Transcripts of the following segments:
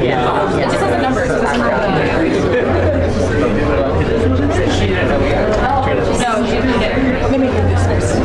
It just has a number. So she didn't know we got it. No, she didn't get it. Let me do this first.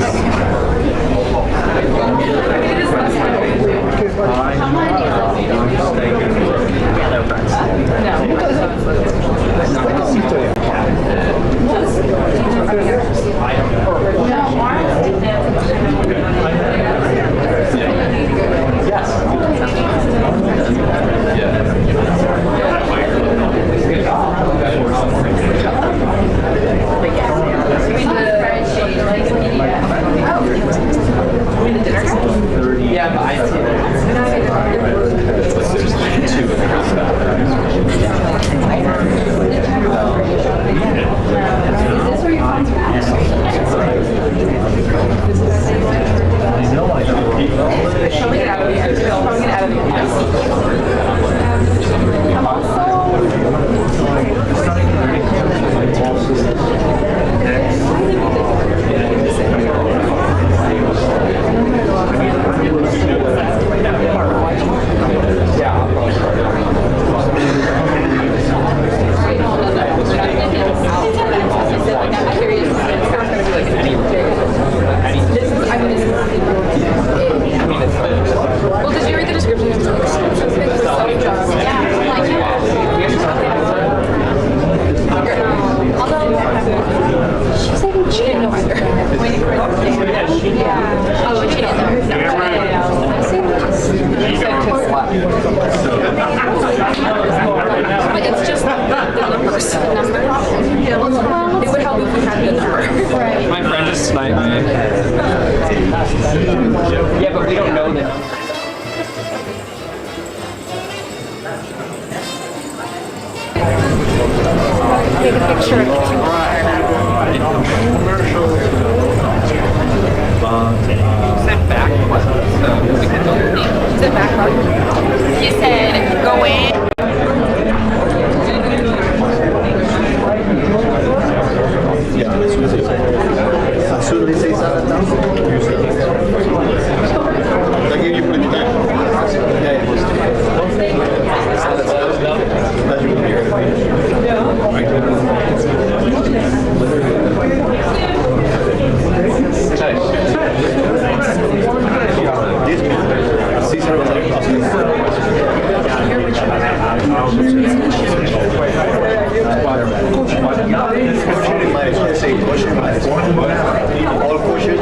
Yeah, but I see Well, did you read the description? She's like, she didn't know either. Yeah. Oh, she didn't But it's just the numbers. It would help if we had the number. Right. My friend just sniped me. Yeah, but we don't know the number. Take a picture. Said back Is it back button? You said go in. As soon as they say something, I give you pretty good. All coaches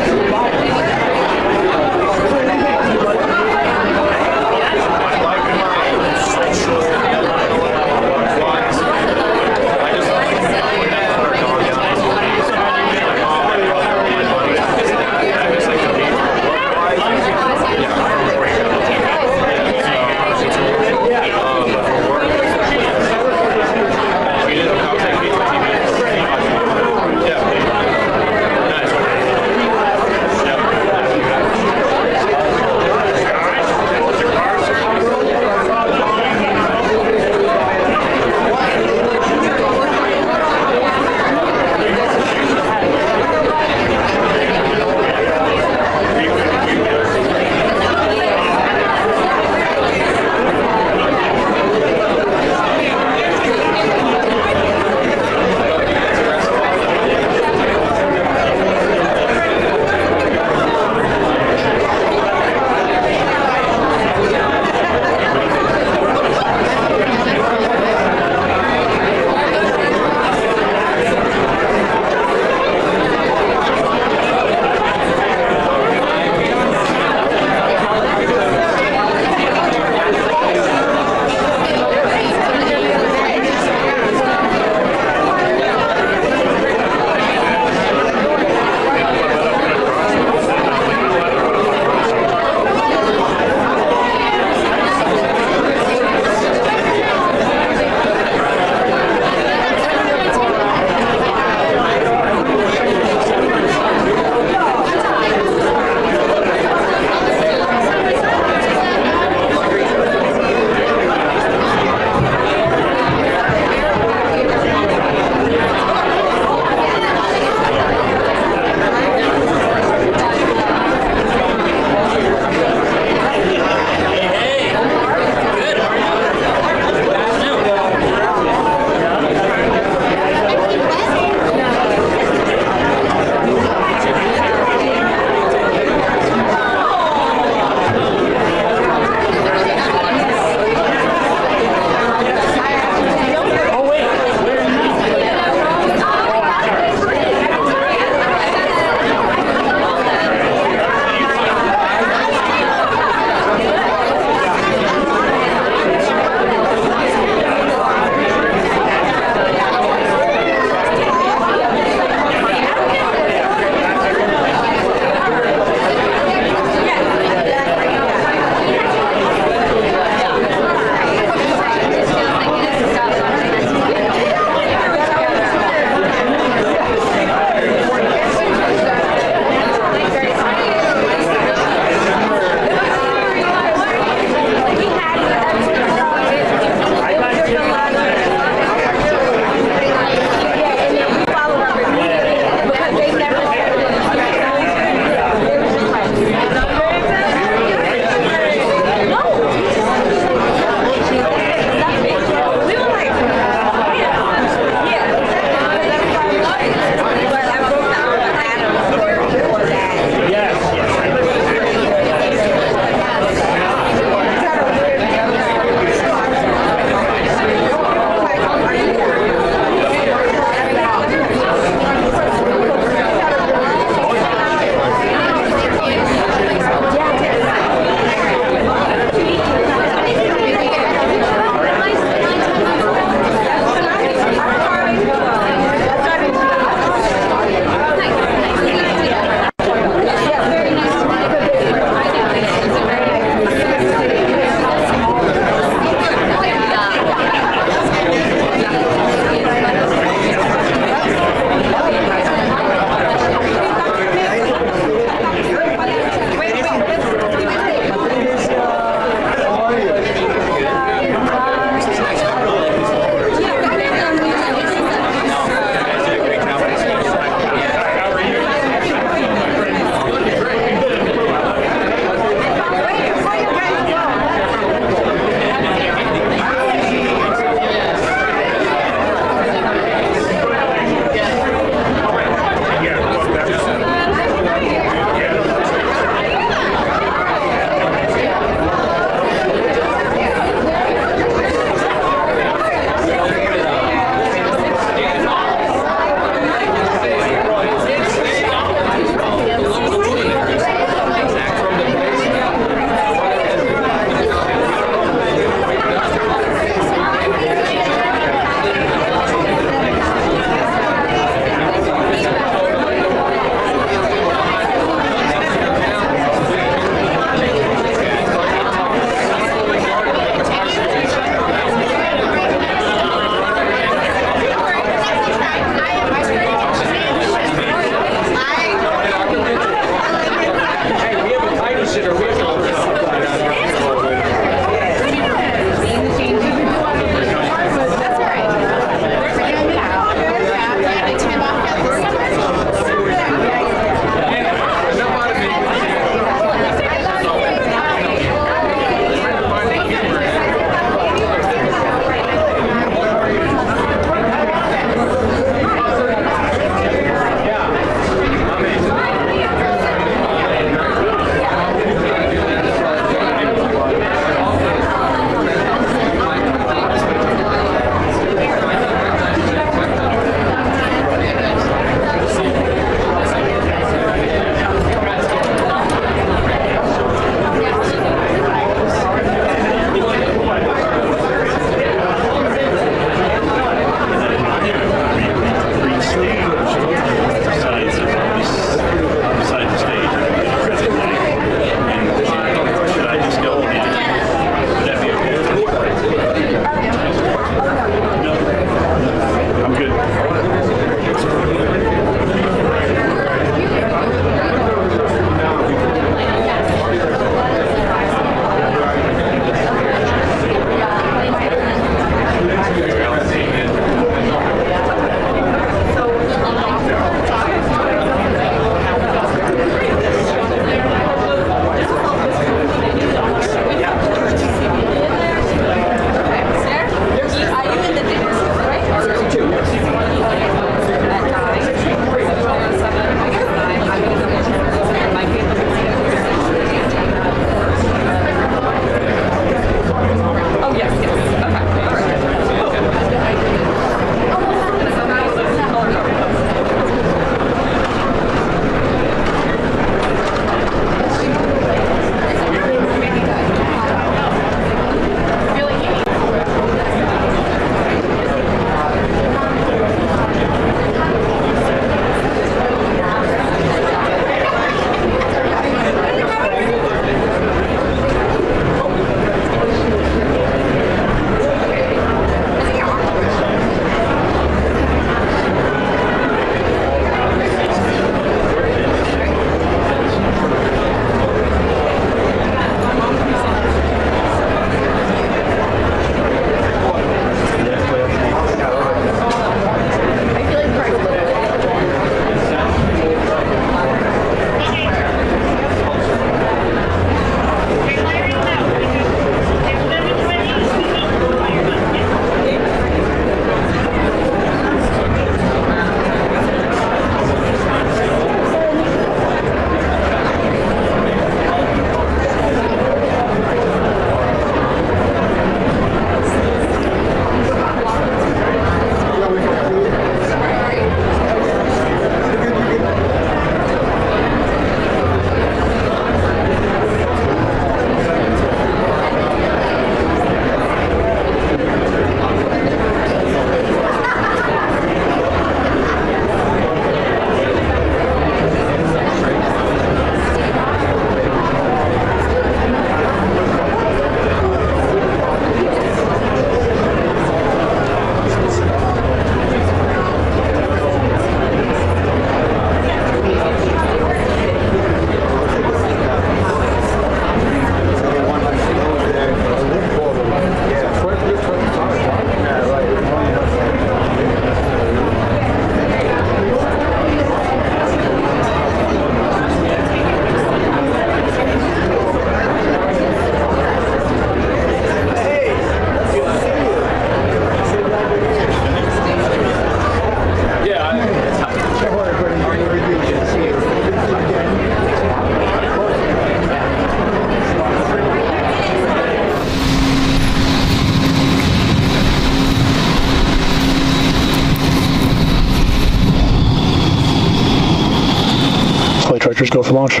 for launch.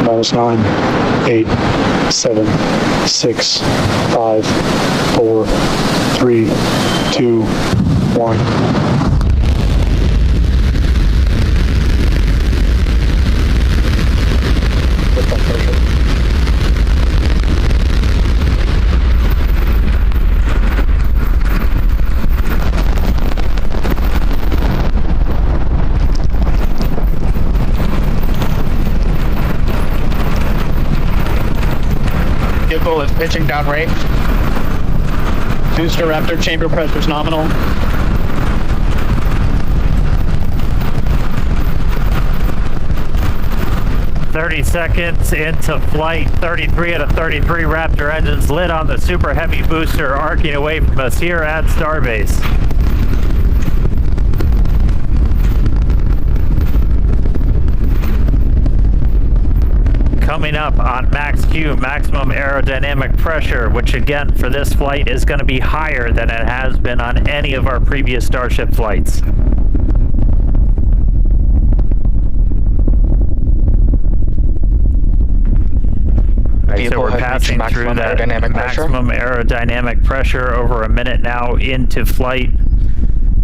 -9, 8, 7, 6, 5, 4, 3, 2, 1. Vehicle is pitching downrange. Booster Raptor chamber pressure is nominal. Seconds into flight, 33 out of 33 Raptor engines lit on the Super Heavy booster, arcing away from us here at Starbase. Coming up on max Q, maximum aerodynamic pressure, which again for this flight is going to be higher than it has been on any of our previous Starship flights. So we're passing through that maximum aerodynamic pressure over a minute now into flight.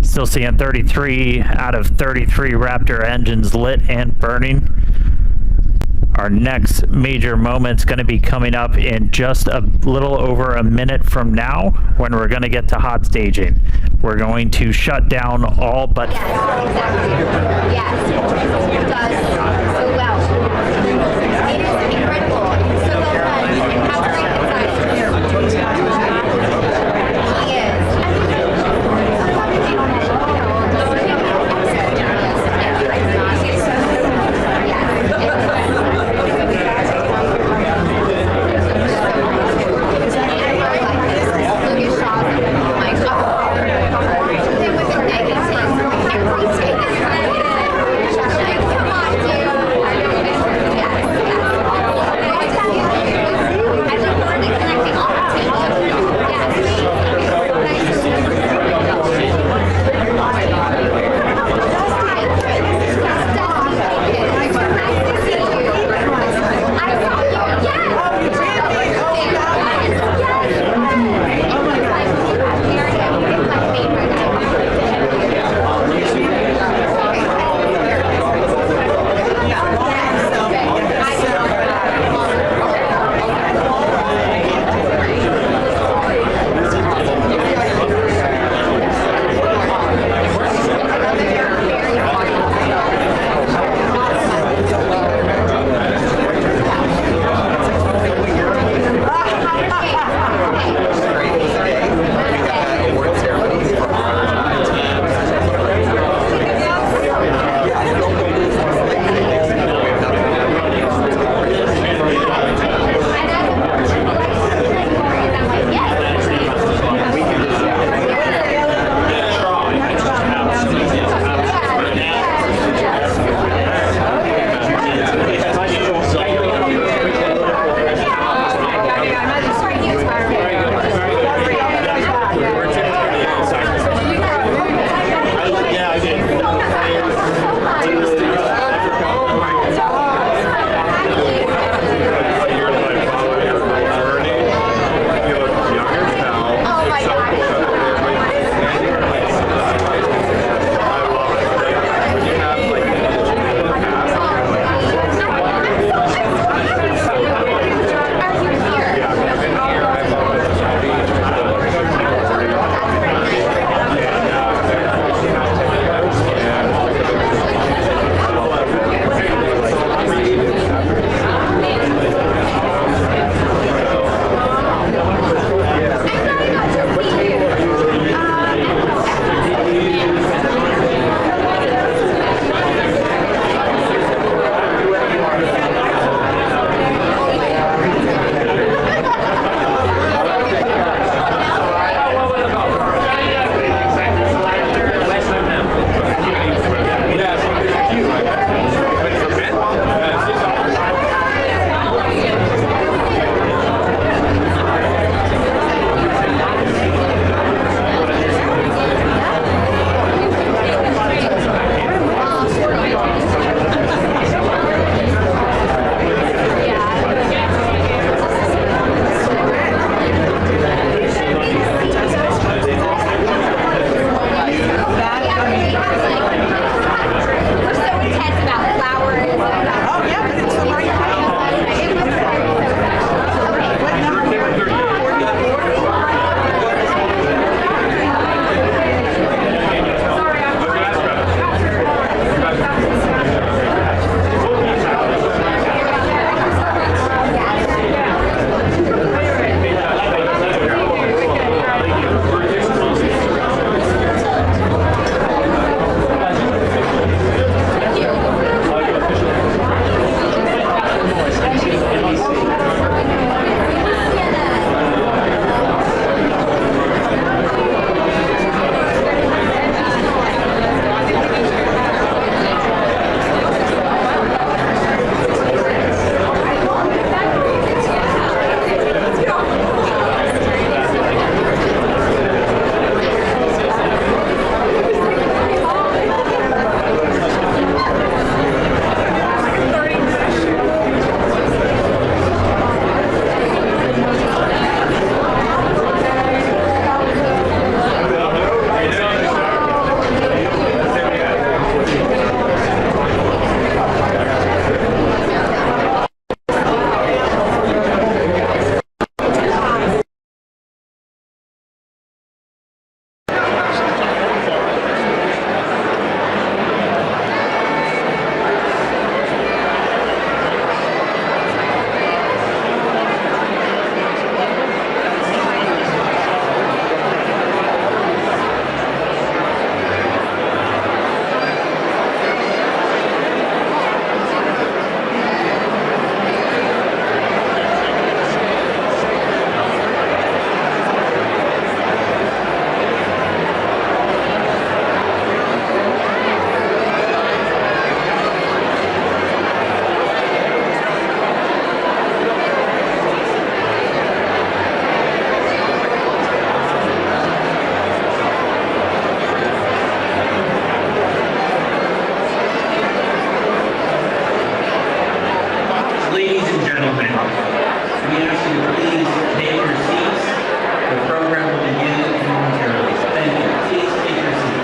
Still seeing 33 out of 33 Raptor engines lit and burning. Our next major moment's going to be coming up in just a little over a minute from now when we're going to get to hot staging. We're going to shut down all but... Yes, exactly. Yes, it does so well. It is incredible. It's so well done. And how great inside. He is. Come on, dude. gentlemen, we ask you to please take your seats. The program will begin momentarily. Thank you. Please take your seats.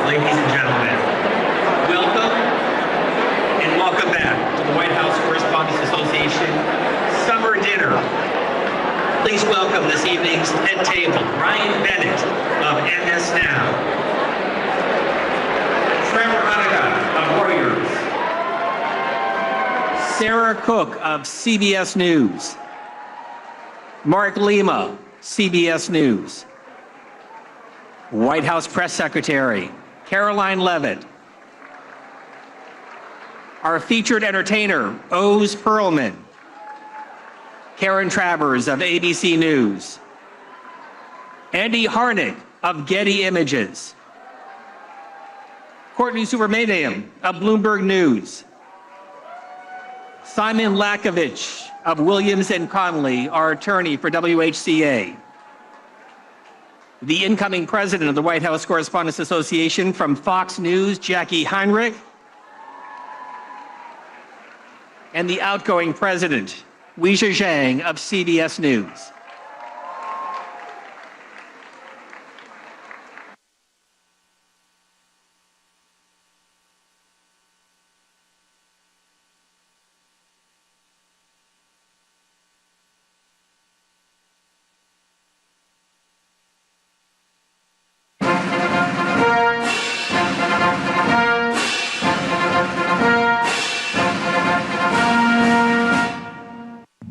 Ladies and gentlemen, welcome and welcome back to the White House Correspondents Association Summer Dinner. Please welcome this evening's head table, Ryan Bennett of MS Now, Trevor Hanukkah of Warriors, Sarah Cook of CBS News, Mark Lima, CBS News, White House Press Secretary Caroline Levitt, our featured entertainer, Oz Perlman, Karen Travers of ABC News, Andy Harnick of Getty Images, Courtney Subramaniam of Bloomberg News, Simon Lakovich of Williams & Connolly, our attorney for WHCA, the incoming president of the White House Correspondents Association from Fox News, Jackie Heinrich, and the outgoing president, Weijia Zhang of CBS News.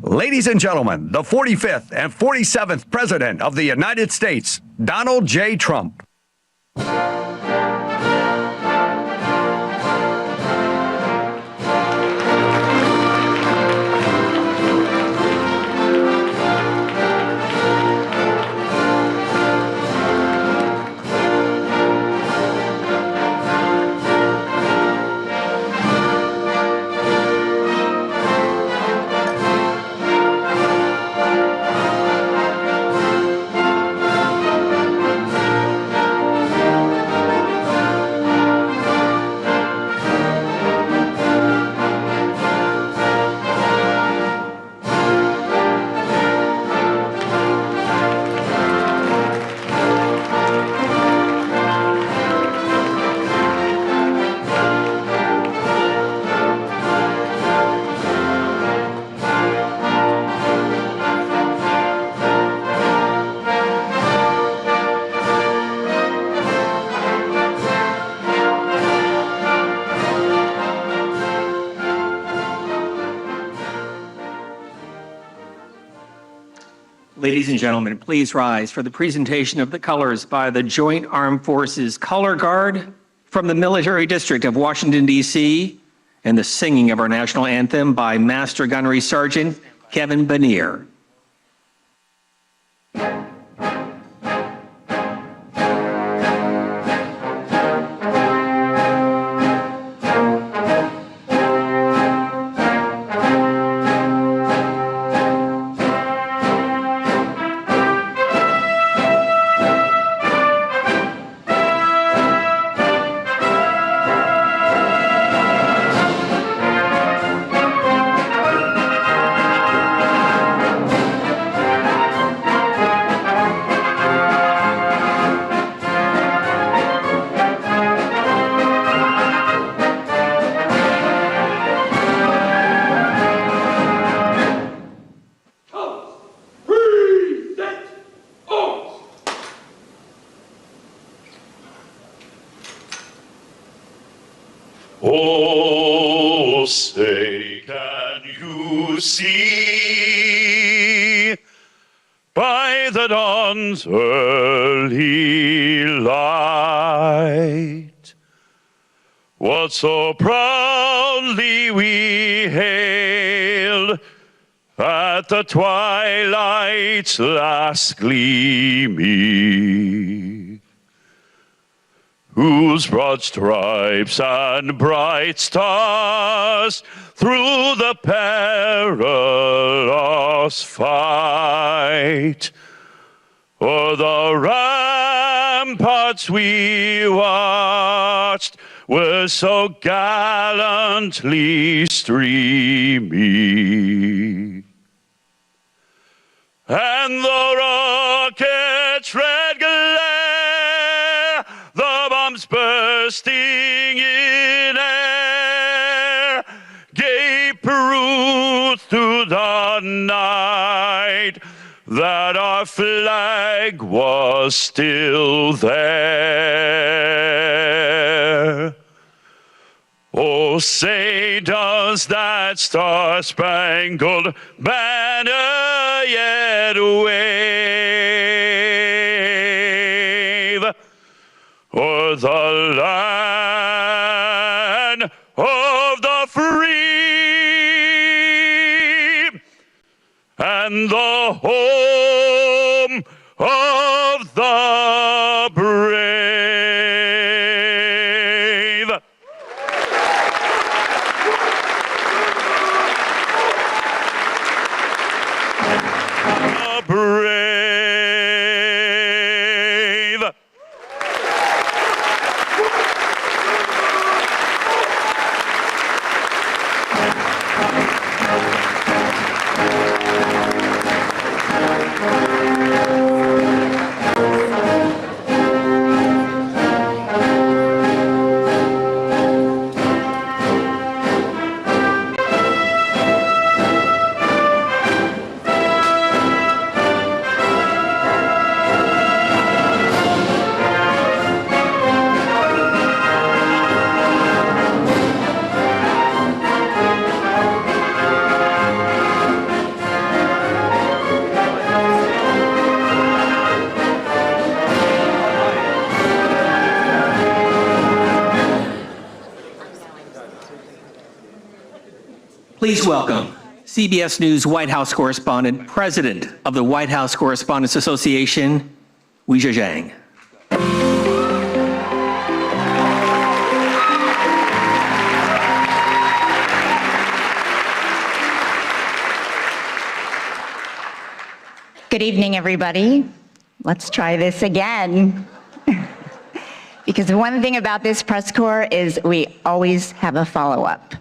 Ladies and gentlemen, the 45th and 47th President of the United States, Donald J. Trump. Ladies and gentlemen, please rise for the presentation of the colors by the Joint Armed Forces Color Guard from the Military District of Washington, D.C., and the singing of our national anthem by Master Gunnery Sergeant Kevin Banier. Oh, say, can you see by the dawn's early light what so proudly we hailed at the twilight's last gleaming, whose broad stripes and bright stars through the perilous fight o'er the ramparts we watched were so gallantly streaming, and the rocket's red glare, the bombs burst bursting in air gave proof through the night that our flag was still there. Oh, say does that star-spangled banner yet wave o'er the land of the free and the home of the brave? Brave. Please welcome CBS News White House correspondent, president of the White House Correspondents Association, Weijia Zhang. Good evening, everybody. Let's try this again. Because one thing about this press corps is we always have a follow-up.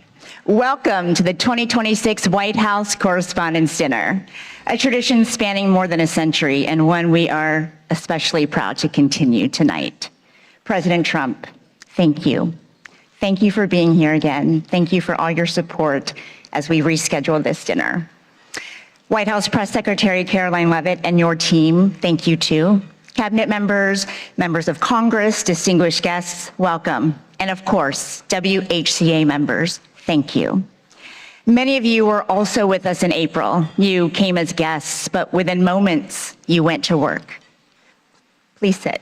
Welcome to the 2026 White House Correspondents' Dinner, a tradition spanning more than a century and one we are especially proud to continue tonight. President Trump, thank you. Thank you for being here again. Thank you for all your support as we reschedule this dinner. White House Press Secretary Caroline Leavitt and your team, thank you too. Cabinet members, members of Congress, distinguished guests, welcome. And of course, WHCA members, thank you. Many of you were also with us in April. You came as guests, but within moments, you went to work. Please sit.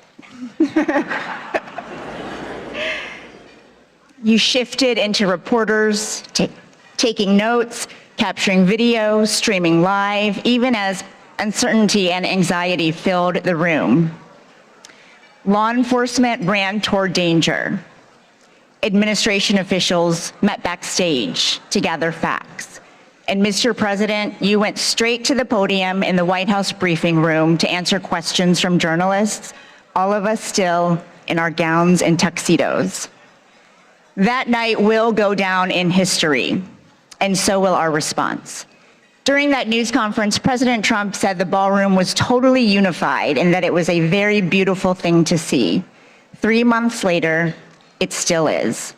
You shifted into reporters, taking notes, capturing video, streaming live, even as uncertainty and anxiety filled the room. Law enforcement ran toward danger. Administration officials met backstage to gather facts. And Mr. President, you went straight to the podium in the White House briefing room to answer questions from journalists, all of us still in our gowns and tuxedos. That night will go down in history, and so will our response. During that news conference, President Trump said the ballroom was totally unified and that it was a very beautiful thing to see. 3 months later, it still is.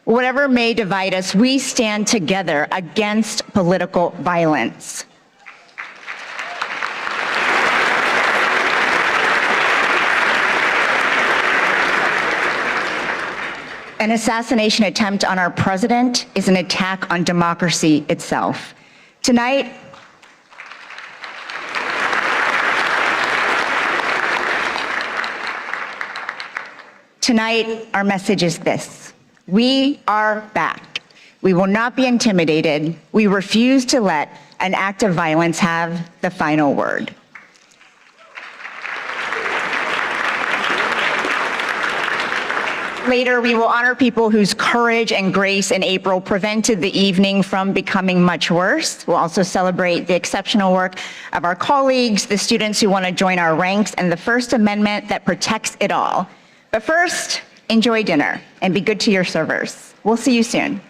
Whatever may divide us, we stand together against political violence. An assassination attempt on our president is an attack on democracy itself. Tonight, our message is this: we are back. We will not be intimidated. We refuse to let an act of violence have the final word. Later, we will honor people whose courage and grace in April prevented the evening from becoming much worse. We'll also celebrate the exceptional work of our colleagues, the students who want to join our ranks, and the First Amendment that protects it all. But first, enjoy dinner and be good to your servers. We'll see you soon.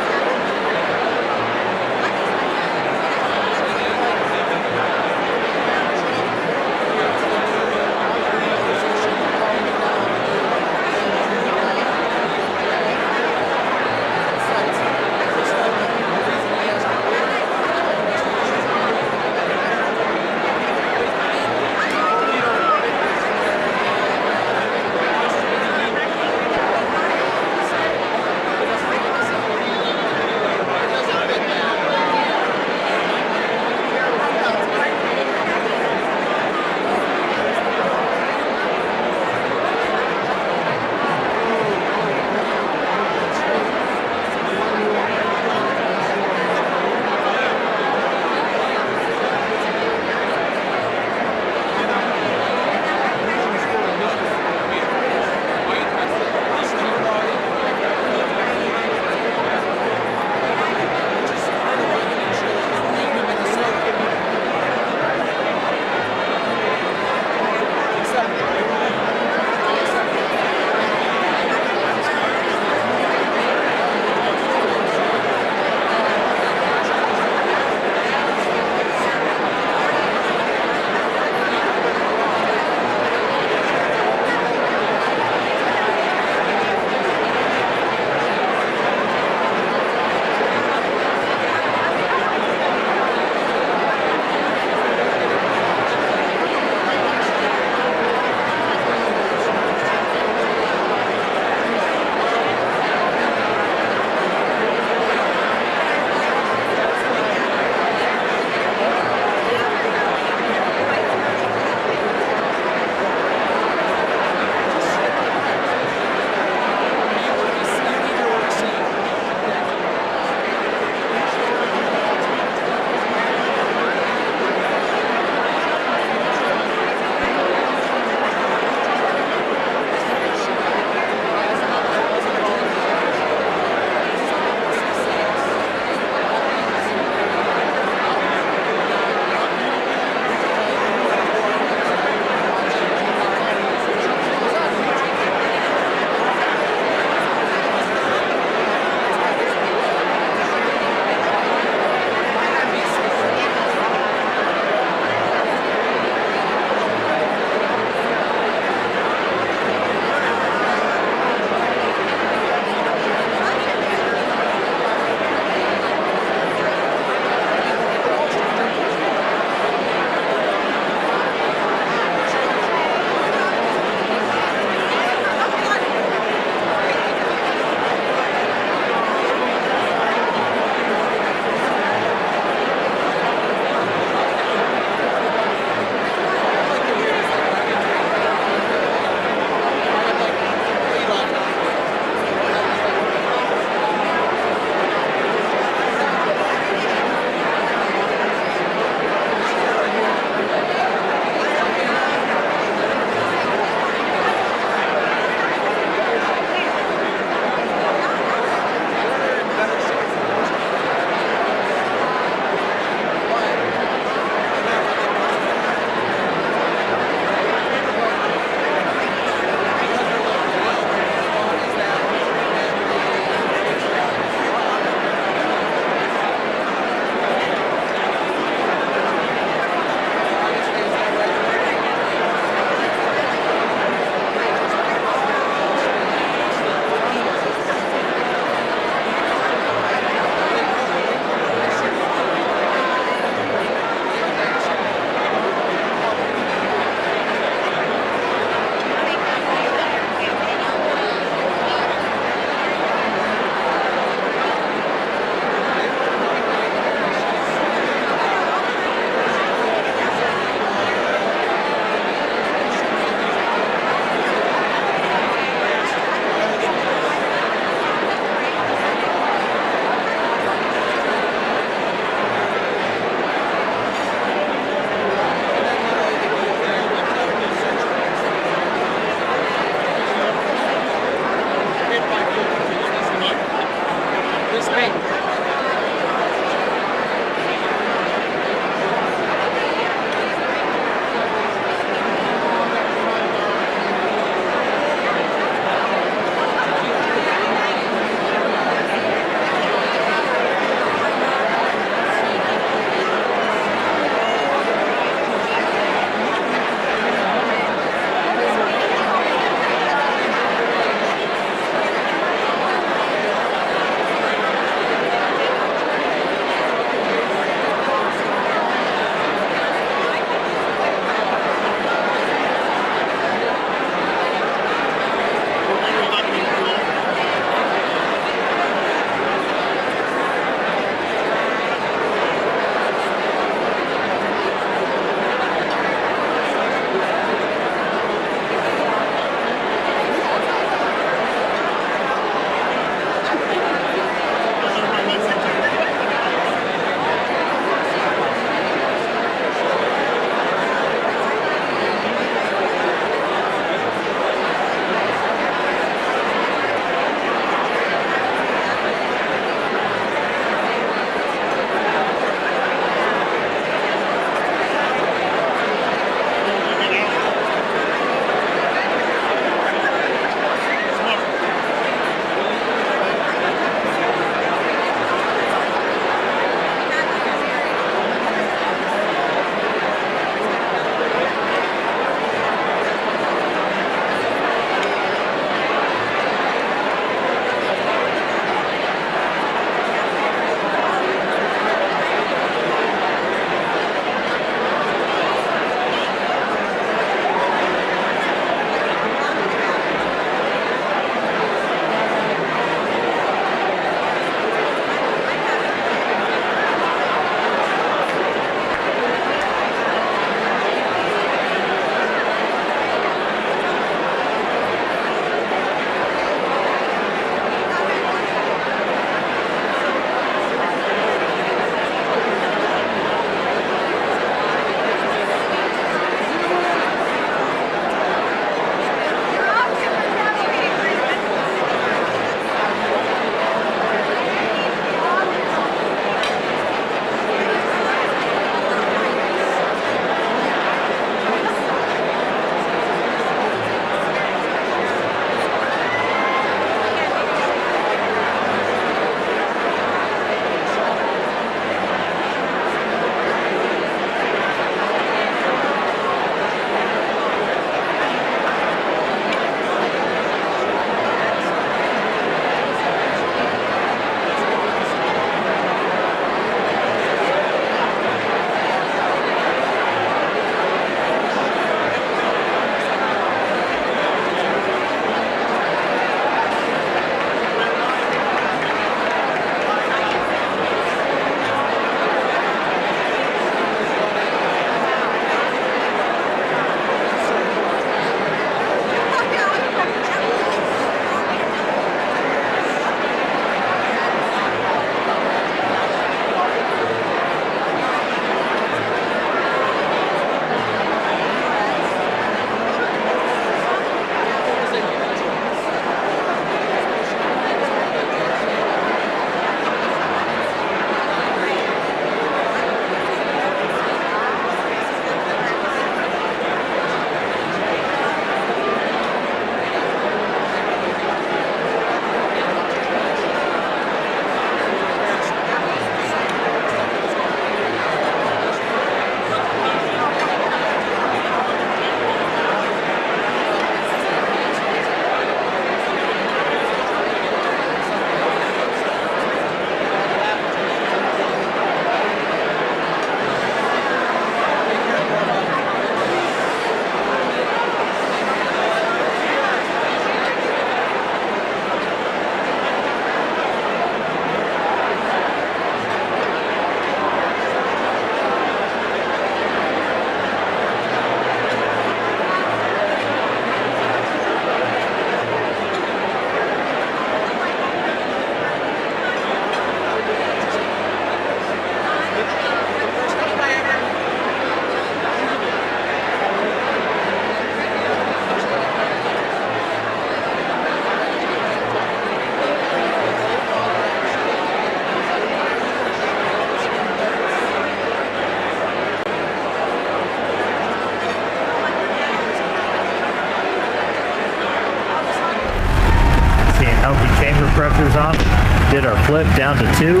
clip down to 2.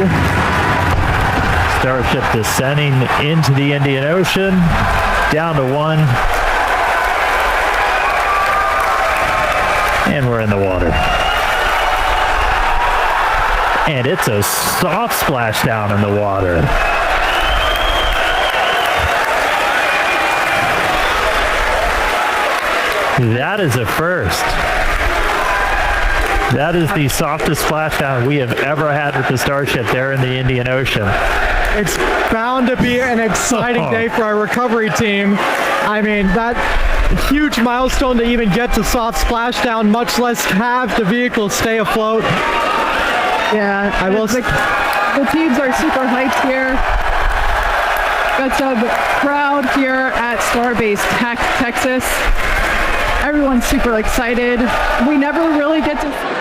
Starship descending into the Indian Ocean, down to 1. And we're in the water. And it's a soft splashdown in the water. That is a first. That is the softest splashdown we have ever had with the Starship there in the Indian Ocean. It's bound to be an exciting day for our recovery team. I mean, that huge milestone to even get to soft splashdown, much less have the vehicle stay afloat. Yeah, I will. The teams are super hyped here. Got some crowd here at Starbase Texas. Everyone's super excited. We never really get to.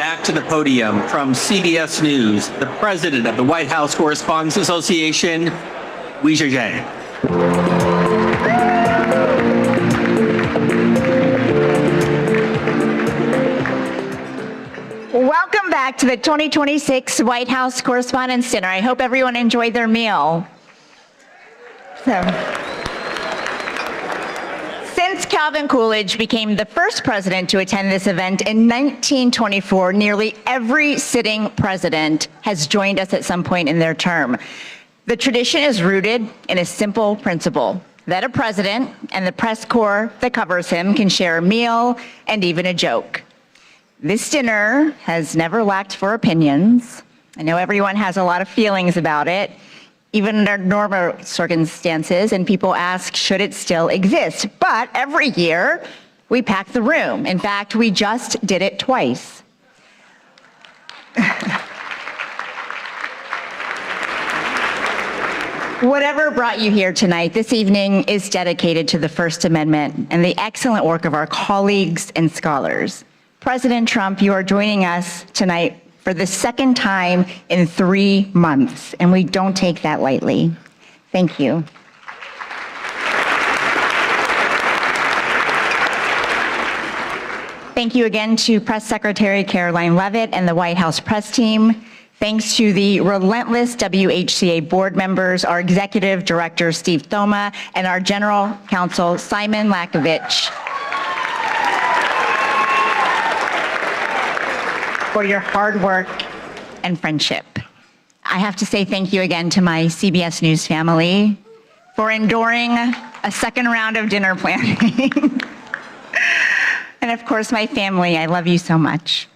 back to the podium from CBS News, the president of the White House Correspondents Association, Wei Zhezhen. Welcome back to the 2026 White House Correspondents' Dinner. I hope everyone enjoyed their meal. Since Calvin Coolidge became the first president to attend this event in 1924, nearly every sitting president has joined us at some point in their term. The tradition is rooted in a simple principle that a president and the press corps that covers him can share a meal and even a joke. This dinner has never lacked for opinions. I know everyone has a lot of feelings about it, even under normal circumstances, and people ask, should it still exist? But every year, we pack the room. In fact, we just did it twice. Whatever brought you here tonight, this evening is dedicated to the First Amendment and the excellent work of our colleagues and scholars. President Trump, you are joining us tonight for the second time in 3 months, and we don't take that lightly. Thank you. Thank you again to Press Secretary Caroline Leavitt and the White House press team. Thanks to the relentless WHCA board members, our executive director, Steve Thoma, and our general counsel, Simon Lakovich, for your hard work and friendship. I have to say thank you again to my CBS News family for enduring a second round of dinner planning. And of course, my family, I love you so much.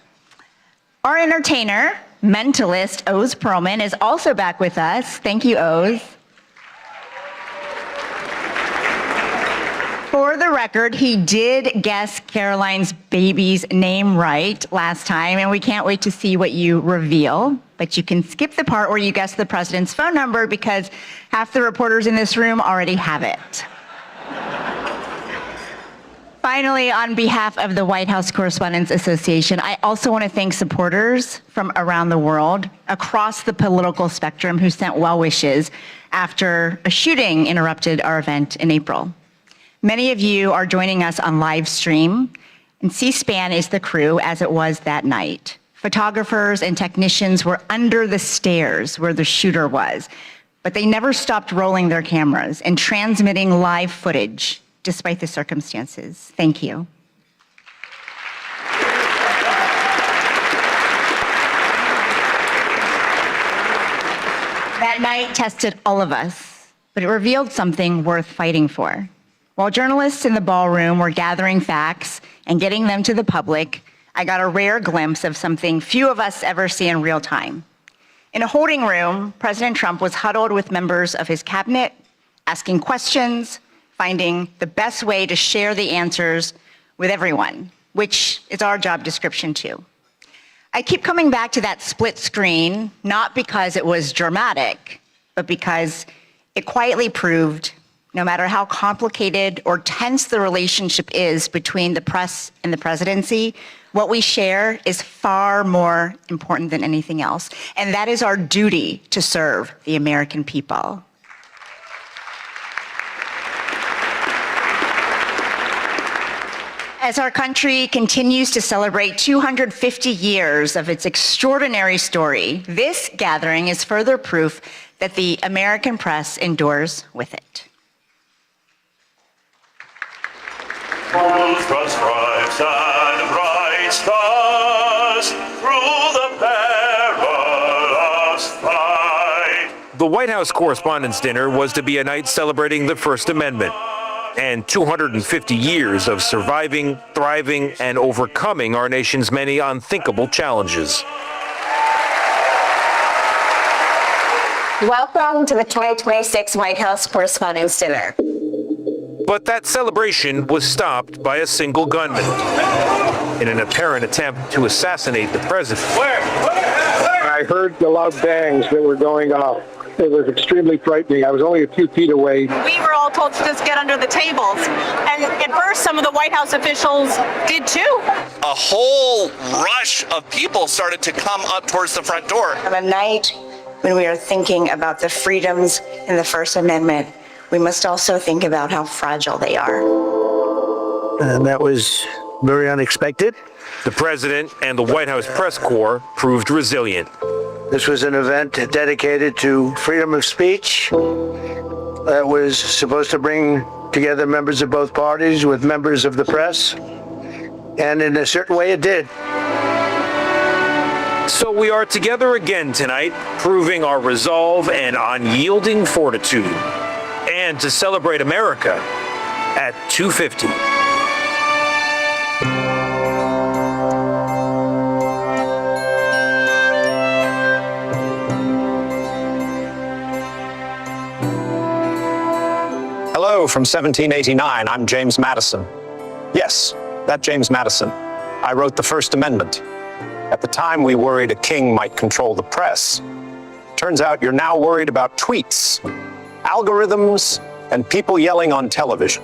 Our entertainer, mentalist, Oz Perlman, is also back with us. Thank you, Oz. For the record, he did guess Caroline's baby's name right last time, and we can't wait to see what you reveal. But you can skip the part where you guess the president's phone number because half the reporters in this room already have it. Finally, on behalf of the White House Correspondents Association, I also want to thank supporters from around the world, across the political spectrum, who sent well wishes after a shooting interrupted our event in April. Many of you are joining us on live stream, and C-SPAN is the crew as it was that night. Photographers and technicians were under the stairs where the shooter was, but they never stopped rolling their cameras and transmitting live footage despite the circumstances. Thank you. That night tested all of us, but it revealed something worth fighting for. While journalists in the ballroom were gathering facts and getting them to the public, I got a rare glimpse of something few of us ever see in real time. In a holding room, President Trump was huddled with members of his cabinet, asking questions, finding the best way to share the answers with everyone, which is our job description too. I keep coming back to that split screen, not because it was dramatic, but because it quietly proved no matter how complicated or tense the relationship is between the press and the presidency, what we share is far more important than anything else. And that is our duty to serve the American people. As our country continues to celebrate 250 years of its extraordinary story, this gathering is further proof that the American press endures with it. From stripes and bright stars through the perilous fight. The White House Correspondents' Dinner was to be a night celebrating the First Amendment and 250 years of surviving, thriving, and overcoming our nation's many unthinkable challenges. Welcome to the 2026 White House Correspondents' Dinner. But that celebration was stopped by a single gunman in an apparent attempt to assassinate the president. I heard the loud bangs that were going off. It was extremely frightening. I was only a few feet away. We were all told to just get under the tables. And at first, some of the White House officials did too. A whole rush of people started to come up towards the front door. On a night when we are thinking about the freedoms in the First Amendment, we must also think about how fragile they are. And that was very unexpected. The president and the White House press corps proved resilient. This was an event dedicated to freedom of speech that was supposed to bring together members of both parties with members of the press. And in a certain way, it did. So we are together again tonight, proving our resolve and unyielding fortitude. And to celebrate America at 2:50. Hello from 1789. I'm James Madison. Yes, that James Madison. I wrote the First Amendment. At the time, we worried a king might control the press. Turns out you're now worried about tweets, algorithms, and people yelling on television.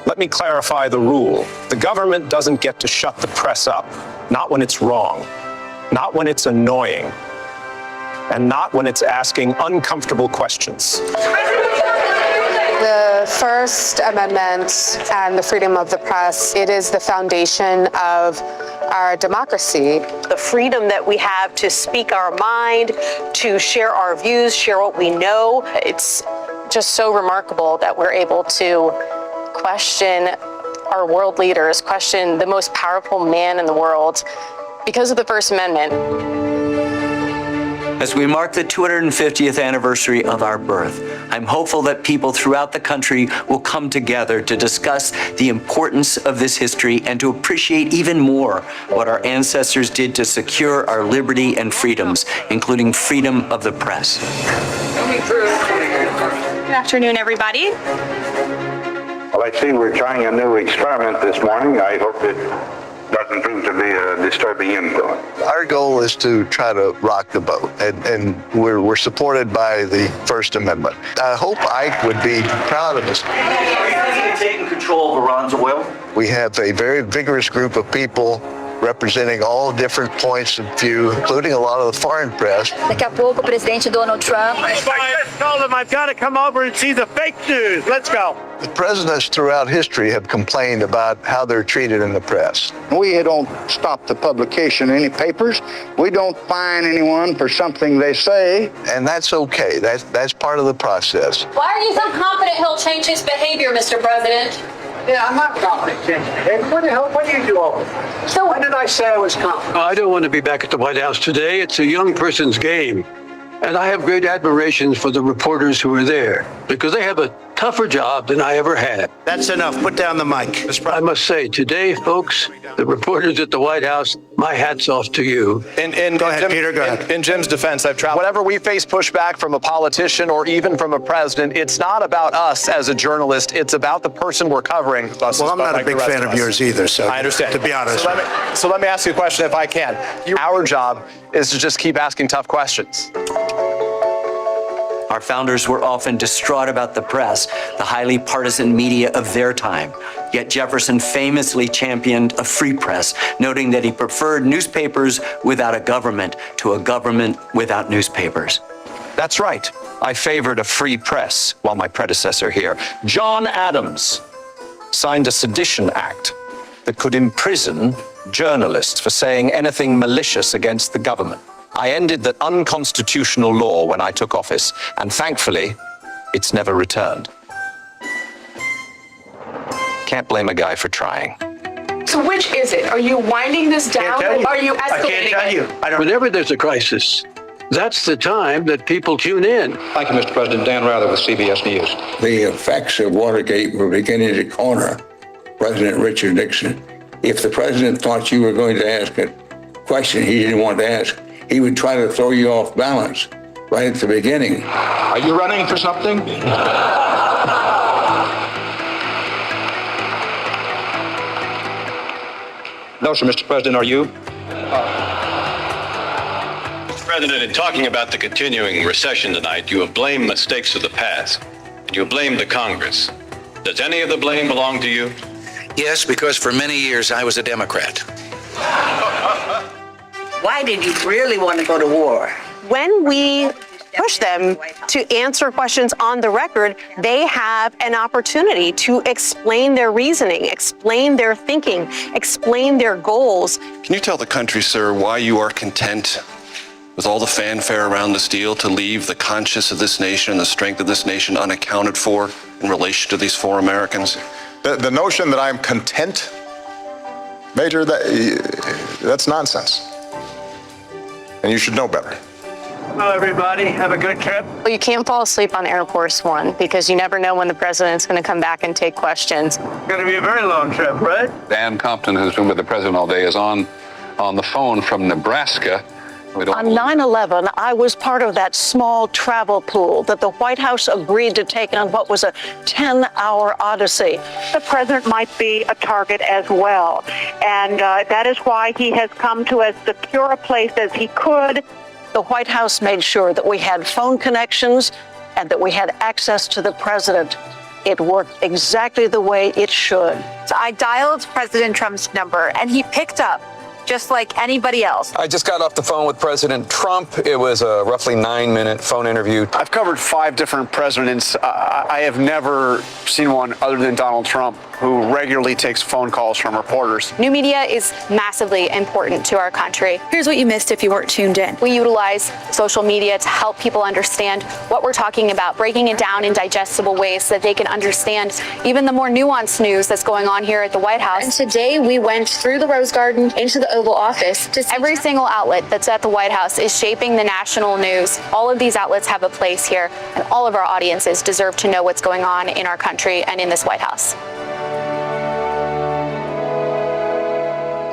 Let me clarify the rule. The government doesn't get to shut the press up, not when it's wrong, not when it's annoying, and not when it's asking uncomfortable questions. The First Amendment and the freedom of the press, it is the foundation of our democracy. The freedom that we have to speak our mind, to share our views, share what we know. It's just so remarkable that we're able to question our world leaders, question the most powerful man in the world because of the First Amendment. As we mark the 250th anniversary of our birth, I'm hopeful that people throughout the country will come together to discuss the importance of this history and to appreciate even more what our ancestors did to secure our liberty and freedoms, including freedom of the press. Good afternoon, everybody. Well, I see we're trying a new experiment this morning. I hope it doesn't prove to be a disturbing influence. Our goal is to try to rock the boat, and we're supported by the First Amendment. I hope Ike would be proud of us. Taking control of Iran's oil? We have a very vigorous group of people representing all different points of view, including a lot of the foreign press. Daqui a pouco, o presidente Donald Trump. I just told him I've got to come over and see the fake news. Let's go. The presidents throughout history have complained about how they're treated in the press. We don't stop the publication of any papers. We don't fine anyone for something they say. And that's okay. That's part of the process. Why are you so confident he'll change his behavior, Mr. President? Yeah, I'm not confident. Hey, what the hell? What do you do all this? So when did I say I was confident? I don't want to be back at the White House today. It's a young person's game. And I have great admiration for the reporters who are there because they have a tougher job than I ever had. That's enough. Put down the mic. I must say, today, folks, the reporters at the White House, my hat's off to you. Go ahead, Peter. Go ahead. In Jim's defense, I've traveled. Whenever we face pushback from a politician or even from a president, it's not about us as a journalist. It's about the person we're covering. Well, I'm not a big fan of yours either, so I understand. To be honest. So let me ask you a question if I can. Our job is to just keep asking tough questions. Our founders were often distraught about the press, the highly partisan media of their time. Yet Jefferson famously championed a free press, noting that he preferred newspapers without a government to a government without newspapers. That's right. I favored a free press while my predecessor here, John Adams, signed a sedition act that could imprison journalists for saying anything malicious against the government. I ended that unconstitutional law when I took office, and thankfully, it's never returned. Can't blame a guy for trying. So which is it? Are you winding this down or are you escalating I can't tell you. Whenever there's a crisis, that's the time that people tune in. Thank you, Mr. President. Dan Rather with CBS News. The effects of Watergate were beginning to corner President Richard Nixon. If the president thought you were going to ask a question he didn't want to ask, he would try to throw you off balance right at the beginning. Are you running for something? No, sir, Mr. President, are you? President, in talking about the continuing recession tonight, you have blamed mistakes of the past. You have blamed the Congress. Does any of the blame belong to you? Yes, because for many years I was a Democrat. Why did you really want to go to war? When we push them to answer questions on the record, they have an opportunity to explain their reasoning, explain their thinking, explain their goals. Can you tell the country, sir, why you are content with all the fanfare around this deal to leave the conscience of this nation and the strength of this nation unaccounted for in relation to these 4 Americans? The notion that I'm content, Major, that's nonsense. And you should know better. Hello, everybody. Have a good trip. Well, you can't fall asleep on Air Force One because you never know when the president's going to come back and take questions. It's going to be a very long trip, right? Dan Compton, who's been with the president all day, is on the phone from Nebraska. On 9/11, I was part of that small travel pool that the White House agreed to take on what was a 10-hour odyssey. The president might be a target as well, and that is why he has come to as secure a place as he could. The White House made sure that we had phone connections and that we had access to the president. It worked exactly the way it should. So I dialed President Trump's number, and he picked up, just like anybody else. I just got off the phone with President Trump. It was a roughly 9-minute phone interview. I've covered 5 different presidents. I have never seen one other than Donald Trump who regularly takes phone calls from reporters. New media is massively important to our country. Here's what you missed if you weren't tuned in. We utilize social media to help people understand what we're talking about, breaking it down in digestible ways so that they can understand even the more nuanced news that's going on here at the White House. And today we went through the Rose Garden into the Oval Office. Just every single outlet that's at the White House is shaping the national news. All of these outlets have a place here, and all of our audiences deserve to know what's going on in our country and in this White House.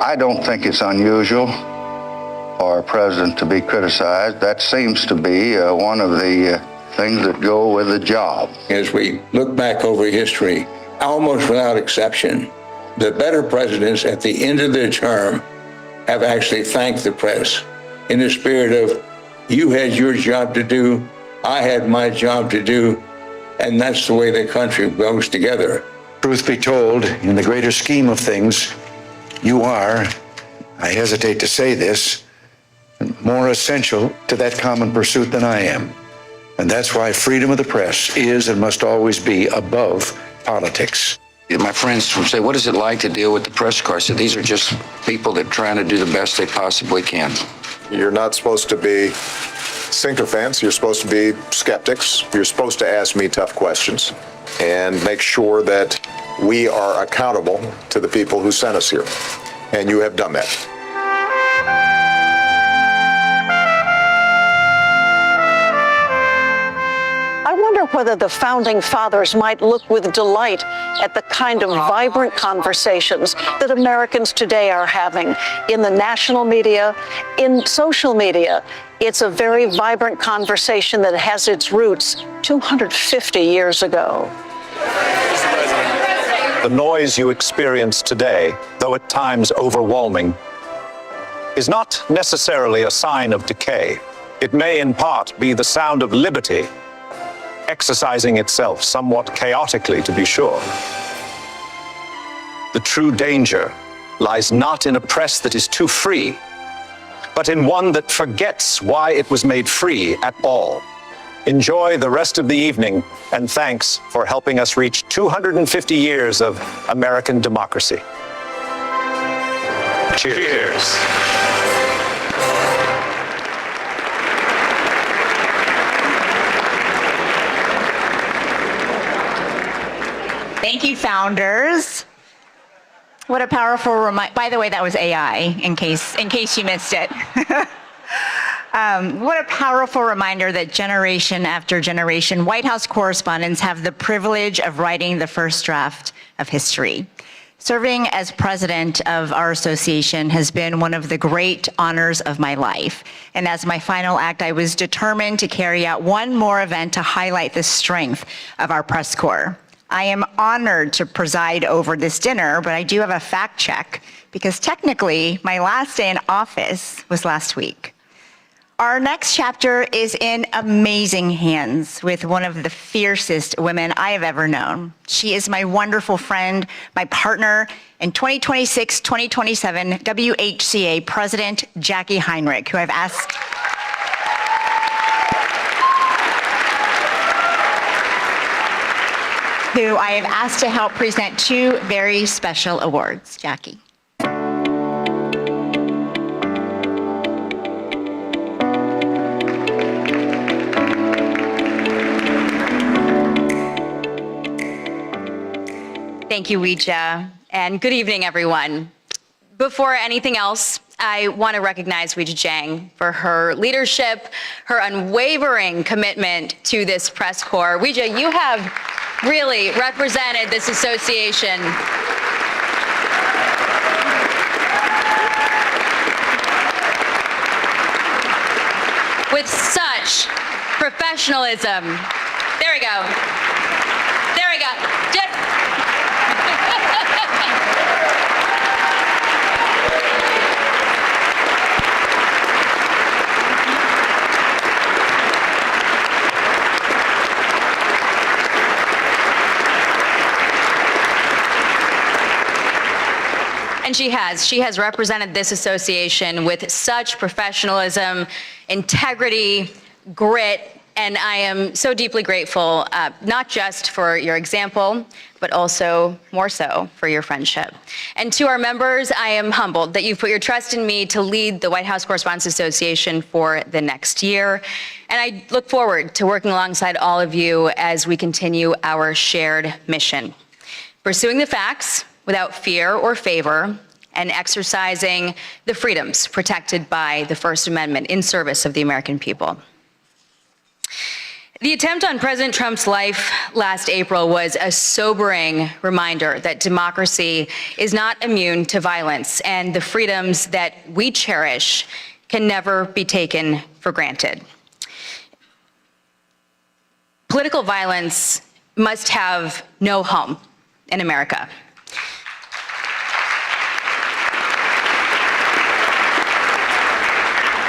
I don't think it's unusual for a president to be criticized. That seems to be one of the things that go with the job. As we look back over history, almost without exception, the better presidents at the end of their term have actually thanked the press in the spirit of, you had your job to do, I had my job to do, and that's the way the country goes together. Truth be told, in the greater scheme of things, you are, I hesitate to say this, more essential to that common pursuit than I am. And that's why freedom of the press is and must always be above politics. My friends say, what is it like to deal with the press corps? I said, these are just people that are trying to do the best they possibly can. You're not supposed to be sycophants. You're supposed to be skeptics. You're supposed to ask me tough questions and make sure that we are accountable to the people who sent us here. And you have done that. I wonder whether the founding fathers might look with delight at the kind of vibrant conversations that Americans today are having in the national media, in social media. It's a very vibrant conversation that has its roots 250 years ago. The noise you experience today, though at times overwhelming, is not necessarily a sign of decay. It may in part be the sound of liberty exercising itself somewhat chaotically, to be sure. The true danger lies not in a press that is too free, but in one that forgets why it was made free at all. Enjoy the rest of the evening, and thanks for helping us reach 250 years of American democracy. Cheers. Cheers. Thank you, founders. What a powerful reminder. By the way, that was AI, in case you missed it. What a powerful reminder that generation after generation, White House correspondents have the privilege of writing the first draft of history. Serving as president of our association has been one of the great honors of my life. And as my final act, I was determined to carry out one more event to highlight the strength of our press corps. I am honored to preside over this dinner, but I do have a fact check because technically my last day in office was last week. Our next chapter is in amazing hands with one of the fiercest women I have ever known. She is my wonderful friend, my partner in 2026-2027 WHCA President Jackie Heinrich, who I've asked to help present two very special awards. Jackie. Thank you, Ouija, and good evening, everyone. Before anything else, I want to recognize Ouija Jiang for her leadership, her unwavering commitment to this press corps. Ouija, you have really represented this association with such professionalism. There we go. There we go. And she has represented this association with such professionalism, integrity, grit, and I am so deeply grateful, not just for your example, but also more so for your friendship. And to our members, I am humbled that you've put your trust in me to lead the White House Correspondents Association for the next year. And I look forward to working alongside all of you as we continue our shared mission, pursuing the facts without fear or favor, and exercising the freedoms protected by the First Amendment in service of the American people. The attempt on President Trump's life last April was a sobering reminder that democracy is not immune to violence, and the freedoms that we cherish can never be taken for granted. Political violence must have no home in America.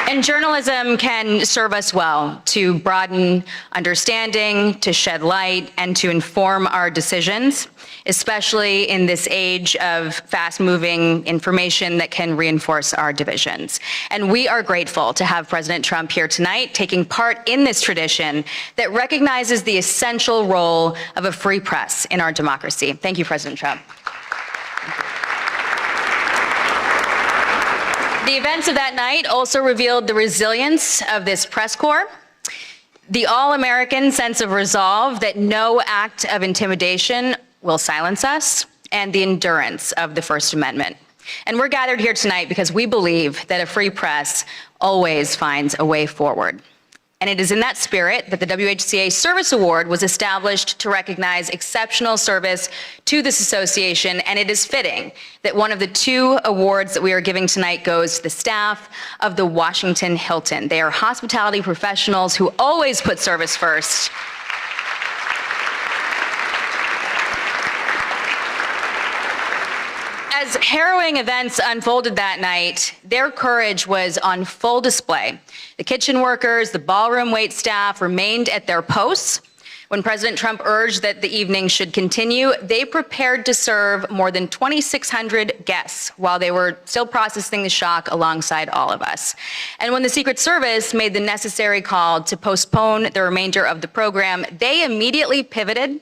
And journalism can serve us well to broaden understanding, to shed light, and to inform our decisions, especially in this age of fast-moving information that can reinforce our divisions. And we are grateful to have President Trump here tonight, taking part in this tradition that recognizes the essential role of a free press in our democracy. Thank you, President Trump. The events of that night also revealed the resilience of this press corps, the all-American sense of resolve that no act of intimidation will silence us, and the endurance of the First Amendment. And we're gathered here tonight because we believe that a free press always finds a way forward. And it is in that spirit that the WHCA Service Award was established to recognize exceptional service to this association, and it is fitting that one of the two awards that we are giving tonight goes to the staff of the Washington Hilton. They are hospitality professionals who always put service first. As harrowing events unfolded that night, their courage was on full display. The kitchen workers, the ballroom waitstaff remained at their posts. When President Trump urged that the evening should continue, they prepared to serve more than 2,600 guests while they were still processing the shock alongside all of us. And when the Secret Service made the necessary call to postpone the remainder of the program, they immediately pivoted,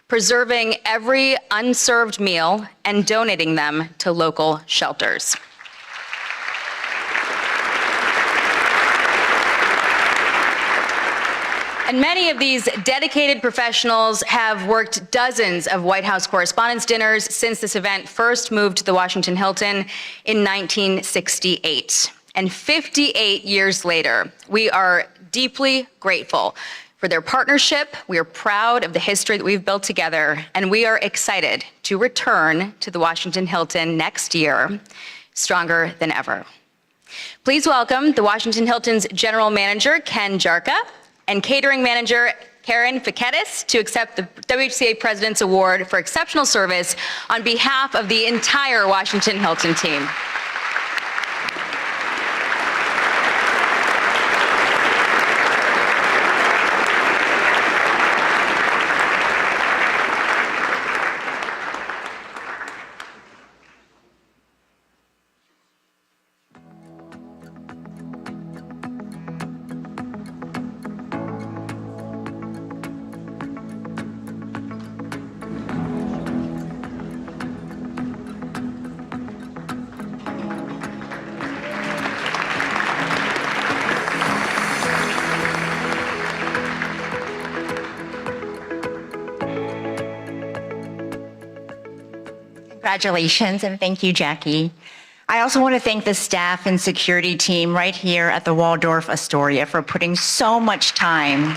preserving every unserved meal and donating them to local shelters. And many of these dedicated professionals have worked dozens of White House Correspondents' dinners since this event first moved to the Washington Hilton in 1968. And 58 years later, we are deeply grateful for their partnership. We are proud of the history that we've built together, and we are excited to return to the Washington Hilton next year, stronger than ever. Please welcome the Washington Hilton's General Manager, Ken Jarka, and Catering Manager, Karen Fiketis, to accept the WHCA President's Award for Exceptional Service on behalf of the entire Washington Hilton team. Congratulations, and thank you, Jackie. I also want to thank the staff and security team right here at the Waldorf Astoria for putting so much time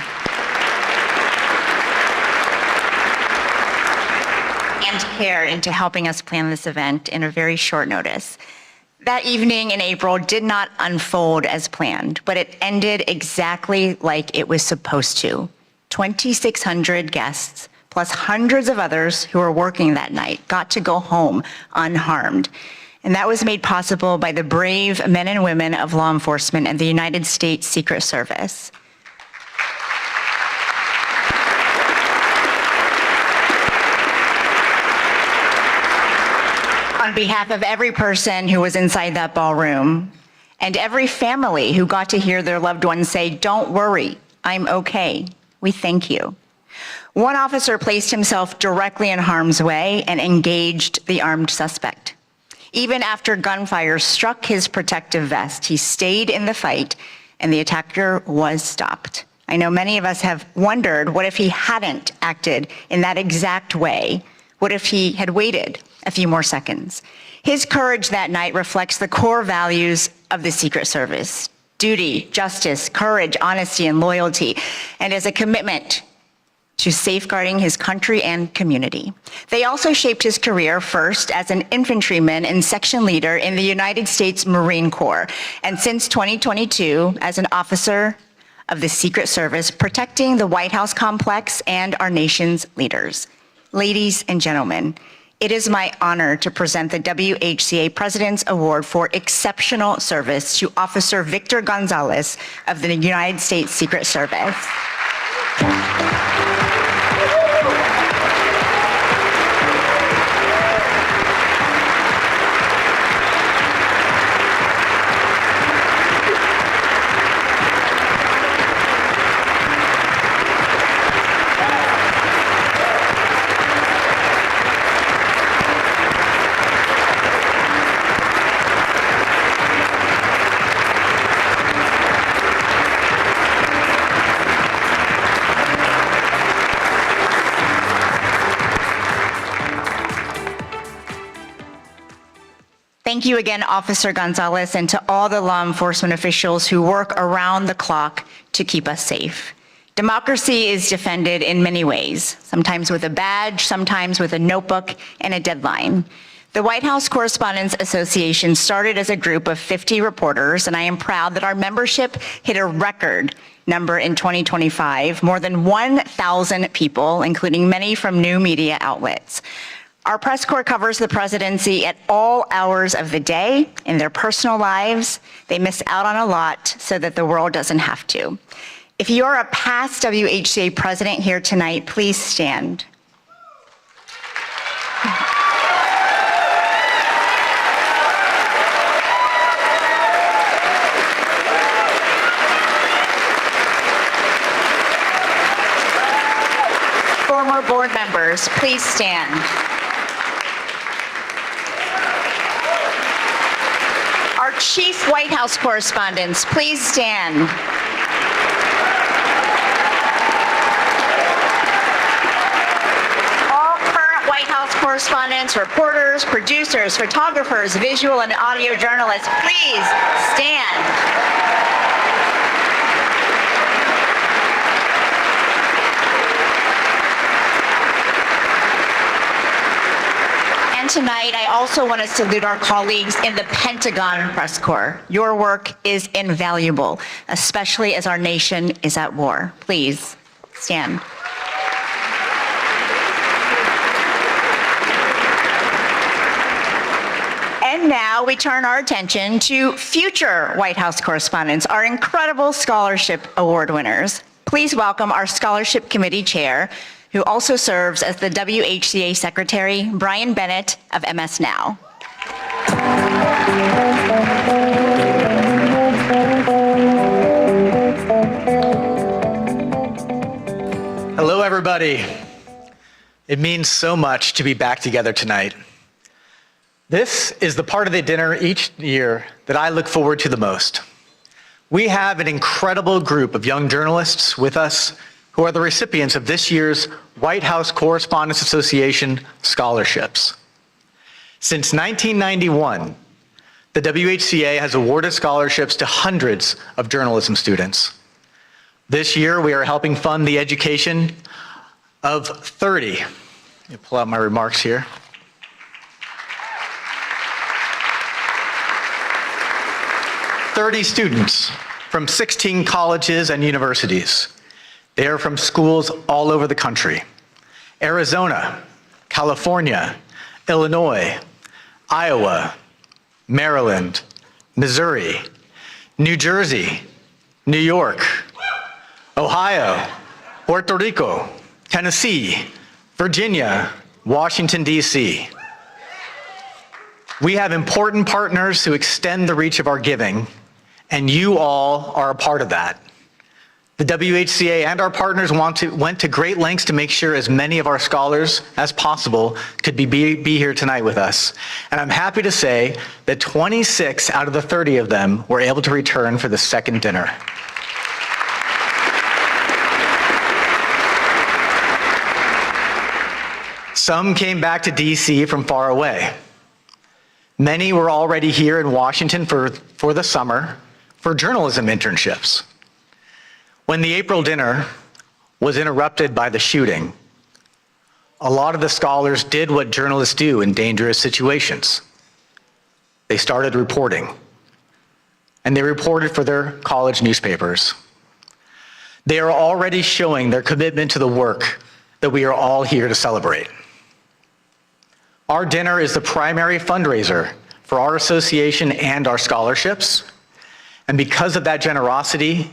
and care into helping us plan this event in a very short notice. That evening in April did not unfold as planned, but it ended exactly like it was supposed to. 2,600 guests, plus hundreds of others who were working that night, got to go home unharmed. And that was made possible by the brave men and women of law enforcement and the United States Secret Service. On behalf of every person who was inside that ballroom and every family who got to hear their loved ones say, "Don't worry, I'm okay," we thank you. One officer placed himself directly in harm's way and engaged the armed suspect. Even after gunfire struck his protective vest, he stayed in the fight and the attacker was stopped. I know many of us have wondered, what if he hadn't acted in that exact way? What if he had waited a few more seconds? His courage that night reflects the core values of the Secret Service: duty, justice, courage, honesty, and loyalty, and as a commitment to safeguarding his country and community. They also shaped his career first as an infantryman and section leader in the United States Marine Corps, and since 2022 as an officer of the Secret Service, protecting the White House complex and our nation's leaders. Ladies and gentlemen, it is my honor to present the WHCA President's Award for Exceptional Service to Officer Victor Gonzalez of the United States Secret Service. Thank you again, Officer Gonzalez, and to all the law enforcement officials who work around the clock to keep us safe. Democracy is defended in many ways, sometimes with a badge, sometimes with a notebook and a deadline. The White House Correspondents Association started as a group of 50 reporters, and I am proud that our membership hit a record number in 2025, more than 1,000 people, including many from new media outlets. Our press corps covers the presidency at all hours of the day in their personal lives. They miss out on a lot so that the world doesn't have to. If you're a past WHCA president here tonight, please stand. Former board members, please stand. Our chief White House correspondents, please stand. All current White House correspondents, reporters, producers, photographers, visual and audio journalists, please stand. Tonight, I also want to salute our colleagues in the Pentagon Press Corps. Your work is invaluable, especially as our nation is at war. Please stand. And now we turn our attention to future White House correspondents, our incredible scholarship award winners. Please welcome our Scholarship Committee Chair, who also serves as the WHCA Secretary, Brian Bennett of MS Now. Hello, everybody. It means so much to be back together tonight. This is the part of the dinner each year that I look forward to the most. We have an incredible group of young journalists with us who are the recipients of this year's White House Correspondents Association scholarships. Since 1991, the WHCA has awarded scholarships to hundreds of journalism students. This year, we are helping fund the education of 30. Let me pull out my remarks here. 30 students from 16 colleges and universities. They are from schools all over the country: Arizona, California, Illinois, Iowa, Maryland, Missouri, New Jersey, New York, Ohio, Puerto Rico, Tennessee, Virginia, Washington, D.C. We have important partners who extend the reach of our giving, and you all are a part of that. The WHCA and our partners went to great lengths to make sure as many of our scholars as possible could be here tonight with us. And I'm happy to say that 26 out of the 30 of them were able to return for the second dinner. Some came back to DC from far away. Many were already here in Washington for the summer for journalism internships. When the April dinner was interrupted by the shooting, a lot of the scholars did what journalists do in dangerous situations. They started reporting, and they reported for their college newspapers. They are already showing their commitment to the work that we are all here to celebrate. Our dinner is the primary fundraiser for our association and our scholarships, and because of that generosity,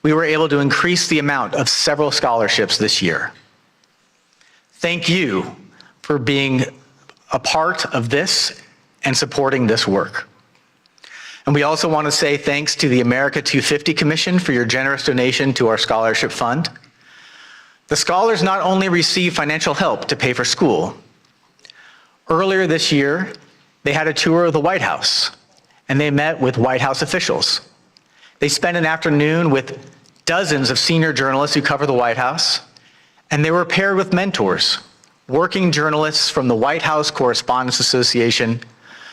we were able to increase the amount of several scholarships this year. Thank you for being a part of this and supporting this work. And we also want to say thanks to the America 250 Commission for your generous donation to our scholarship fund. The scholars not only receive financial help to pay for school. Earlier this year, they had a tour of the White House, and they met with White House officials. They spent an afternoon with dozens of senior journalists who cover the White House, and they were paired with mentors, working journalists from the White House Correspondents Association,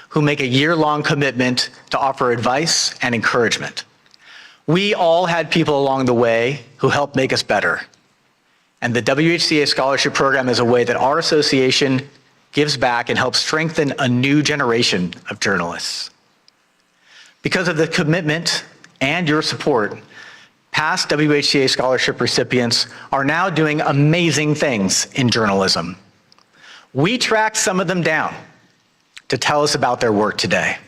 who make a year-long commitment to offer advice and encouragement. We all had people along the way who helped make us better. And the WHCA Scholarship Program is a way that our association gives back and helps strengthen a new generation of journalists. Because of the commitment and your support, past WHCA scholarship recipients are now doing amazing things in journalism. We tracked some of them down to tell us about their work today.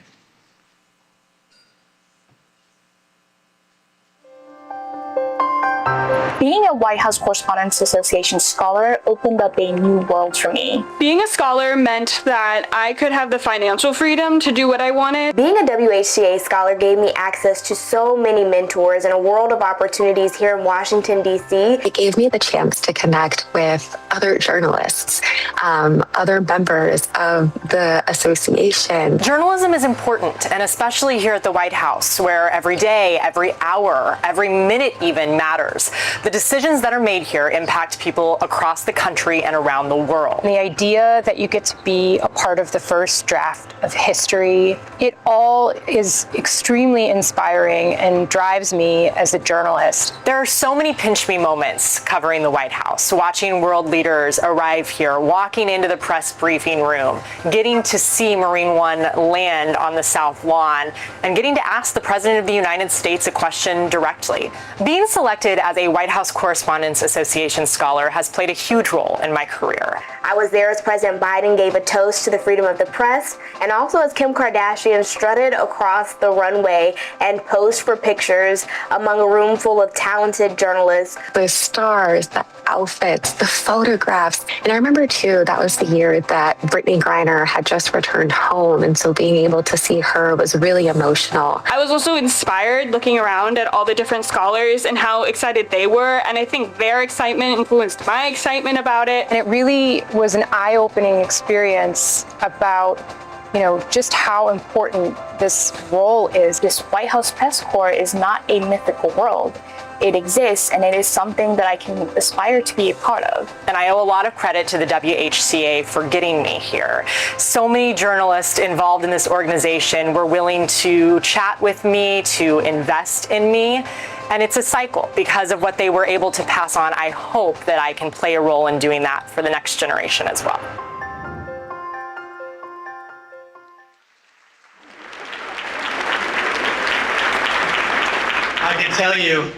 Being a White House Correspondents Association scholar opened up a new world for me. Being a scholar meant that I could have the financial freedom to do what I wanted. Being a WHCA scholar gave me access to so many mentors and a world of opportunities here in Washington, D.C. It gave me the chance to connect with other journalists, other members of the association. Journalism is important, and especially here at the White House, where every day, every hour, every minute even matters. The decisions that are made here impact people across the country and around the world. The idea that you get to be a part of the first draft of history, it all is extremely inspiring and drives me as a journalist. There are so many pinch me moments covering the White House, watching world leaders arrive here, walking into the press briefing room, getting to see Marine One land on the South Lawn, and getting to ask the President of the United States a question directly. Being selected as a White House Correspondents Association scholar has played a huge role in my career. I was there as President Biden gave a toast to the freedom of the press, and also as Kim Kardashian strutted across the runway and posed for pictures among a room full of talented journalists. The stars, the outfits, the photographs. And I remember too, that was the year that Brittany Griner had just returned home, and so being able to see her was really emotional. I was also inspired looking around at all the different scholars and how excited they were, and I think their excitement influenced my excitement about it. And it really was an eye-opening experience about, just how important this role is. This White House press corps is not a mythical world. it exists and it is something that I can aspire to be a part of. And I owe a lot of credit to the WHCA for getting me here. So many journalists involved in this organization were willing to chat with me, to invest in me. And it's a cycle because of what they were able to pass on. I hope that I can play a role in doing that for the next generation as well. I can tell you,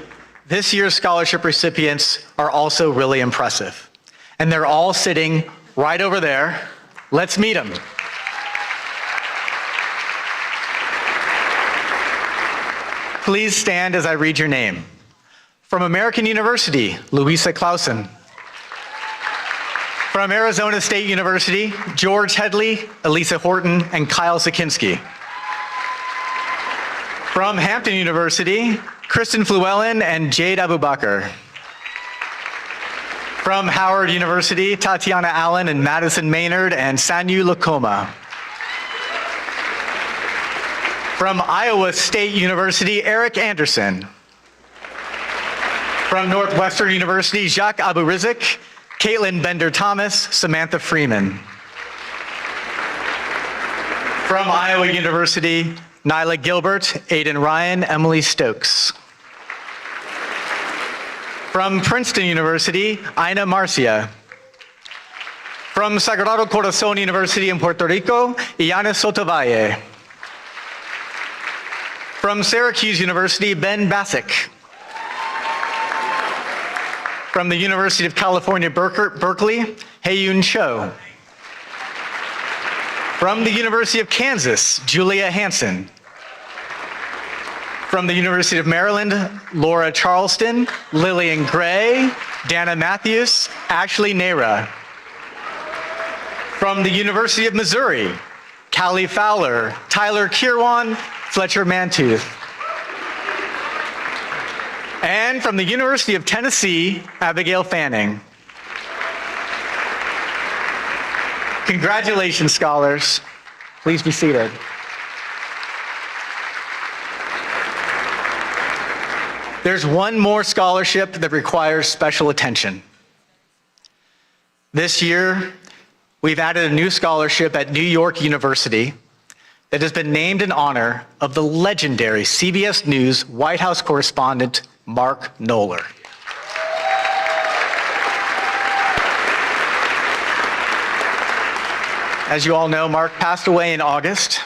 this year's scholarship recipients are also really impressive. And they're all sitting right over there. Let's meet them. Please stand as I read your name. From American University, Louisa Clausen. From Arizona State University, George Headley, Elisa Horton, and Kyle Sakinski. From Hampton University, Kristen Fluellen and Jade Abubakar. From Howard University, Tatiana Allen and Madison Maynard and Sanyu Lakoma. From Iowa State University, Eric Anderson. From Northwestern University, Jacques Aburizik, Caitlin Bender-Thomas, Samantha Freeman. From Iowa University, Nyla Gilbert, Aiden Ryan, Emily Stokes. From Princeton University, Ina Marcia. From Sagrado Corazon University in Puerto Rico, Iana Sotovalle. From Syracuse University, Ben Bassick. From the University of California, Berkeley, Hae-Yoon Cho. From the University of Kansas, Julia Hansen. From the University of Maryland, Laura Charleston, Lillian Gray, Dana Matthews, Ashley Nera. From the University of Missouri, Callie Fowler, Tyler Kirwan, Fletcher Mantooth. And from the University of Tennessee, Abigail Fanning. Congratulations, scholars. Please be seated. There's one more scholarship that requires special attention. This year, we've added a new scholarship at New York University that has been named in honor of the legendary CBS News White House correspondent, Mark Knoller. As you all know, Mark passed away in August.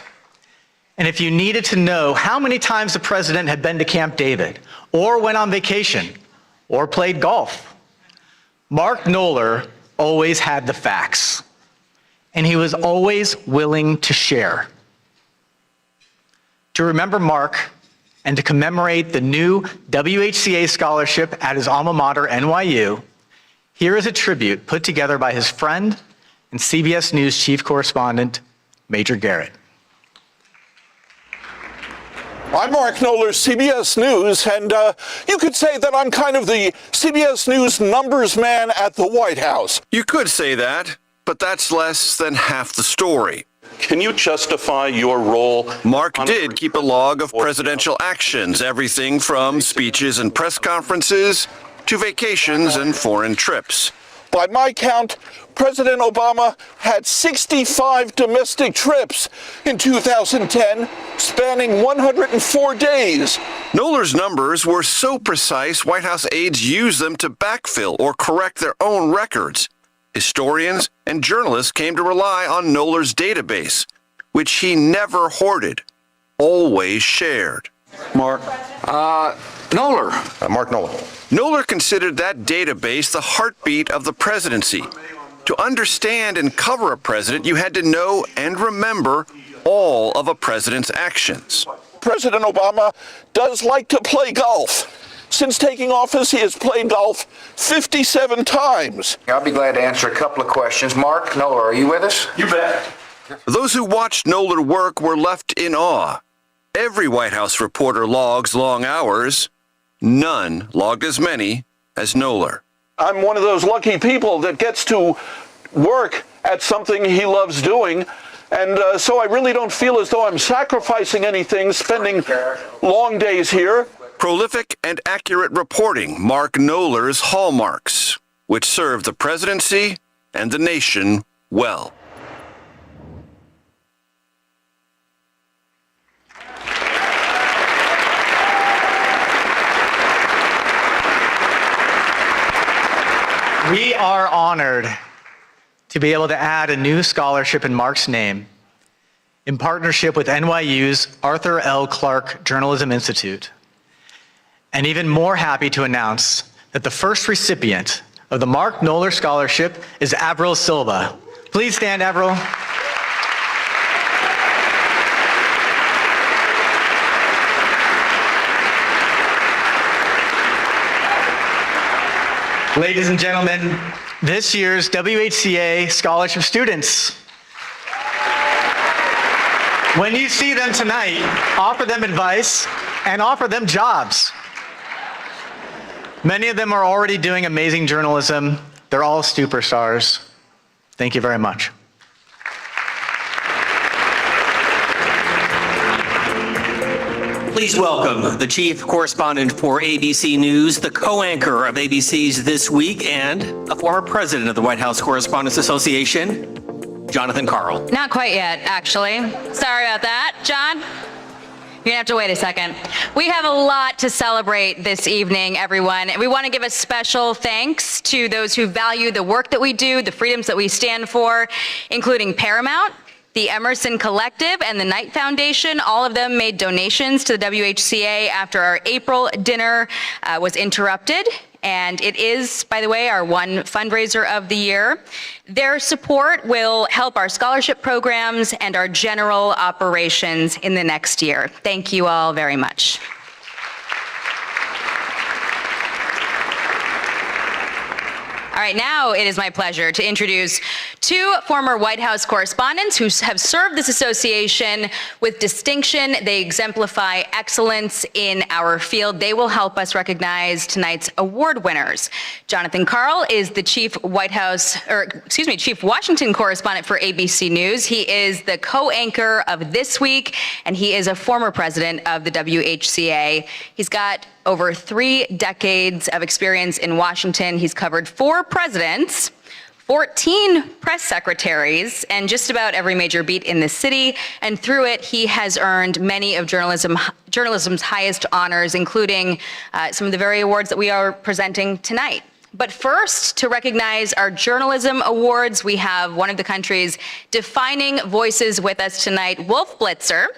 And if you needed to know how many times the president had been to Camp David, or went on vacation, or played golf, Mark Knoller always had the facts. And he was always willing to share. To remember Mark and to commemorate the new WHCA scholarship at his alma mater, NYU, here is a tribute put together by his friend and CBS News chief correspondent, Major Garrett. I'm Mark Knoller, CBS News, and you could say that I'm kind of the CBS News numbers man at the White House. You could say that, but that's less than half the story. Can you justify your role? Mark did keep a log of presidential actions, everything from speeches and press conferences to vacations and foreign trips. By my count, President Obama had 65 domestic trips in 2010, spanning 104 days. Knoller's numbers were so precise, White House aides used them to backfill or correct their own records. Historians and journalists came to rely on Knoller's database, which he never hoarded, always shared. Mark. Knoller. Mark Knoller. Knoller considered that database the heartbeat of the presidency. To understand and cover a president, you had to know and remember all of a president's actions. President Obama does like to play golf. Since taking office, he has played golf 57 times. I'll be glad to answer a couple of questions. Mark Knoller, are you with us? You bet. Those who watched Knoller work were left in awe. Every White House reporter logs long hours. None logged as many as Knoller. I'm one of those lucky people that gets to work at something he loves doing. And so I really don't feel as though I'm sacrificing anything, spending long days here. Prolific and accurate reporting mark Knoller's hallmarks, which serve the presidency and the nation well. We are honored to be able to add a new scholarship in Mark's name in partnership with NYU's Arthur L. Clarke Journalism Institute. And even more happy to announce that the first recipient of the Mark Knoller Scholarship is Avril Silva. Please stand, Avril. Ladies and gentlemen, this year's WHCA Scholarship students. When you see them tonight, offer them advice and offer them jobs. Many of them are already doing amazing journalism. They're all superstars. Thank you very much. Please welcome the chief correspondent for ABC News, the co-anchor of ABC's This Week, and a former president of the White House Correspondents Association, Jonathan Karl. Not quite yet, actually. Sorry about that. John, you're gonna have to wait a second. We have a lot to celebrate this evening, everyone. We want to give a special thanks to those who value the work that we do, the freedoms that we stand for, including Paramount, the Emerson Collective, and the Knight Foundation. All of them made donations to the WHCA after our April dinner was interrupted. And it is, by the way, our one fundraiser of the year. Their support will help our scholarship programs and our general operations in the next year. Thank you all very much. All right, now it is my pleasure to introduce two former White House correspondents who have served this association with distinction. They exemplify excellence in our field. They will help us recognize tonight's award winners. Jonathan Karl is the chief Chief Washington correspondent for ABC News. He is the co-anchor of This Week, and he is a former president of the WHCA. He's got over 3 decades of experience in Washington. He's covered 4 presidents, 14 press secretaries, and just about every major beat in the city. And through it, he has earned many of journalism's highest honors, including some of the very awards that we are presenting tonight. But first, to recognize our journalism awards, we have one of the country's defining voices with us tonight, Wolf Blitzer.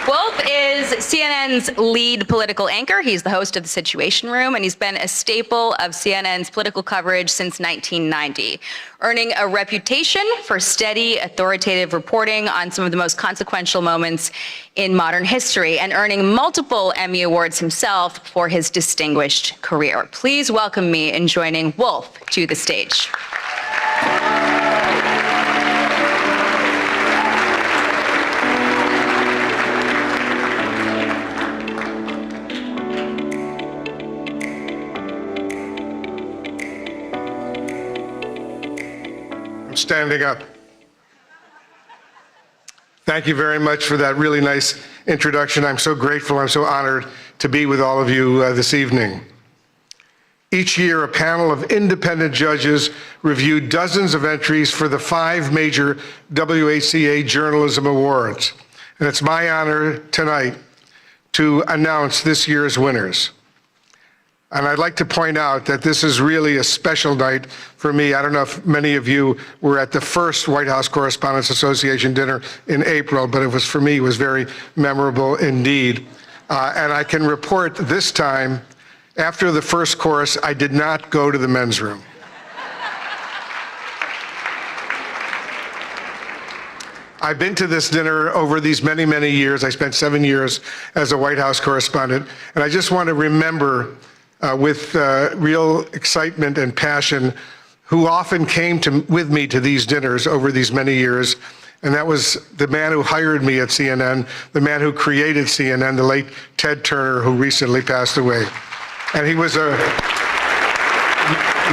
Wolf is CNN's lead political anchor. He's the host of The Situation Room, and he's been a staple of CNN's political coverage since 1990, earning a reputation for steady, authoritative reporting on some of the most consequential moments in modern history, and earning multiple Emmy Awards himself for his distinguished career. Please welcome me in joining Wolf to the stage. Standing up. Thank you very much for that really nice introduction. I'm so grateful, I'm so honored to be with all of you this evening. Each year, a panel of independent judges review dozens of entries for the 5 major WHCA Journalism Awards. And it's my honor tonight to announce this year's winners. And I'd like to point out that this is really a special night for me. I don't know if many of you were at the first White House Correspondents Association dinner in April, but it was, for me, was very memorable indeed. And I can report this time, after the first course, I did not go to the men's room. I've been to this dinner over these many, many years. I spent 7 years as a White House correspondent, and I just want to remember with real excitement and passion who often came with me to these dinners over these many years. And that was the man who hired me at CNN, the man who created CNN, the late Ted Turner, who recently passed away. And he was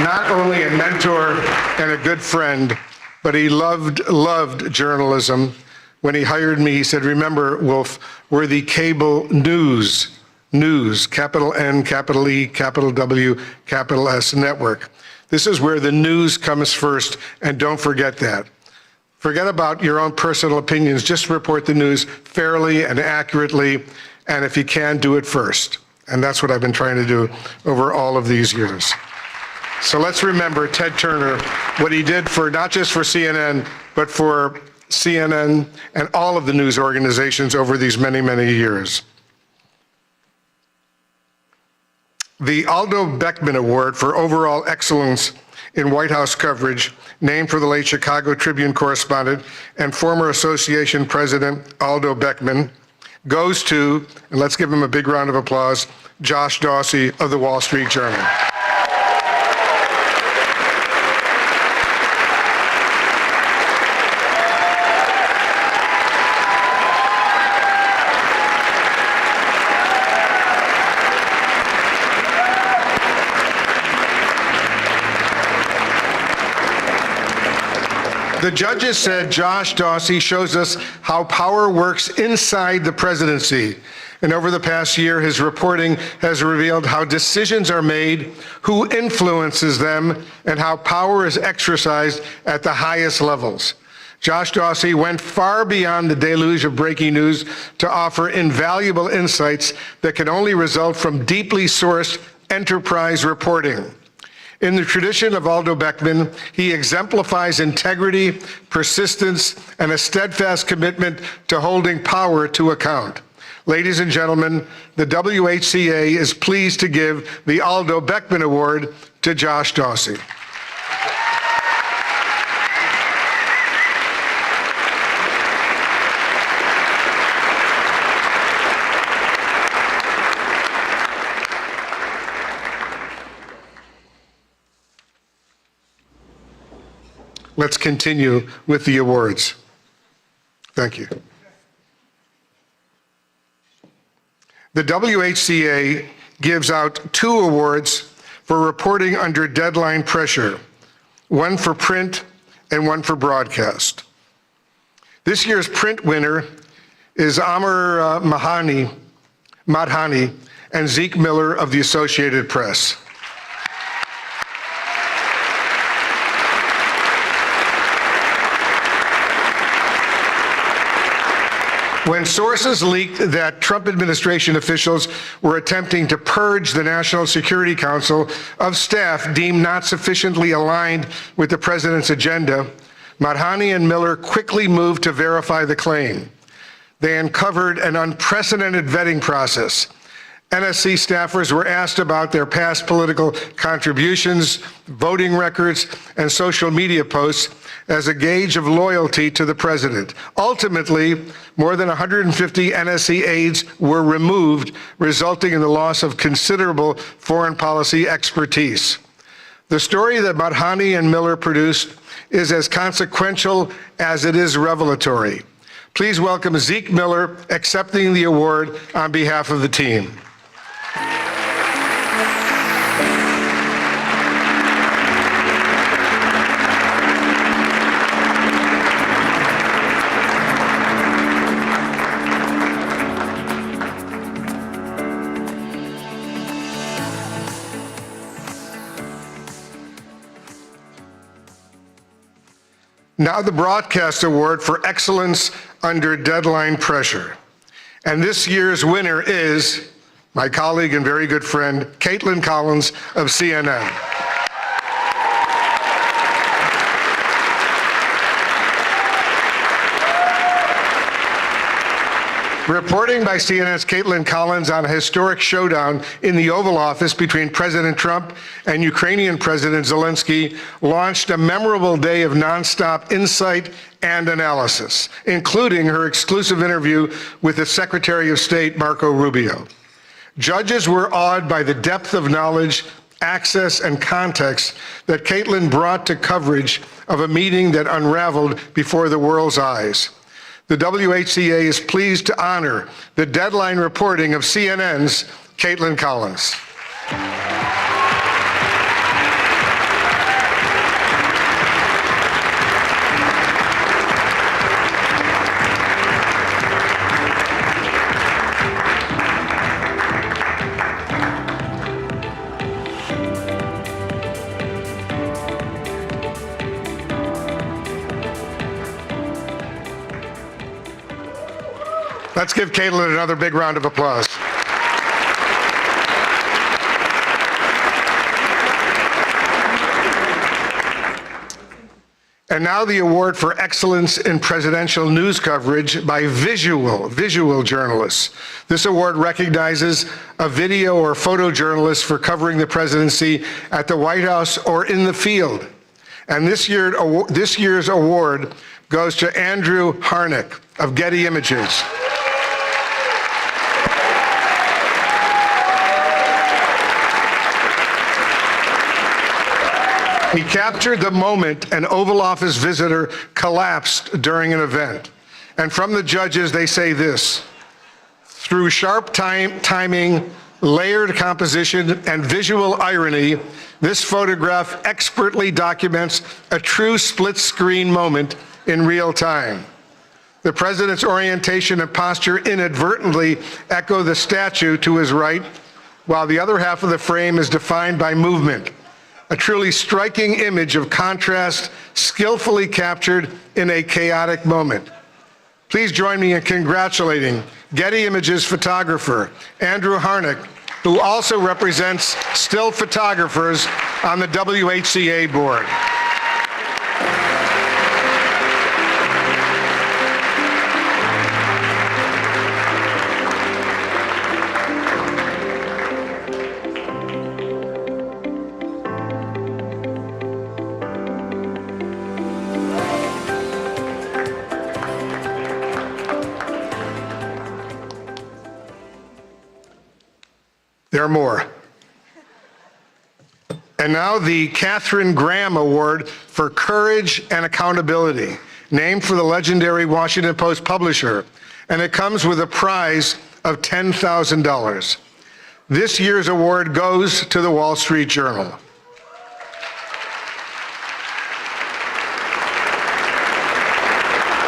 not only a mentor and a good friend, but he loved journalism. when he hired me, he said, remember, Wolf, we're the cable news, capital N, capital E, capital W, capital S network. This is where the news comes first, and don't forget that. Forget about your own personal opinions. Just report the news fairly and accurately, and if you can, do it first. And that's what I've been trying to do over all of these years. So let's remember Ted Turner, what he did for not just for CNN, but for CNN and all of the news organizations over these many, many years. The Aldo Beckman Award for Overall Excellence in White House Coverage, named for the late Chicago Tribune correspondent and former association president Aldo Beckman, goes to, and let's give him a big round of applause, Josh Dawsey of the Wall Street Journal. The judges said Josh Dawsey shows us how power works inside the presidency. And over the past year, his reporting has revealed how decisions are made, who influences them, and how power is exercised at the highest levels. Josh Dawsey went far beyond the deluge of breaking news to offer invaluable insights that can only result from deeply sourced enterprise reporting. In the tradition of Aldo Beckman, he exemplifies integrity, persistence, and a steadfast commitment to holding power to account. Ladies and gentlemen, the WHCA is pleased to give the Aldo Beckman Award to Josh Dawsey. Let's continue with the awards. Thank you. The WHCA gives out 2 awards for reporting under deadline pressure, one for print and one for broadcast. This year's print winner is Amr Madhani and Zeke Miller of the Associated Press. When sources leaked that Trump administration officials were attempting to purge the National Security Council of staff deemed not sufficiently aligned with the president's agenda, Madhani and Miller quickly moved to verify the claim. They uncovered an unprecedented vetting process. NSC staffers were asked about their past political contributions, voting records, and social media posts as a gauge of loyalty to the president. Ultimately, more than 150 NSC aides were removed, resulting in the loss of considerable foreign policy expertise. The story that Madhani and Miller produced is as consequential as it is revelatory. Please welcome Zeke Miller accepting the award on behalf of the team. Now the Broadcast Award for Excellence Under Deadline Pressure. And this year's winner is my colleague and very good friend, Caitlin Collins of CNN. Reporting by CNN's Caitlin Collins on a historic showdown in the Oval Office between President Trump and Ukrainian President Zelensky launched a memorable day of nonstop insight and analysis, including her exclusive interview with the Secretary of State, Marco Rubio. Judges were awed by the depth of knowledge, access, and context that Caitlin brought to coverage of a meeting that unraveled before the world's eyes. The WHCA is pleased to honor the deadline reporting of CNN's Caitlin Collins. Let's give Caitlin another big round of applause. And now the award for excellence in presidential news coverage by visual journalists. This award recognizes a video or photojournalist for covering the presidency at the White House or in the field. And this year's award goes to Andrew Harnick of Getty Images. He captured the moment an Oval Office visitor collapsed during an event. And from the judges, they say this: through sharp timing, layered composition, and visual irony, this photograph expertly documents a true split-screen moment in real time. The president's orientation and posture inadvertently echo the statue to his right, while the other half of the frame is defined by movement. A truly striking image of contrast, skillfully captured in a chaotic moment. Please join me in congratulating Getty Images photographer Andrew Harnick, who also represents still photographers on the WHCA board. There are more. And now the Katharine Graham Award for Courage and Accountability, named for the legendary Washington Post publisher, and it comes with a prize of $10,000. This year's award goes to the Wall Street Journal.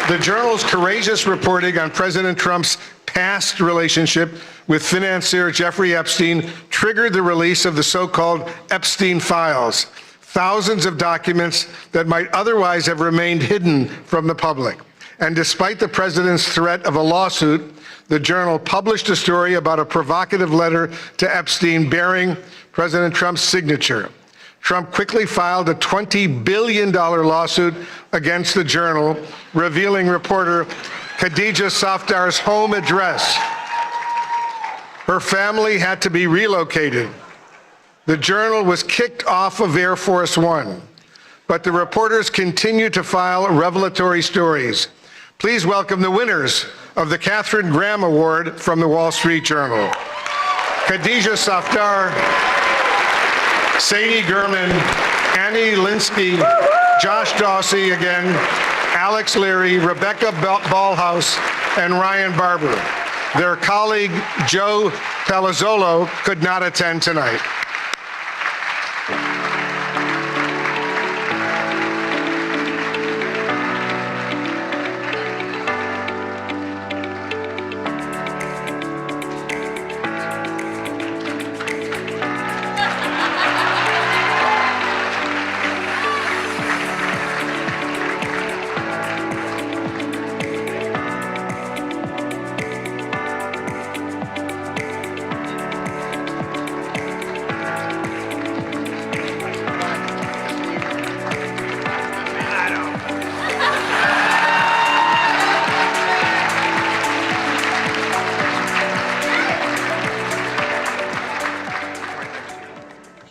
The Journal's courageous reporting on President Trump's past relationship with financier Jeffrey Epstein triggered the release of the so-called Epstein files, thousands of documents that might otherwise have remained hidden from the public. And despite the president's threat of a lawsuit, the Journal published a story about a provocative letter to Epstein bearing President Trump's signature. Trump quickly filed a $20 billion lawsuit against the Journal, revealing reporter Khadija Safdar's home address. Her family had to be relocated. The Journal was kicked off of Air Force One, but the reporters continue to file revelatory stories. Please welcome the winners of the Katharine Graham Award from the Wall Street Journal. Khadija Safdar, Sadie Gurman, Annie Linsky, Josh Dawsey again, Alex Leary, Rebecca Ballhaus, and Ryan Barber. Their colleague, Joe Palazzolo, could not attend tonight.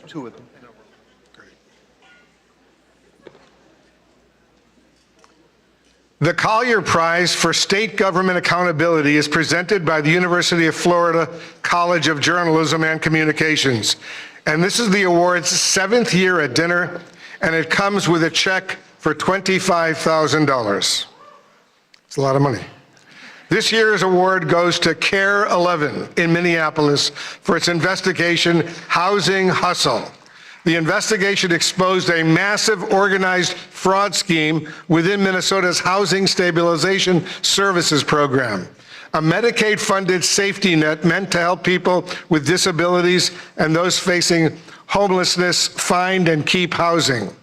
Two of them. Great. The Collier Prize for State Government Accountability is presented by the University of Florida College of Journalism and Communications. And this is the award's 7th year at dinner, and it comes with a check for $25,000. It's a lot of money. This year's award goes to Care 11 in Minneapolis for its investigation, Housing Hustle. The investigation exposed a massive organized fraud scheme within Minnesota's Housing Stabilization Services Program, a Medicaid-funded safety net meant to help people with disabilities and those facing homelessness find and keep housing.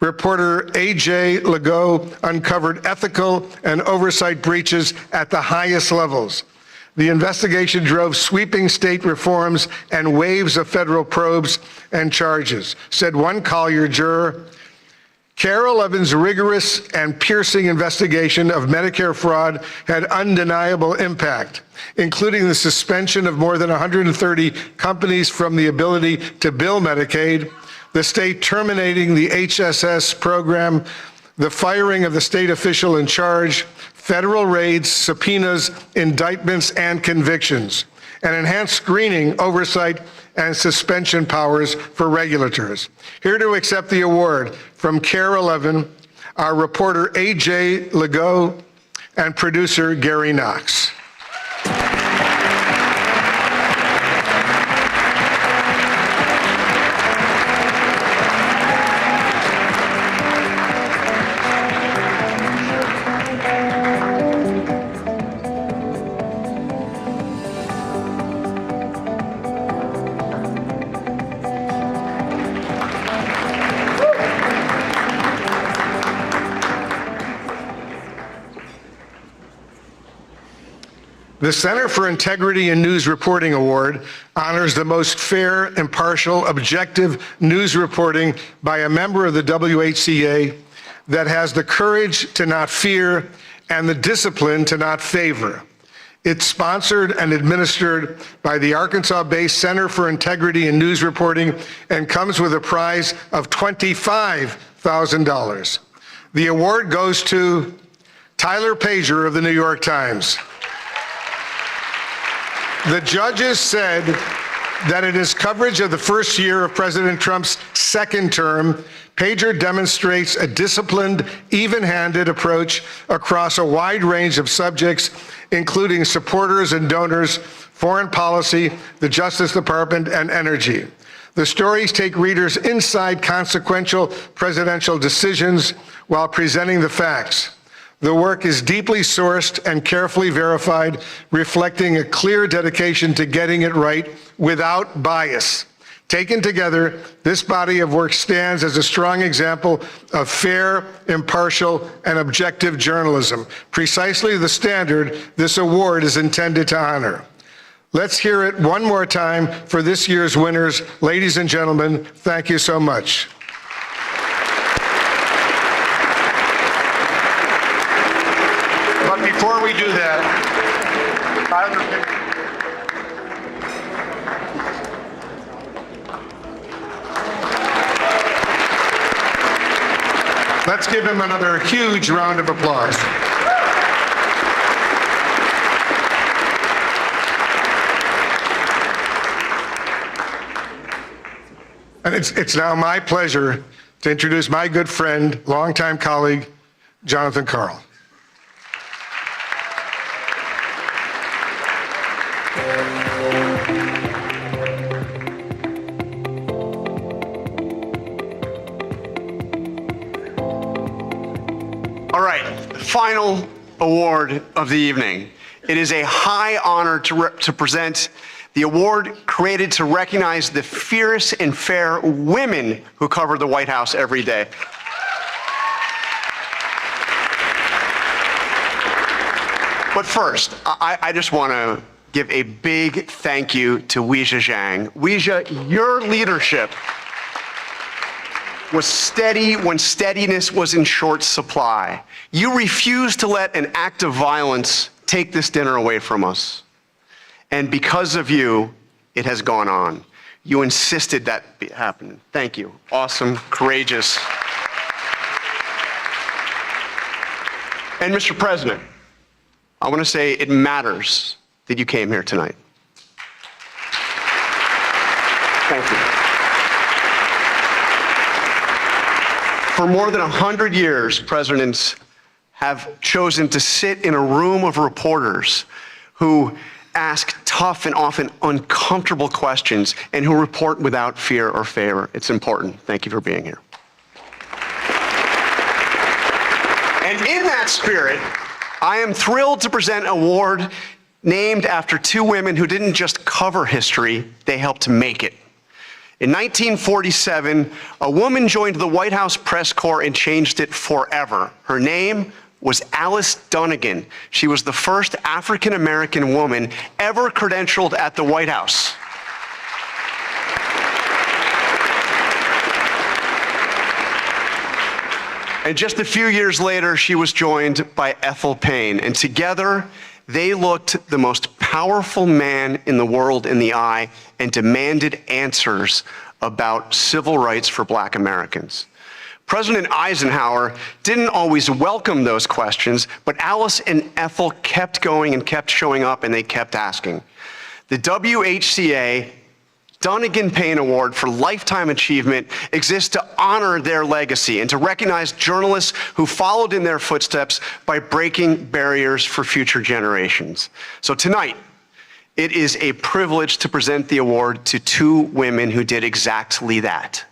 Reporter A.J. Legault uncovered ethical and oversight breaches at the highest levels. The investigation drove sweeping state reforms and waves of federal probes and charges, said one Collier juror. Carol Levin's rigorous and piercing investigation of Medicare fraud had undeniable impact, including the suspension of more than 130 companies from the ability to bill Medicaid, the state terminating the HSS program, the firing of the state official in charge, federal raids, subpoenas, indictments, and convictions, and enhanced screening, oversight, and suspension powers for regulators. Here to accept the award from Carol Levin, our reporter A.J. Legault, and producer Gary Knox. The Center for Integrity in News Reporting Award honors the most fair, impartial, objective news reporting by a member of the WHCA that has the courage to not fear and the discipline to not favor. It's sponsored and administered by the Arkansas-based Center for Integrity in News Reporting and comes with a prize of $25,000. The award goes to Tyler Pager of the New York Times. The judges said that in his coverage of the first year of President Trump's second term, Pager demonstrates a disciplined, even-handed approach across a wide range of subjects, including supporters and donors, foreign policy, the Justice Department, and energy. The stories take readers inside consequential presidential decisions while presenting the facts. The work is deeply sourced and carefully verified, reflecting a clear dedication to getting it right without bias. Taken together, this body of work stands as a strong example of fair, impartial, and objective journalism, precisely the standard this award is intended to honor. Let's hear it one more time for this year's winners. Ladies and gentlemen, thank you so much. But before we do that, let's give him another huge round of applause. And it's now my pleasure to introduce my good friend, longtime colleague, Jonathan Karl. All right, final award of the evening. It is a high honor to present the award created to recognize the fierce and fair women who cover the White House every day. But first, I just want to give a big thank you to Weijia Zhang. Weijia, your leadership was steady when steadiness was in short supply. You refused to let an act of violence take this dinner away from us. And because of you, it has gone on. You insisted that happen. Thank you. Awesome, courageous. And Mr. President, I want to say it matters that you came here tonight. Thank you. For more than 100 years, presidents have chosen to sit in a room of reporters who ask tough and often uncomfortable questions and who report without fear or favor. It's important. Thank you for being here. And in that spirit, I am thrilled to present an award named after two women who didn't just cover history, they helped to make it. In 1947, a woman joined the White House press corps and changed it forever. Her name was Alice Dunnigan. She was the first African-American woman ever credentialed at the White House. And just a few years later, she was joined by Ethel Payne, and together they looked the most powerful man in the world in the eye and demanded answers about civil rights for Black Americans. President Eisenhower didn't always welcome those questions, but Alice and Ethel kept going and kept showing up, and they kept asking. The WHCA Dunnigan Payne Award for Lifetime Achievement exists to honor their legacy and to recognize journalists who followed in their footsteps by breaking barriers for future generations. So tonight, it is a privilege to present the award to two women who did exactly that.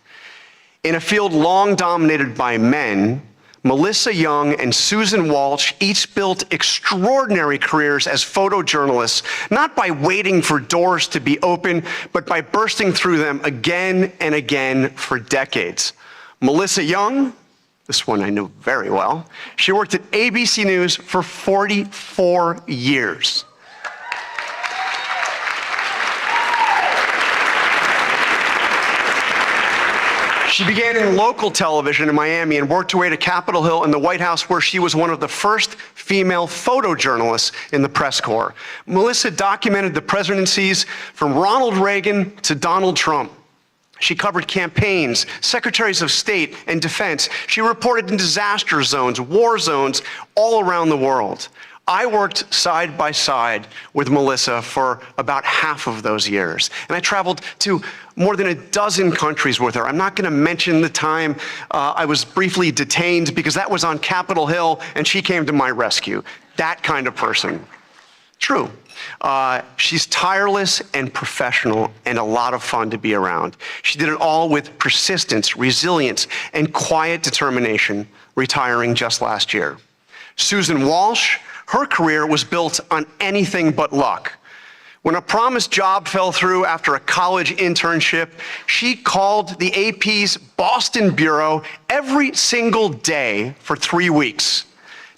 In a field long dominated by men, Melissa Young and Susan Walsh each built extraordinary careers as photojournalists, not by waiting for doors to be open, but by bursting through them again and again for decades. Melissa Young, this one I know very well, she worked at ABC News for 44 years. She began in local television in Miami and worked her way to Capitol Hill and the White House, where she was one of the first female photojournalists in the press corps. Melissa documented the presidencies from Ronald Reagan to Donald Trump. She covered campaigns, secretaries of state, and defense. She reported in disaster zones, war zones, all around the world. I worked side by side with Melissa for about half of those years, and I traveled to more than a dozen countries with her. I'm not going to mention the time I was briefly detained, because that was on Capitol Hill, and she came to my rescue. That kind of person. True. She's tireless and professional and a lot of fun to be around. She did it all with persistence, resilience, and quiet determination, retiring just last year. Susan Walsh, her career was built on anything but luck. When a promised job fell through after a college internship, she called the AP's Boston bureau every single day for 3 weeks,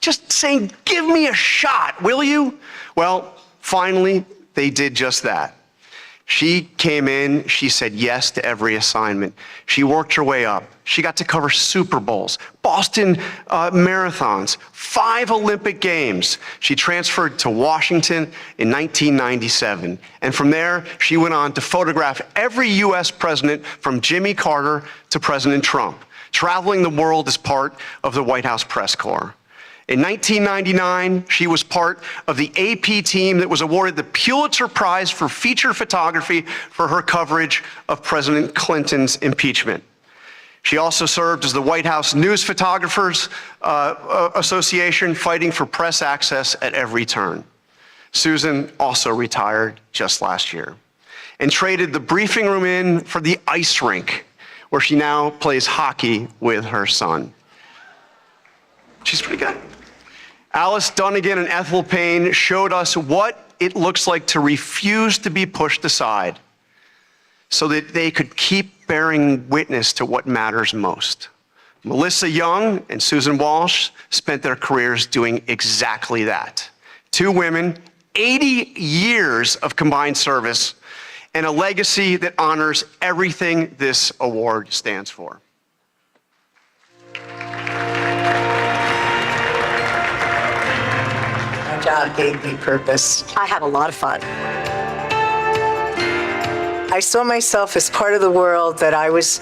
just saying, "Give me a shot, will you?" Well, finally, they did just that. She came in, she said yes to every assignment. She worked her way up. She got to cover Super Bowls, Boston marathons, 5 Olympic Games. She transferred to Washington in 1997. And from there, she went on to photograph every US president from Jimmy Carter to President Trump, traveling the world as part of the White House press corps. In 1999, she was part of the AP team that was awarded the Pulitzer Prize for feature photography for her coverage of President Clinton's impeachment. She also served as the White House News Photographers Association, fighting for press access at every turn. Susan also retired just last year and traded the briefing room in for the ice rink, where she now plays hockey with her son. She's pretty good. Alice Dunnigan and Ethel Payne showed us what it looks like to refuse to be pushed aside so that they could keep bearing witness to what matters most. Melissa Young and Susan Walsh spent their careers doing exactly that. Two women, 80 years of combined service, and a legacy that honors everything this award stands for. My job gave me purpose. I had a lot of fun. I saw myself as part of the world, that I was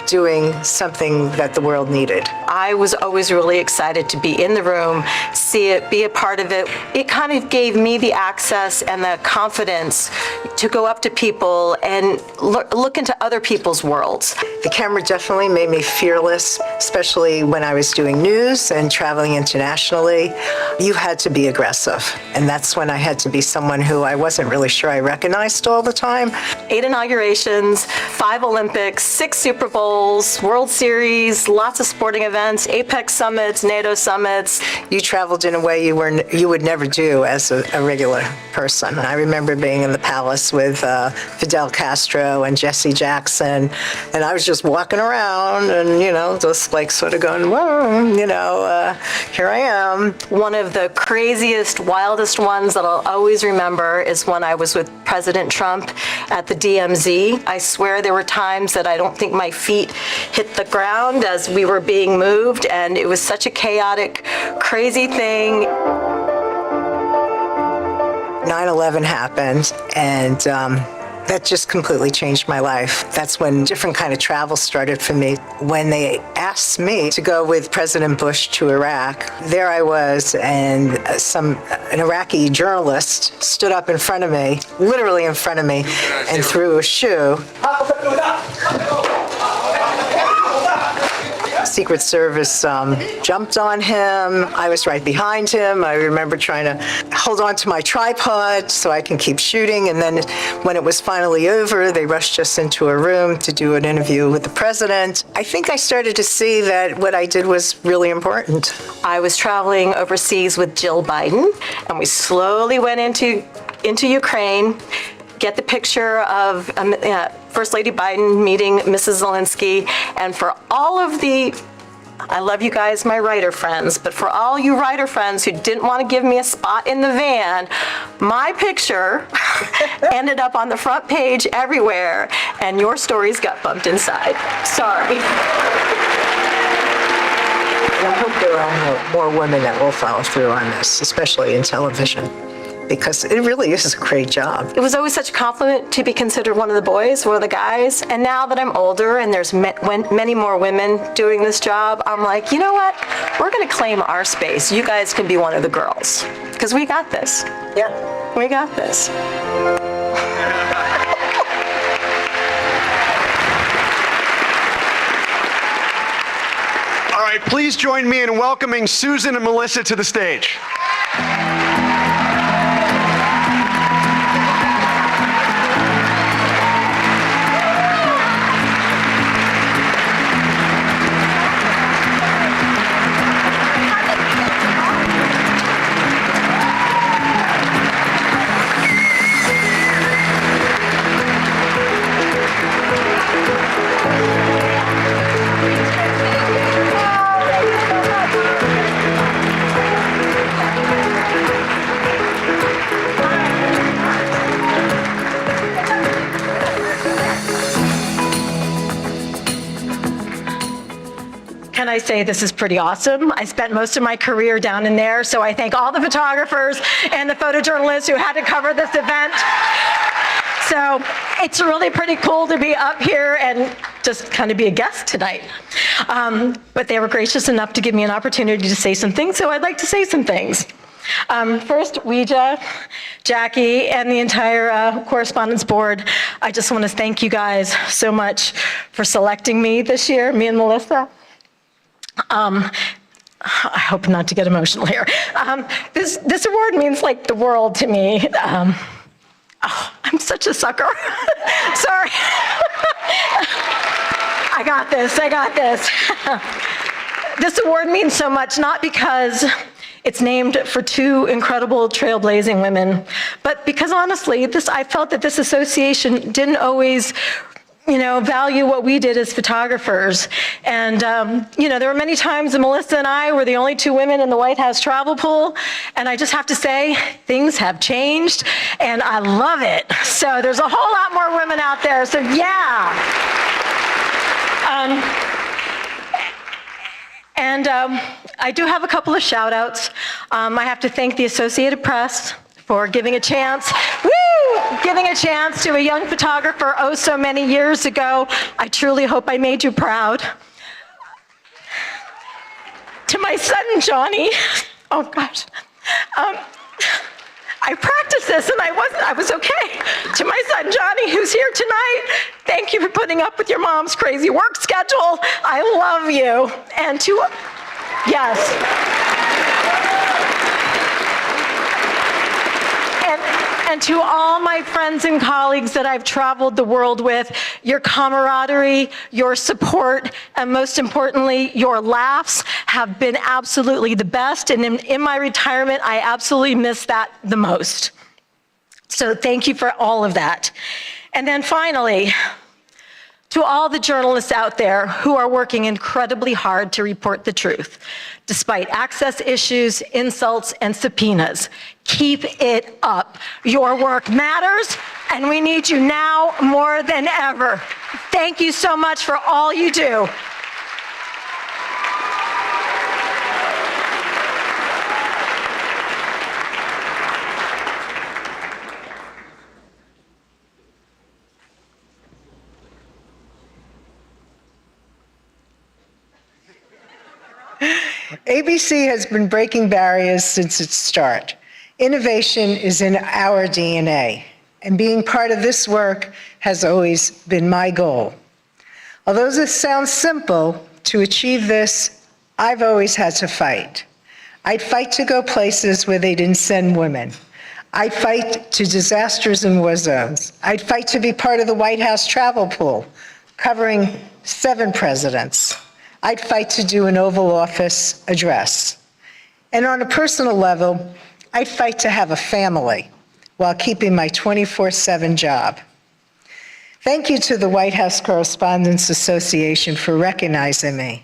doing something that the world needed. I was always really excited to be in the room, see it, be a part of it. It kind of gave me the access and the confidence to go up to people and look into other people's worlds. The camera definitely made me fearless, especially when I was doing news and traveling internationally. You had to be aggressive, and that's when I had to be someone who I wasn't really sure I recognized all the time. 8 inaugurations, 5 Olympics, 6 Super Bowls, Bowls, World Series, lots of sporting events, Apex summits, NATO summits. You traveled in a way you would never do as a regular person. I remember being in the palace with Fidel Castro and Jesse Jackson, and I was just walking around and, just like sort of going, whoa, here I am. One of the craziest, wildest ones that I'll always remember is when I was with President Trump at the DMZ. I swear there were times that I don't think my feet hit the ground as we were being moved, and it was such a chaotic, crazy thing. 9/11 happened, and that just completely changed my life. That's when different kind of travel started for me. When they asked me to go with President Bush to Iraq, there I was, and an Iraqi journalist stood up in front of me, literally in front of me, and threw a shoe. Secret Service jumped on him. I was right behind him. I remember trying to hold on to my tripod so I can keep shooting. And then when it was finally over, they rushed us into a room to do an interview with the president. I think I started to see that what I did was really important. I was traveling overseas with Jill Biden, and we slowly went into Ukraine, get the picture of First Lady Biden meeting Mrs. Zelensky, and for all of I love you guys, my writer friends, but for all you writer friends who didn't want to give me a spot in the van, my picture ended up on the front page everywhere, and your stories got bumped inside. Sorry. I hope there are more women that will follow through on this, especially in television, because it really is a great job. It was always such a compliment to be considered one of the boys, one of the guys. And now that I'm older and there's many more women doing this job, I'm like, you know what? We're going to claim our space. You guys can be one of the girls, because we got this. Yeah. We got this. All right, please join me in welcoming Susan and Melissa to the stage. Can I say this is pretty awesome? I spent most of my career down in there, so I thank all the photographers and the photojournalists who had to cover this event. So it's really pretty cool to be up here and just kind of be a guest tonight. But they were gracious enough to give me an opportunity to say some things, so I'd like to say some things. First, Ouija, Jackie, and the entire Correspondents Board, I just want to thank you guys so much for selecting me this year, me and Melissa. I hope not to get emotional here. This award means like the world to me. I'm such a sucker. Sorry. I got this. This award means so much, not because it's named for two incredible trailblazing women, but because honestly, I felt that this association didn't always value what we did as photographers. And, there were many times that Melissa and I were the only two women in the White House travel pool. And I just have to say, things have changed, and I love it. So there's a whole lot more women out there. So yeah. I do have a couple of shout outs. I have to thank the Associated Press for giving a chance to a young photographer oh so many years ago. I truly hope I made you proud. To my son, Johnny, oh gosh. I practiced this and I was okay. To my son, Johnny, who's here tonight, thank you for putting up with your mom's crazy work schedule. I love you. And yes. And to all my friends and colleagues that I've traveled the world with, your camaraderie, your support, and most importantly, your laughs have been absolutely the best. And in my retirement, I absolutely miss that the most. So thank you for all of that. And then finally, to all the journalists out there who are working incredibly hard to report the truth, despite access issues, insults, and subpoenas, keep it up. Your work matters, and we need you now more than ever. Thank you so much for all you do. ABC has been breaking barriers since its start. Innovation is in our DNA, and being part of this work has always been my goal. Although this sounds simple, to achieve this, I've always had to fight. I'd fight to go places where they didn't send women. I'd fight to disasters in war zones. I'd fight to be part of the White House travel pool, covering 7 presidents. I'd fight to do an Oval Office address. And on a personal level, I'd fight to have a family while keeping my 24/7 job. Thank you to the White House Correspondents Association for recognizing me,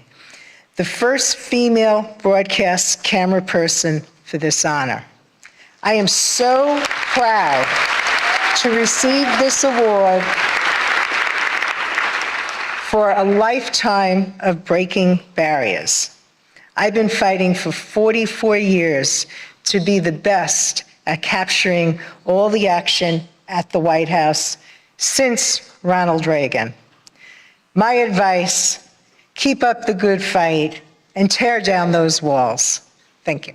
the first female broadcast camera person for this honor. I am so proud to receive this award for a lifetime of breaking barriers. I've been fighting for 44 years to be the best at capturing all the action at the White House since Ronald Reagan. My advice, keep up the good fight and tear down those walls. Thank you.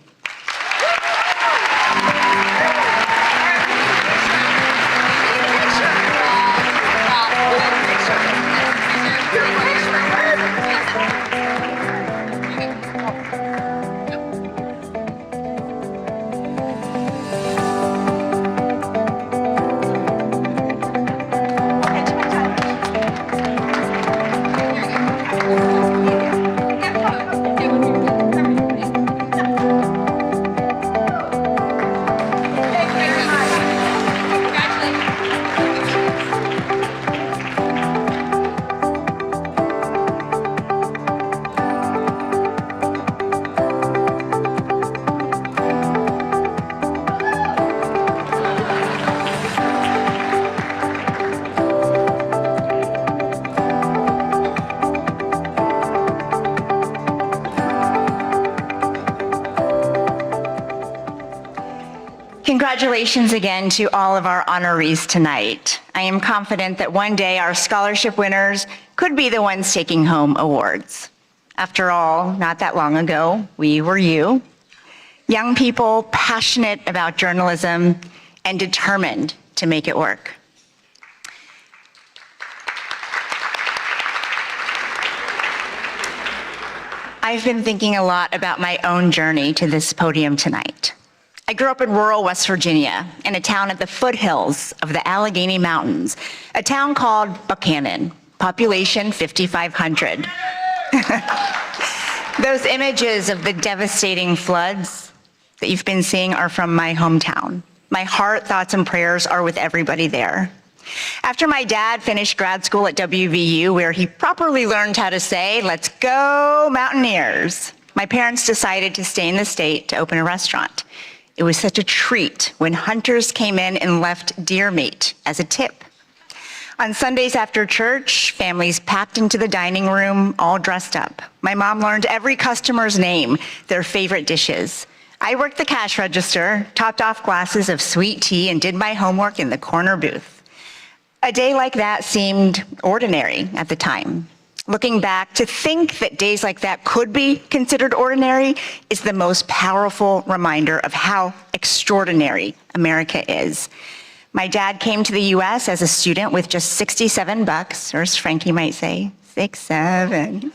Congratulations again to all of our honorees tonight. I am confident that one day our scholarship winners could be the ones taking home awards. After all, not that long ago, we were you. Young people passionate about journalism and determined to make it work. I've been thinking a lot about my own journey to this podium tonight. I grew up in rural West Virginia, in a town at the foothills of the Allegheny Mountains, a town called Buchanan, population 5,500. Those images of the devastating floods that you've been seeing are from my hometown. My heart, thoughts, and prayers are with everybody there. After my dad finished grad school at WVU, where he properly learned how to say, "Let's go Mountaineers," my parents decided to stay in the state to open a restaurant. It was such a treat when hunters came in and left deer meat as a tip. On Sundays after church, families packed into the dining room, all dressed up. My mom learned every customer's name, their favorite dishes. I worked the cash register, topped off glasses of sweet tea, and did my homework in the corner booth. A day like that seemed ordinary at the time. Looking back, to think that days like that could be considered ordinary is the most powerful reminder of how extraordinary America is. My dad came to the US as a student with just $67, or as Frankie might say, 6-7.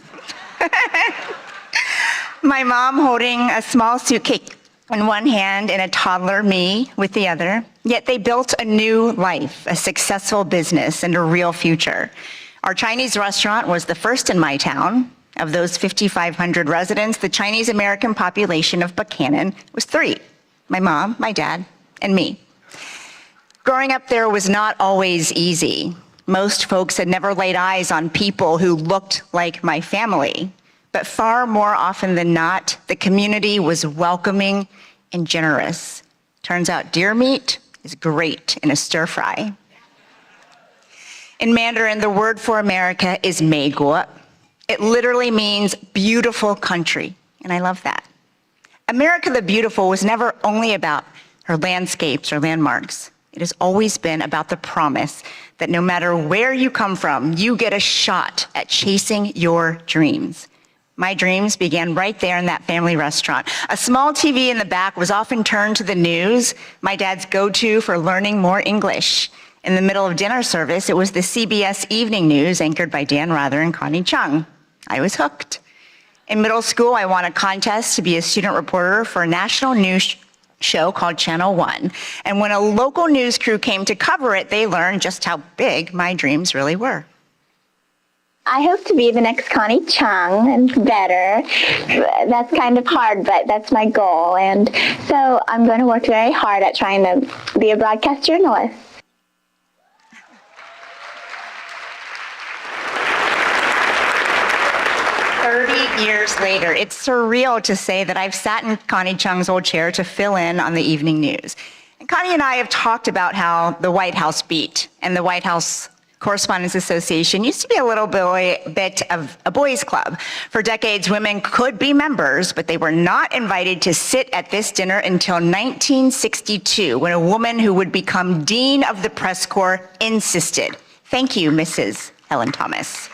My mom holding a small suitcase in one hand and a toddler, me, with the other. Yet they built a new life, a successful business, and a real future. Our Chinese restaurant was the first in my town. Of those 5,500 residents, the Chinese American population of Buchanan was 3: my mom, my dad, and me. Growing up there was not always easy. Most folks had never laid eyes on people who looked like my family. But far more often than not, the community was welcoming and generous. Turns out deer meat is great in a stir fry. In Mandarin, the word for America is 美国. It literally means beautiful country, and I love that. America the Beautiful was never only about her landscapes or landmarks. It has always been about the promise that no matter where you come from, you get a shot at chasing your dreams. My dreams began right there in that family restaurant. A small TV in the back was often turned to the news, my dad's go-to for learning more English. In the middle of dinner service, it was the CBS Evening News anchored by Dan Rather and Connie Chung. I was hooked. In middle school, I won a contest to be a student reporter for a national news show called Channel 1. And when a local news crew came to cover it, they learned just how big my dreams really were. I hope to be the next Connie Chung and better. That's kind of hard, but that's my goal. And so I'm going to work very hard at trying to be a broadcast journalist. Years later, it's surreal to say that I've sat in Connie Chung's old chair to fill in on the evening news. And Connie and I have talked about how the White House beat and the White House Correspondents Association used to be a little bit of a boys' club. For decades, women could be members, but they were not invited to sit at this dinner until 1962, when a woman who would become Dean of the Press Corps insisted. Thank you, Mrs. Helen Thomas.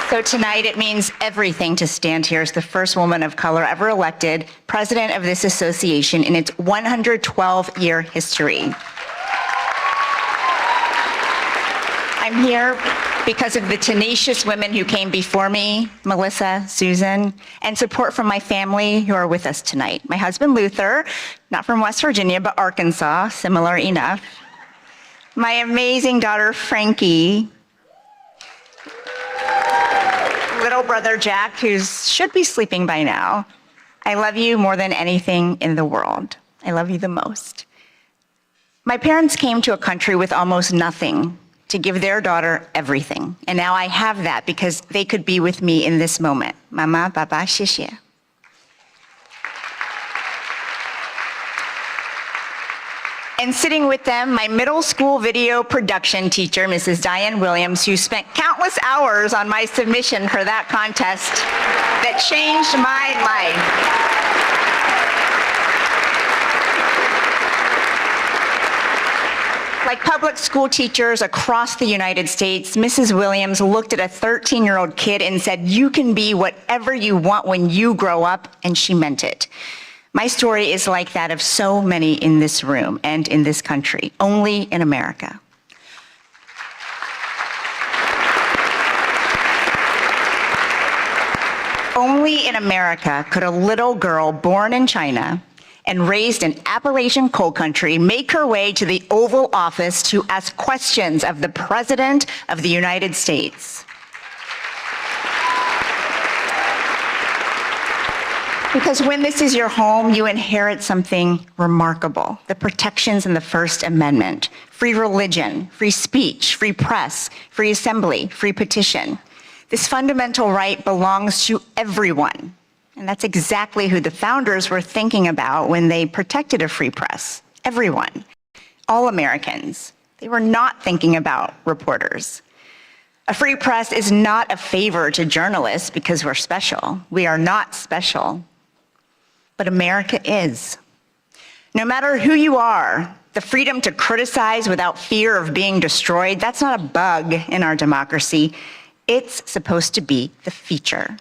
So tonight, it means everything to stand here as the first woman of color ever elected president of this association in its 112-year history. I'm here because of the tenacious women who came before me, Melissa, Susan, and support from my family who are with us tonight. My husband, Luther, not from West Virginia, but Arkansas, similar enough. My amazing daughter, Frankie, little brother Jack, who should be sleeping by now. I love you more than anything in the world. I love you the most. My parents came to a country with almost nothing to give their daughter everything. And now I have that because they could be with me in this moment. Mama, Baba, 谢谢. And sitting with them, my middle school video production teacher, Mrs. Diane Williams, who spent countless hours on my submission for that contest that changed my life. Like public school teachers across the United States, Mrs. Williams looked at a 13-year-old kid and said, "You can be whatever you want when you grow up," and she meant it. My story is like that of so many in this room and in this country, only in America. Only in America could a little girl born in China and raised in Appalachian coal country make her way to the Oval Office to ask questions of the President of the United States. Because when this is your home, you inherit something remarkable. The protections in the First Amendment: free religion, free speech, free press, free assembly, free petition. This fundamental right belongs to everyone. And that's exactly who the founders were thinking about when they protected a free press. Everyone. All Americans. They were not thinking about reporters. A free press is not a favor to journalists because we're special. We are not special. But America is. No matter who you are, the freedom to criticize without fear of being destroyed, that's not a bug in our democracy. It's supposed to be the feature.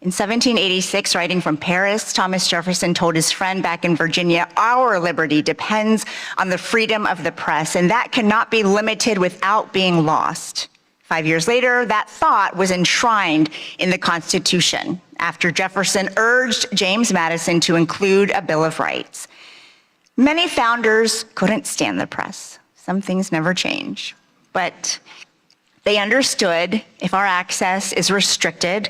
In 1786, writing from Paris, Thomas Jefferson told his friend back in Virginia, "Our liberty depends on the freedom of the press, and that cannot be limited without being lost." 5 years later, that thought was enshrined in the Constitution after Jefferson urged James Madison to include a Bill of Rights. Many founders couldn't stand the press. Some things never change. But they understood if our access is restricted,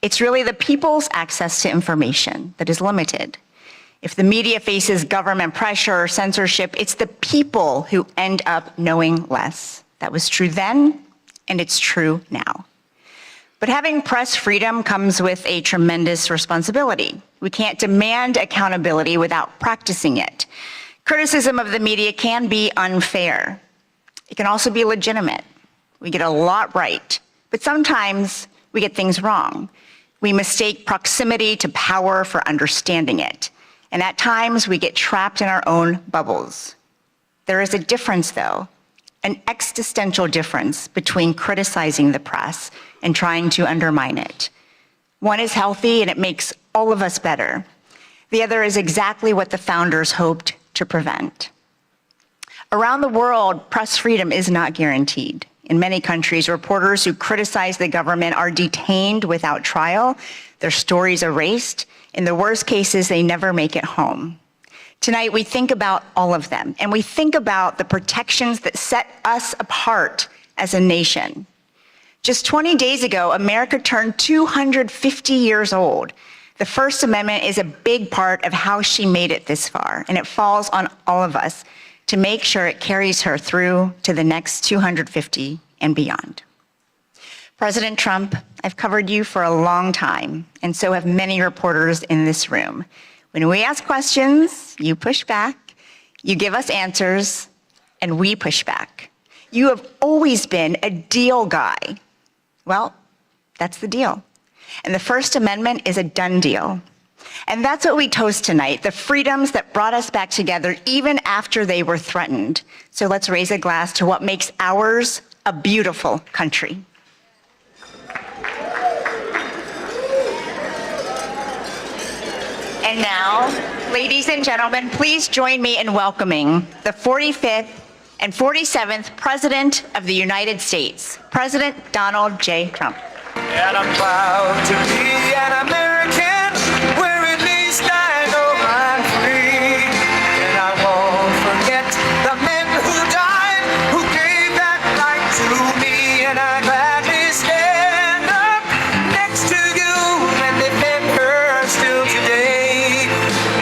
it's really the people's access to information that is limited. If the media faces government pressure or censorship, it's the people who end up knowing less. That was true then, and it's true now. But having press freedom comes with a tremendous responsibility. We can't demand accountability without practicing it. Criticism of the media can be unfair. It can also be legitimate. We get a lot right, but sometimes we get things wrong. We mistake proximity to power for understanding it. And at times we get trapped in our own bubbles. There is a difference, though, an existential difference between criticizing the press and trying to undermine it. One is healthy and it makes all of us better. The other is exactly what the founders hoped to prevent. Around the world, press freedom is not guaranteed. In many countries, reporters who criticize the government are detained without trial, their stories erased. In the worst cases, they never make it home. Tonight, we think about all of them, and we think about the protections that set us apart as a nation. Just 20 days ago, America turned 250 years old. The First Amendment is a big part of how she made it this far, and it falls on all of us to make sure it carries her through to the next 250 and beyond. President Trump, I've covered you for a long time, and so have many reporters in this room. When we ask questions, you push back, you give us answers, and we push back. You have always been a deal guy. Well, that's the deal. And the First Amendment is a done deal. And that's what we toast tonight, the freedoms that brought us back together even after they were threatened. So let's raise a glass to what makes ours a beautiful country. And now, ladies and gentlemen, please join me in welcoming the 45th and 47th President of the United States, President Donald J. Trump. And I'm proud to be an American, where at least I know I'm free. And I won't forget the men who died, who gave that right to me. And I gladly stand up next to you and defend her still today.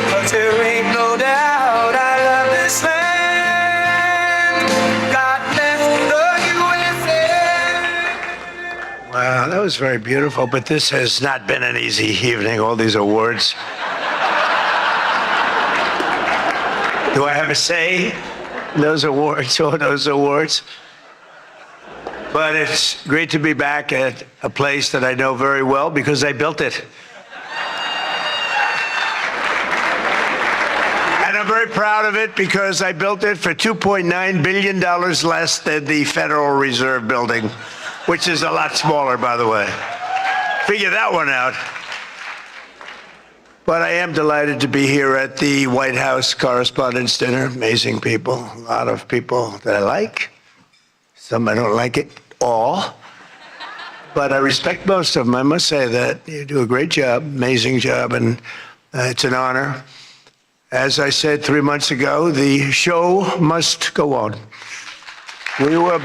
'Cause there ain't no doubt I love this land. God bless the USA. Wow, that was very beautiful, but this has not been an easy evening, all these awards. Do I have a say in those awards, all those awards? But it's great to be back at a place that I know very well because I built it. And I'm very proud of it because I built it for $2.9 billion less than the Federal Reserve building, which is a lot smaller, by the way. Figure that one out. But I am delighted to be here at the White House Correspondents' Dinner. Amazing people, a lot of people that I like. Some I don't like at all. But I respect most of them. I must say that. You do a great job, amazing job, and it's an honor. As I said 3 months ago, the show must go on. We were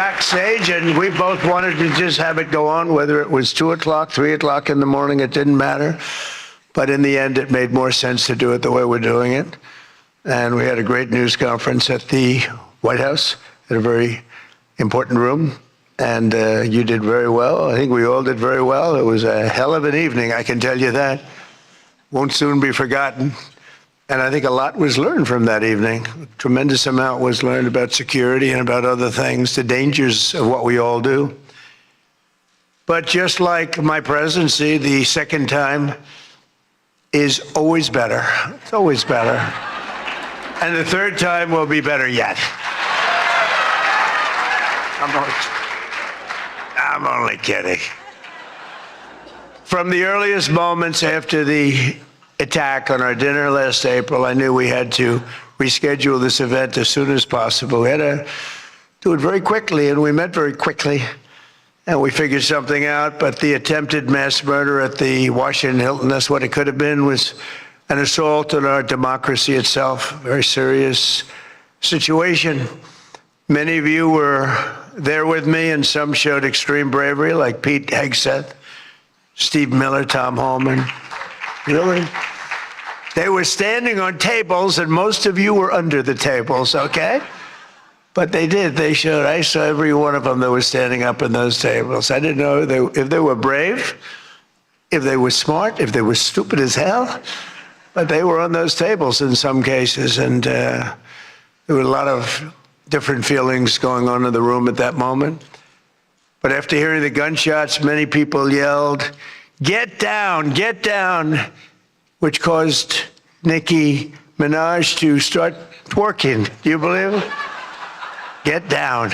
backstage, and we both wanted to just have it go on, whether it was 2 o'clock, 3 o'clock in the morning, it didn't matter. But in the end, it made more sense to do it the way we're doing it. And we had a great news conference at the White House, in a very important room. And you did very well. I think we all did very well. It was a hell of an evening, I can tell you that. Won't soon be forgotten. And I think a lot was learned from that evening. A tremendous amount was learned about security and about other things, the dangers of what we all do. But just like my presidency, the second time is always better. It's always better. And the third time will be better yet. I'm only kidding. From the earliest moments after the attack on our dinner last April, I knew we had to reschedule this event as soon as possible. We had to do it very quickly, and we met very quickly, and we figured something out. But the attempted mass murder at the Washington Hilton, that's what it could have been, was an assault on our democracy itself. Very serious situation. Many of you were there with me, and some showed extreme bravery, like Pete Hegseth, Steve Miller, Tom Holman. Really? They were standing on tables, and most of you were under the tables, okay? But they did. They showed. I saw every one of them that was standing up in those tables. I didn't know if they were brave, if they were smart, if they were stupid as hell. But they were on those tables in some cases, and there were a lot of different feelings going on in the room at that moment. But after hearing the gunshots, many people yelled, "Get down, get down," which caused Nicki Minaj to start twerking. Do you believe it? Get down.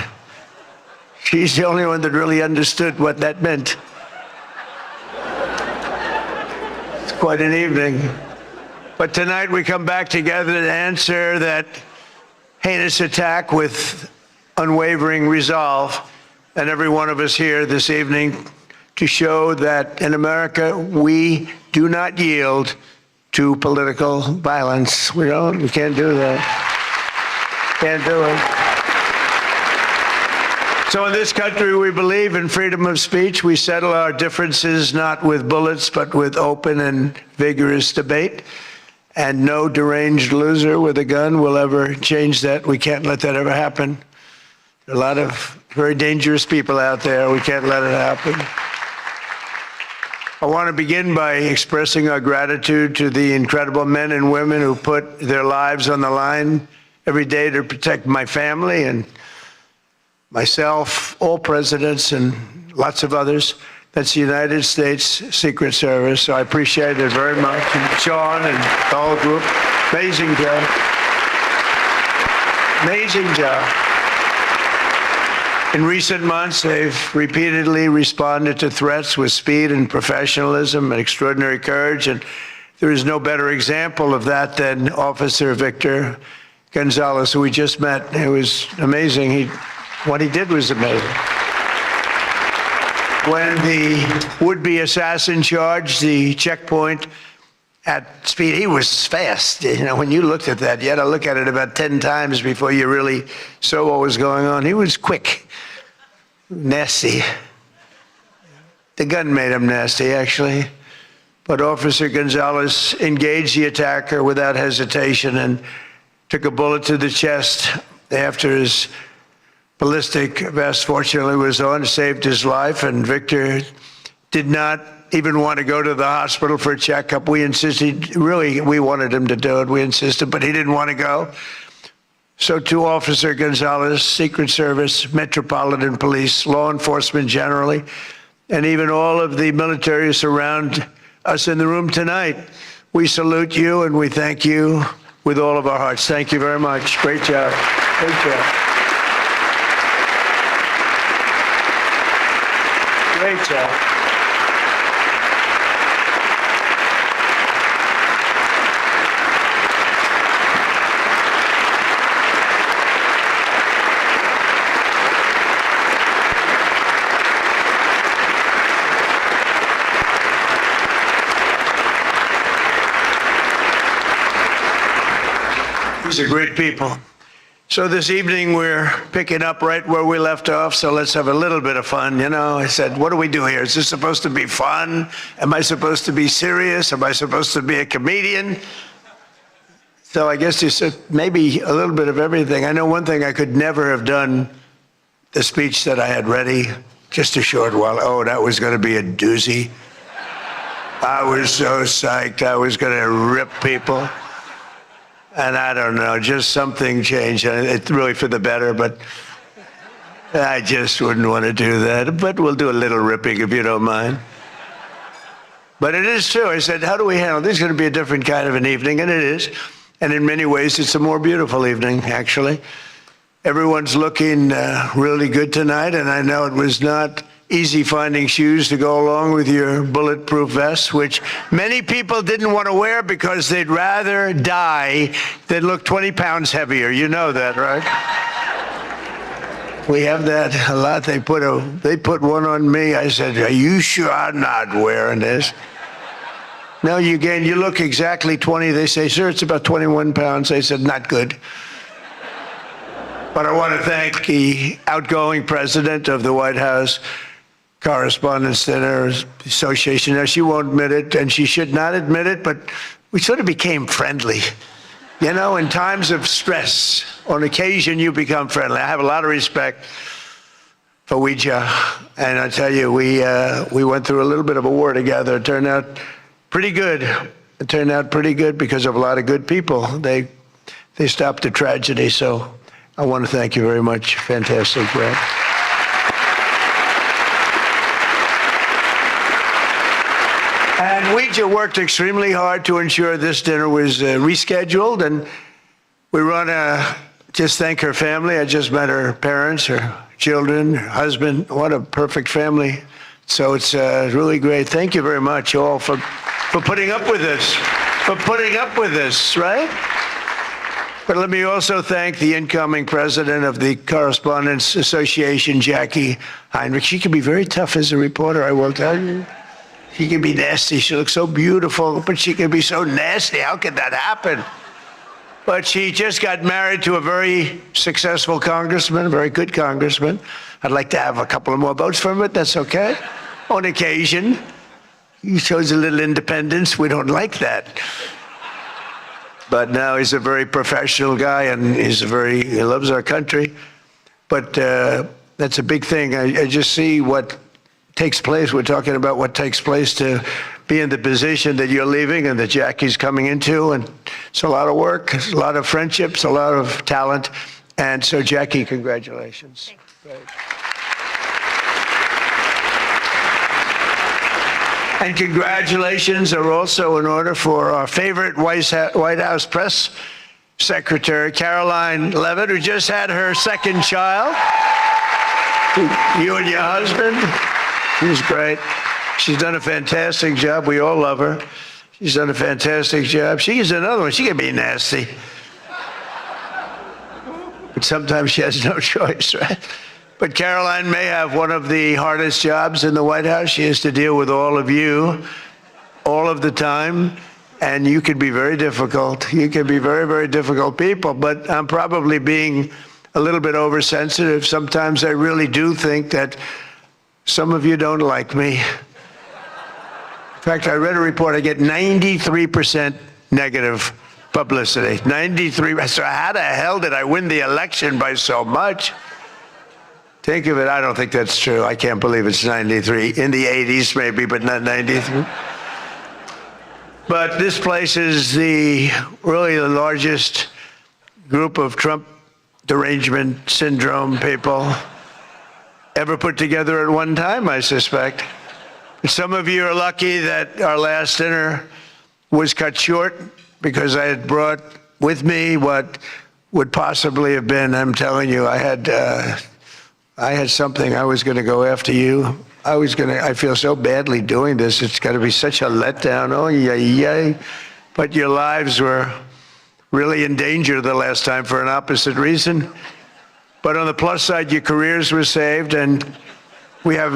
She's the only one that really understood what that meant. It's quite an evening. But tonight we come back together to answer that heinous attack with unwavering resolve. And every one of us here this evening to show that in America we do not yield to political violence. We can't do that. Can't do it. So in this country, we believe in freedom of speech. We settle our differences not with bullets, but with open and vigorous debate. And no deranged loser with a gun will ever change that. We can't let that ever happen. There are a lot of very dangerous people out there. We can't let it happen. I want to begin by expressing our gratitude to the incredible men and women who put their lives on the line every day to protect my family and myself, all presidents, and lots of others. That's the United States Secret Service. So I appreciate it very much. And Sean and the whole group. Amazing job. Amazing job. In recent months, they've repeatedly responded to threats with speed and professionalism and extraordinary courage. And there is no better example of that than Officer Victor Gonzalez, who we just met. It was amazing. What he did was amazing. When the would-be assassin charged the checkpoint at speed, he was fast. When you looked at that, you had to look at it about 10 times before you really saw what was going on. He was quick, nasty. The gun made him nasty, actually. But Officer Gonzalez engaged the attacker without hesitation and took a bullet to the chest after his ballistic vest fortunately was on, saved his life, and Victor did not even want to go to the hospital for a checkup. We insisted, really, we wanted him to do it. We insisted, but he didn't want to go. So to Officer Gonzalez, Secret Service, Metropolitan Police, law enforcement generally, and even all of the military surround us in the room tonight, we salute you and we thank you with all of our hearts. Thank you very much. Great job. Great job. Great job. These are great people. So this evening we're picking up right where we left off, so let's have a little bit of fun. I said, what do we do here? Is this supposed to be fun? Am I supposed to be serious? Am I supposed to be a comedian? So I guess you said maybe a little bit of everything. I know one thing, I could never have done the speech that I had ready just a short while. Oh, that was going to be a doozy. I was so psyched. I was going to rip people. And I don't know, just something changed. It's really for the better, but I just wouldn't want to do that. But we'll do a little ripping if you don't mind. But it is true. I said, how do we handle this? It's going to be a different kind of an evening, and it is. And in many ways, it's a more beautiful evening, actually. Everyone's looking really good tonight, and I know it was not easy finding shoes to go along with your bulletproof vest, which many people didn't want to wear because they'd rather die than look 20 pounds heavier. You know that, right? We have that a lot. They put one on me. I said, "Are you sure I'm not wearing this?" No, you look exactly 20. They say, "Sir, it's about 21 pounds." I said, "Not good." But I want to thank the outgoing president of the White House Correspondents Dinner Association. Now, she won't admit it, and she should not admit it, but we sort of became friendly. You know, in times of stress, on occasion, you become friendly. I have a lot of respect for Ouija, and I tell you, we went through a little bit of a war together. It turned out pretty good. It turned out pretty good because of a lot of good people. They stopped the tragedy, so I want to thank you very much. Fantastic, Brad. And Ouija worked extremely hard to ensure this dinner was rescheduled, and we want to just thank her family. I just met her parents, her children, her husband. What a perfect family. So it's really great. Thank you very much, all, for putting up with this, right? But let me also thank the incoming president of the Correspondents Association, Jackie Heinrich. She can be very tough as a reporter, I will tell you. She can be nasty. She looks so beautiful, but she can be so nasty. How could that happen? But she just got married to a very successful congressman, a very good congressman. I'd like to have a couple of more votes from it. That's okay. On occasion, he shows a little independence. We don't like that. But now he's a very professional guy, and he loves our country. But that's a big thing. I just see what takes place. We're talking about what takes place to be in the position that you're leaving and that Jackie's coming into. And it's a lot of work, it's a lot of friendships, a lot of talent. And so, Jackie, congratulations. Great. And congratulations are also in order for our favorite White House press secretary, Caroline Levitt, who just had her second child. You and your husband. She's great. She's done a fantastic job. We all love her. She's done a fantastic job. She is another one. She can be nasty. But sometimes she has no choice, right? But Caroline may have one of the hardest jobs in the White House. She has to deal with all of you all of the time. And you can be very difficult. You can be very, very difficult people. But I'm probably being a little bit oversensitive. Sometimes I really do think that some of you don't like me. In fact, I read a report, I get 93% negative publicity. 93. So how the hell did I win the election by so much? Think of it, I don't think that's true. I can't believe it's 93. In the 80s maybe, but not 93. But this place is really the largest group of Trump derangement syndrome people ever put together at one time, I suspect. Some of you are lucky that our last dinner was cut short because I had brought with me what would possibly have been, I'm telling you, I had something. I was going to go after you. I feel so badly doing this. It's going to be such a letdown. Oh, yay. But your lives were really in danger the last time for an opposite reason. But on the plus side, your careers were saved, and we have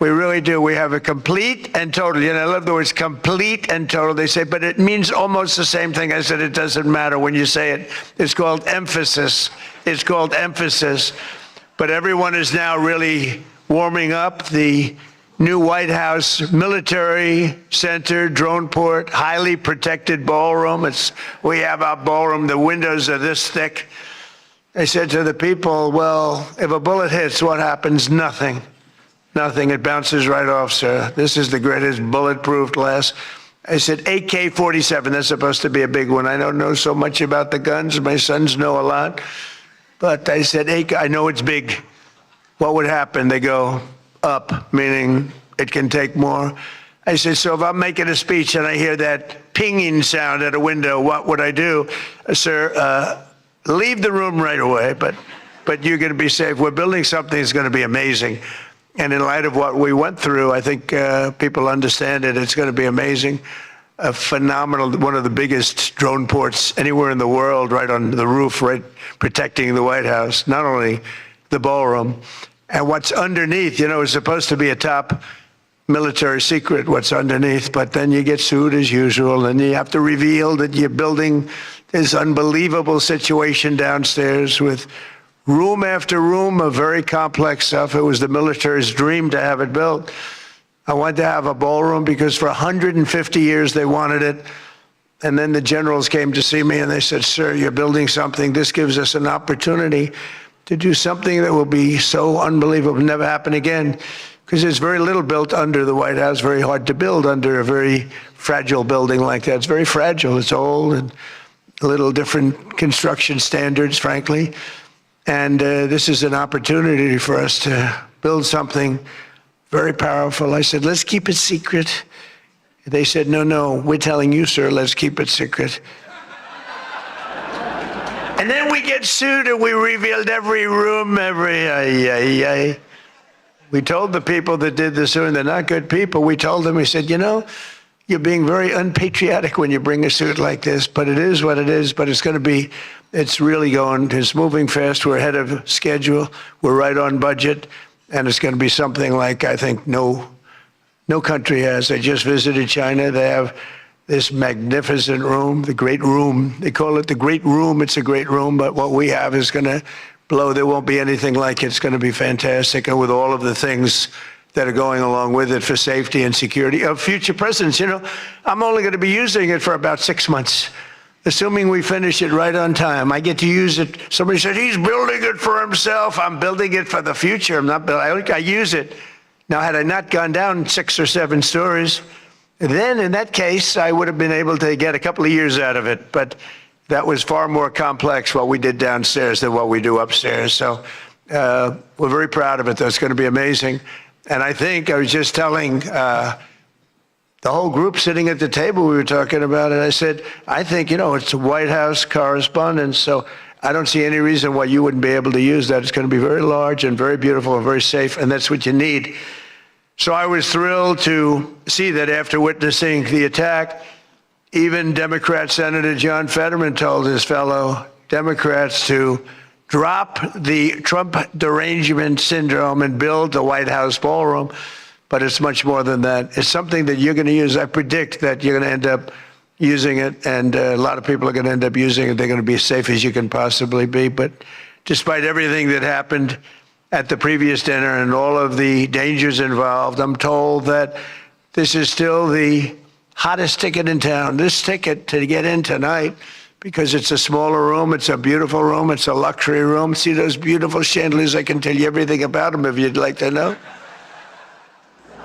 we really do. We have a complete and total. I love the words complete and total. They say, but it means almost the same thing. I said, it doesn't matter when you say it. It's called emphasis. It's called emphasis. But everyone is now really warming up. The new White House Military Center, drone port, highly protected ballroom. We have our ballroom. The windows are this thick. I said to the people, well, if a bullet hits, what happens? Nothing. Nothing. It bounces right off, sir. This is the greatest bulletproof glass. I said, AK-47, that's supposed to be a big one. I don't know so much about the guns. My sons know a lot. But I said, I know it's big. What would happen? They go up, meaning it can take more. I said, so if I'm making a speech and I hear that pinging sound at a window, what would I do? Sir, leave the room right away, but you're going to be safe. We're building something that's going to be amazing. And in light of what we went through, I think people understand it. It's going to be amazing. a phenomenal, one of the biggest drone ports anywhere in the world, right on the roof, right protecting the White House, not only the ballroom. And what's underneath, it's supposed to be a top military secret, what's underneath, but then you get sued as usual, and you have to reveal that you're building this unbelievable situation downstairs with room after room of very complex stuff. It was the military's dream to have it built. I wanted to have a ballroom because for 150 years they wanted it. And then the generals came to see me and they said, "Sir, you're building something. This gives us an opportunity to do something that will be so unbelievable, never happen again." Because there's very little built under the White House, very hard to build under a very fragile building like that. It's very fragile. It's old and a little different construction standards, frankly. And this is an opportunity for us to build something very powerful. I said, "Let's keep it secret." They said, no, we're telling you, sir, let's keep it secret. And then we get sued and we revealed every room, We told the people that did the suing, they're not good people. We told them, we said, you're being very unpatriotic when you bring a suit like this, but it is what it is, but it's really going, it's moving fast. We're ahead of schedule. We're right on budget. And it's going to be something like, I think, no country has. I just visited China. They have this magnificent room, the Great Room. They call it the Great Room. It's a great room, but what we have is going to blow. There won't be anything like it. It's going to be fantastic. And with all of the things that are going along with it for safety and security of future presidents, I'm only going to be using it for about 6 months. Assuming we finish it right on time, I get to use it. Somebody said, he's building it for himself. I'm building it for the future. I'm not building, I use it. Now, had I not gone down 6 or 7 stories, then in that case, I would have been able to get a couple of years out of it. But that was far more complex what we did downstairs than what we do upstairs. So we're very proud of it, though. It's going to be amazing. And I think I was just telling the whole group sitting at the table we were talking about it. I said, I think, it's a White House Correspondents, so I don't see any reason why you wouldn't be able to use that. It's going to be very large and very beautiful and very safe, and that's what you need. So I was thrilled to see that after witnessing the attack, even Democrat Senator John Fetterman told his fellow Democrats to drop the Trump derangement syndrome and build the White House ballroom. But it's much more than that. It's something that you're going to use. I predict that you're going to end up using it, and a lot of people are going to end up using it. They're going to be as safe as you can possibly be. But despite everything that happened at the previous dinner and all of the dangers involved, I'm told that this is still the hottest ticket in town. This ticket to get in tonight, because it's a smaller room, it's a beautiful room, it's a luxury room. See those beautiful chandeliers? I can tell you everything about them if you'd like to know.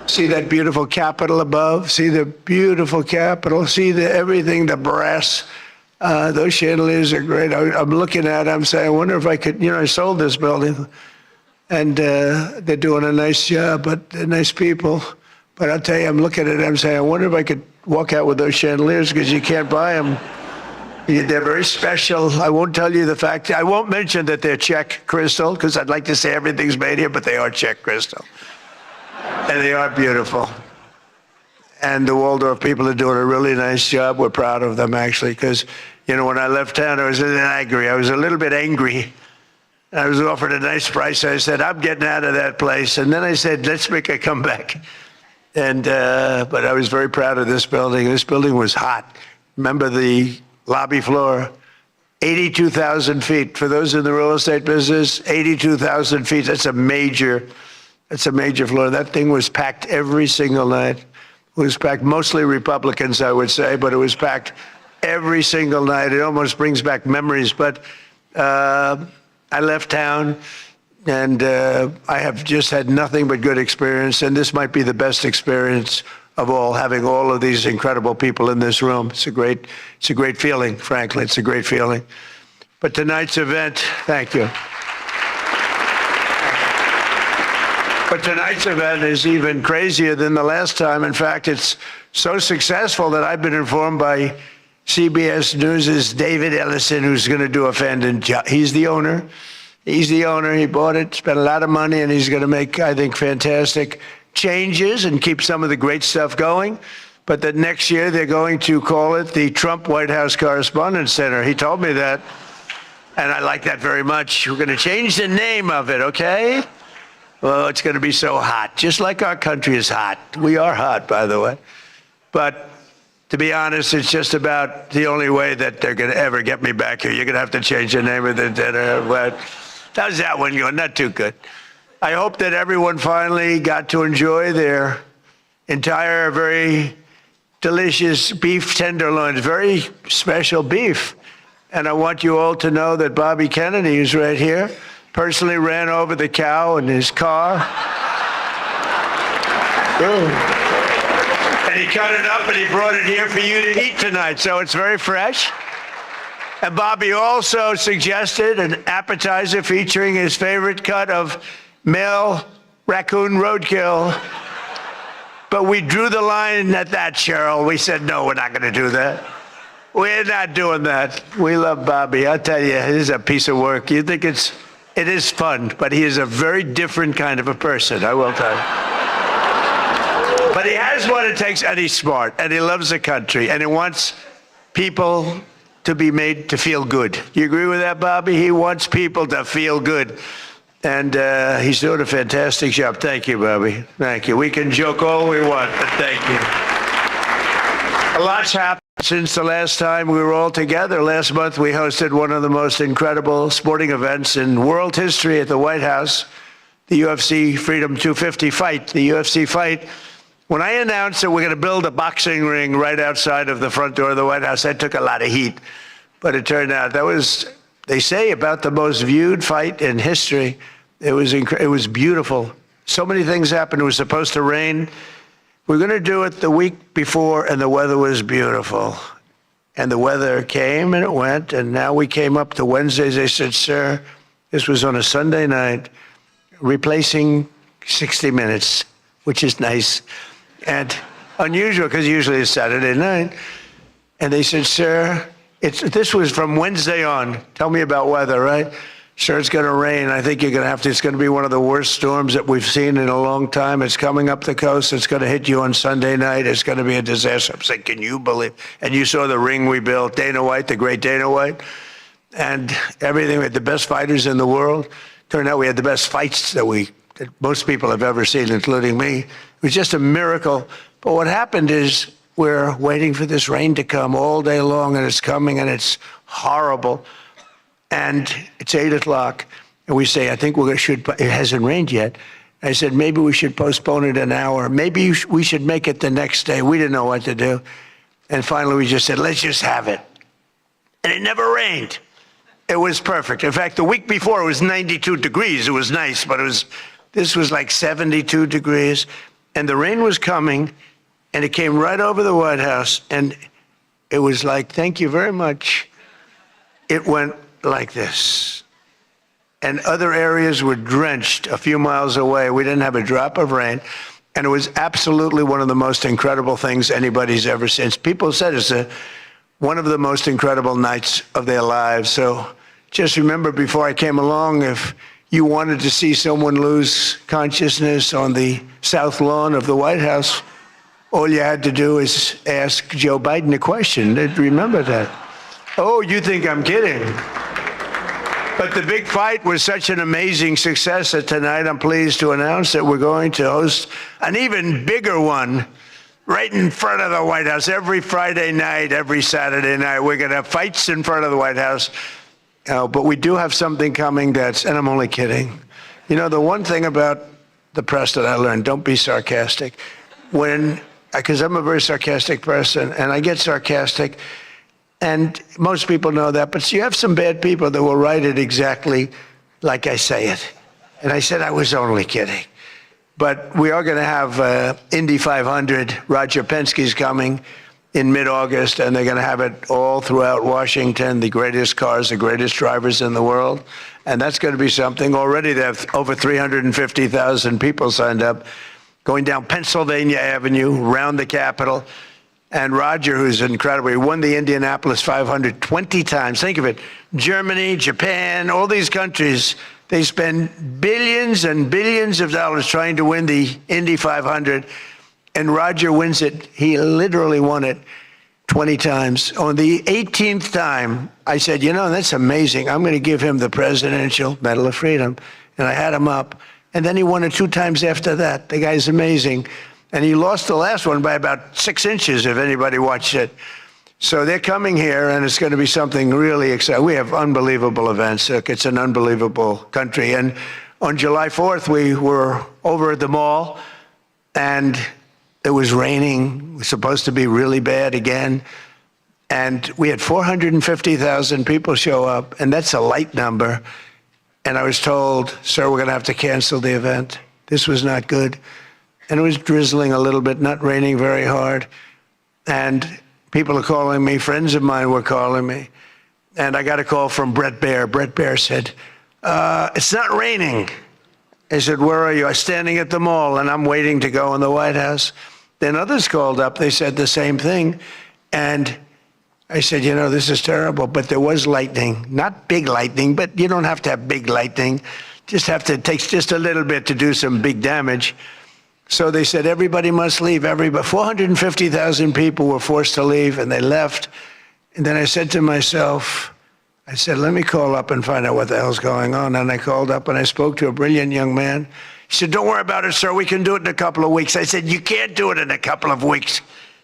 See that beautiful Capitol above? See the beautiful Capitol? See everything, the brass. Those chandeliers are great. I'm looking at them, saying, I wonder if I could, I sold this building. And they're doing a nice job, but they're nice people. But I'll tell you, I'm looking at them saying, I wonder if I could walk out with those chandeliers, because you can't buy them. They're very special. I won't tell you the fact. I won't mention that they're Czech crystal, because I'd like to say everything's made here, but they are Czech crystal. And they are beautiful. And the Waldorf people are doing a really nice job. We're proud of them, actually, because, when I left town, I was angry. I was a little bit angry. I was offered a nice price. I said, I'm getting out of that place. And then I said, let's make a comeback. And but I was very proud of this building. This building was hot. Remember the lobby floor? 82,000 feet. For those in the real estate business, 82,000 feet. That's a major floor. That thing was packed every single night. It was packed, mostly Republicans, I would say, but it was packed every single night. It almost brings back memories. But I left town, and I have just had nothing but good experience. And this might be the best experience of all, having all of these incredible people in this room. It's a great feeling, frankly. It's a great feeling. But tonight's event, thank you. But tonight's event is even crazier than the last time. In fact, it's so successful that I've been informed by CBS News' David Ellison, who's going to do a fantastic job. He's the owner. He bought it, spent a lot of money, and he's going to make, I think, fantastic changes and keep some of the great stuff going. but that next year they're going to call it the Trump White House Correspondents Center. He told me that, and I like that very much. We're going to change the name of it, okay? Well, it's going to be so hot, just like our country is hot. We are hot, by the way. But to be honest, it's just about the only way that they're going to ever get me back here. You're going to have to change the name of the dinner. But how's that one going? Not too good. I hope that everyone finally got to enjoy their entire, very delicious beef tenderloins, very special beef. And I want you all to know that Bobby Kennedy, who's right here, personally ran over the cow in his car. And he cut it up and he brought it here for you to eat tonight. So it's very fresh. And Bobby also suggested an appetizer featuring his favorite cut of male raccoon roadkill. But we drew the line at that, Cheryl. We said, no, we're not going to do that. We're not doing that. We love Bobby. I'll tell you, it is a piece of work. You think it is fun, but he is a very different kind of a person, I will tell you. But he has what it takes, and he's smart, and he loves the country, and he wants people to be made to feel good. You agree with that, Bobby? He wants people to feel good. And he's doing a fantastic job. Thank you, Bobby. Thank you. We can joke all we want, but thank you. A lot's happened since the last time we were all together. Last month, we hosted one of the most incredible sporting events in world history at the White House, the UFC Freedom 250 fight, the UFC fight. When I announced that we're going to build a boxing ring right outside of the front door of the White House, that took a lot of heat. But it turned out that was, they say, about the most viewed fight in history. It was beautiful. So many things happened. It was supposed to rain. We were going to do it the week before, and the weather was beautiful. And the weather came and it went, and now we came up to Wednesdays. They said, sir, this was on a Sunday night, replacing 60 Minutes, which is nice and unusual because usually it's Saturday night. And they said, sir, this was from Wednesday on. Tell me about weather, right? Sure, it's going to rain. I think you're going to have to. It's going to be one of the worst storms that we've seen in a long time. It's coming up the coast. It's going to hit you on Sunday night. It's going to be a disaster. I'm saying, can you believe? And you saw the ring we built, Dana White, the great Dana White, and everything. We had the best fighters in the world. Turned out we had the best fights that most people have ever seen, including me. It was just a miracle. But what happened is we're waiting for this rain to come all day long, and it's coming, and it's horrible. And it's 8 o'clock, and we say, I think it hasn't rained yet. I said, maybe we should postpone it an hour. Maybe we should make it the next day. We didn't know what to do. And finally, we just said, let's just have it. And it never rained. It was perfect. In fact, the week before, it was 92 degrees. It was nice, but this was like 72 degrees. And the rain was coming, and it came right over the White House. And it was like, thank you very much. It went like this. And other areas were drenched a few miles away. We didn't have a drop of rain. And it was absolutely one of the most incredible things anybody's ever seen. People said it's one of the most incredible nights of their lives. So just remember, before I came along, if you wanted to see someone lose consciousness on the south lawn of the White House, all you had to do is ask Joe Biden a question. Remember that. Oh, you think I'm kidding? But the big fight was such an amazing success that tonight I'm pleased to announce that we're going to host an even bigger one right in front of the White House. Every Friday night, every Saturday night, we're going to have fights in front of the White House. But we do have something coming and I'm only kidding. You know, the one thing about the press that I learned, don't be sarcastic. Because I'm a very sarcastic person, and I get sarcastic, and most people know that, but you have some bad people that will write it exactly like I say it. And I said I was only kidding. But we are going to have Indy 500. Roger Penske's coming in mid-August, and they're going to have it all throughout Washington, the greatest cars, the greatest drivers in the world. And that's going to be something. Already they have over 350,000 people signed up, going down Pennsylvania Avenue, around the Capitol. And Roger, who's incredible, he won the Indianapolis 500 20 times. Think of it. Germany, Japan, all these countries, they spend billions and billions of dollars trying to win the Indy 500. and Roger wins it. He literally won it 20 times. On the 18th time, I said, you know, that's amazing. I'm going to give him the Presidential Medal of Freedom. And I had him up. And then he won it 2 times after that. The guy's amazing. And he lost the last one by about 6 inches, if anybody watched it. So they're coming here, and it's going to be something really exciting. We have unbelievable events. Look, it's an unbelievable country. And on July 4th, we were over at the mall, and it was raining. It was supposed to be really bad again. And we had 450,000 people show up, and that's a light number. And I was told, sir, we're going to have to cancel the event. This was not good. And it was drizzling a little bit, not raining very hard. And people are calling me, friends of mine were calling me. And I got a call from Brett Baer. Brett Baer said, it's not raining. I said, where are you? I'm standing at the mall, and I'm waiting to go in the White House. Then others called up. They said the same thing. And I said, you know, this is terrible. But there was lightning. Not big lightning, but you don't have to have big lightning. It takes just a little bit to do some big damage. So they said, everybody must leave. 450,000 people were forced to leave, and they left. And then I said to myself, I said, let me call up and find out what the hell's going on. And I called up and I spoke to a brilliant young man. He said, don't worry about it, sir. We can do it in a couple of weeks. I said, you can't do it in a couple of weeks.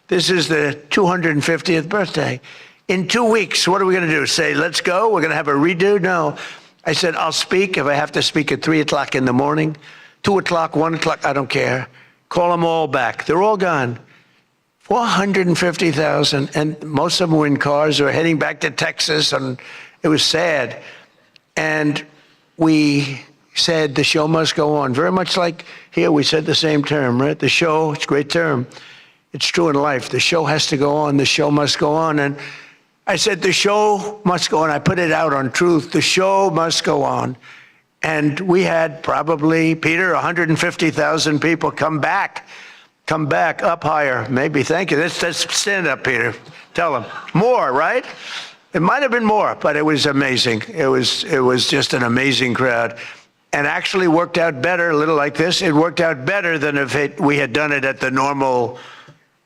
This is the 250th birthday. In 2 weeks, what are we going to do? Say, let's go? We're going to have a redo? No. I said, I'll speak if I have to speak at 3 o'clock in the morning, 2 o'clock, 1 o'clock. I don't care. Call them all back. They're all gone. 450,000, and most of them were in cars or heading back to Texas, and it was sad. And we said the show must go on. Very much like here, we said the same term, right? The show, it's a great term. It's true in life. The show has to go on. The show must go on. And I said, the show must go on. I put it out on Truth. The show must go on. And we had probably, Peter, 150,000 people come back up higher. Maybe, thank you. Let's stand up, Peter. Tell them. More, right? It might have been more, but it was amazing. It was just an amazing crowd. And actually worked out better, a little like this. It worked out better than if we had done it at the normal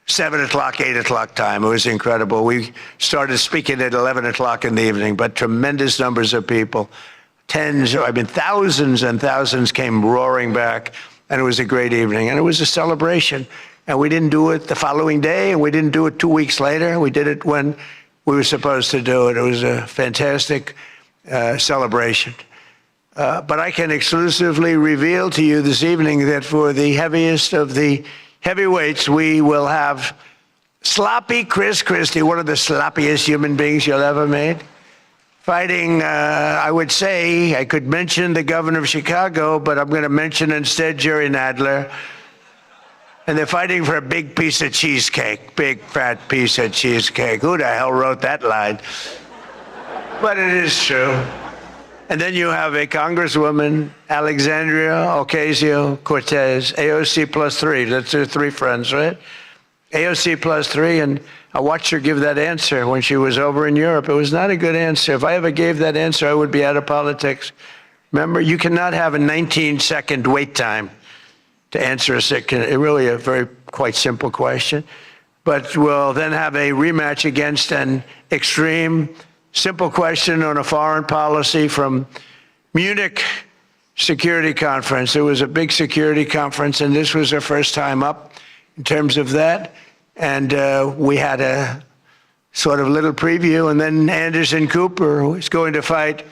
7 o'clock, 8 o'clock time. It was incredible. We started speaking at 11 o'clock in the evening, but tremendous numbers of people. Thousands and thousands came roaring back, and it was a great evening. And it was a celebration. And we didn't do it the following day, and we didn't do it 2 weeks later. We did it when we were supposed to do it. It was a fantastic celebration. But I can exclusively reveal to you this evening that for the heaviest of the heavyweights, we will have sloppy Chris Christie, one of the sloppiest human beings you'll ever meet, fighting, I would say, I could mention the governor of Chicago, but I'm going to mention instead Jerry Nadler. And they're fighting for a big piece of cheesecake, big fat piece of cheesecake. Who the hell wrote that line? But it is true. And then you have a Congresswoman, Alexandria Ocasio-Cortez, AOC plus 3. That's her 3 friends, right? AOC plus 3, and I watched her give that answer when she was over in Europe. It was not a good answer. If I ever gave that answer, I would be out of politics. Remember, you cannot have a 19-second wait time to answer really a very quite simple question. But we'll then have a rematch against an extreme simple question on a foreign policy from Munich Security Conference. It was a big security conference, and this was our first time up in terms of that. And we had a sort of little preview, and then Anderson Cooper is going to fight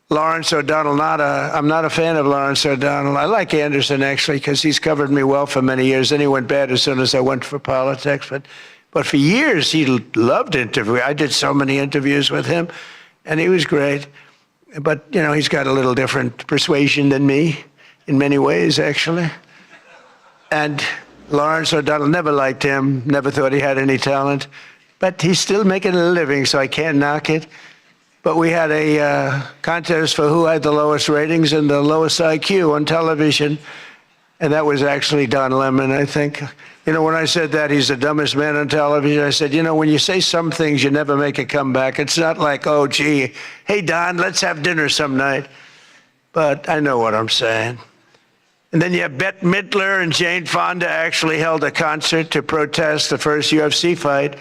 Lawrence O'Donnell. I'm not a fan of Lawrence O'Donnell. I like Anderson, actually, because he's covered me well for many years. Then he went bad as soon as I went for politics. But for years, he loved interviewing. I did so many interviews with him, and he was great. But, you know, he's got a little different persuasion than me in many ways, actually. And Lawrence O'Donnell, never liked him, never thought he had any talent. But he's still making a living, so I can't knock it. But we had a contest for who had the lowest ratings and the lowest IQ on television. And that was actually Don Lemon, I think. You know, when I said that he's the dumbest man on television, I said, you know, when you say some things, you never make a comeback. It's not like, oh, gee, hey, Don, let's have dinner some night. But I know what I'm saying. And then you have Bette Midler and Jane Fonda actually held a concert to protest the first UFC fight.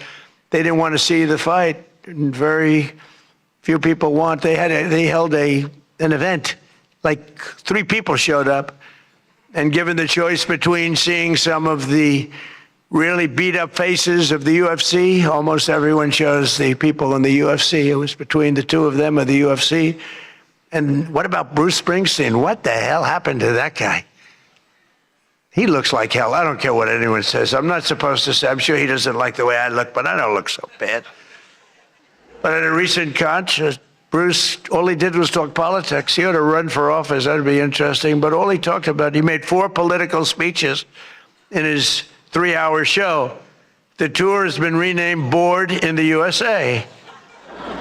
They didn't want to see the fight, and very few people want. They held an event, like 3 people showed up, and given the choice between seeing some of the really beat up faces of the UFC, almost everyone chose the people in the UFC. It was between the 2 of them or the UFC. And what about Bruce Springsteen? What the hell happened to that guy? He looks like hell. I don't care what anyone says. I'm not supposed to say. I'm sure he doesn't like the way I look, but I don't look so bad. But at a recent concert, Bruce, all he did was talk politics. He ought to run for office. That'd be interesting. But all he talked about, he made 4 political speeches in his 3-hour show. The tour has been renamed Bored in the USA.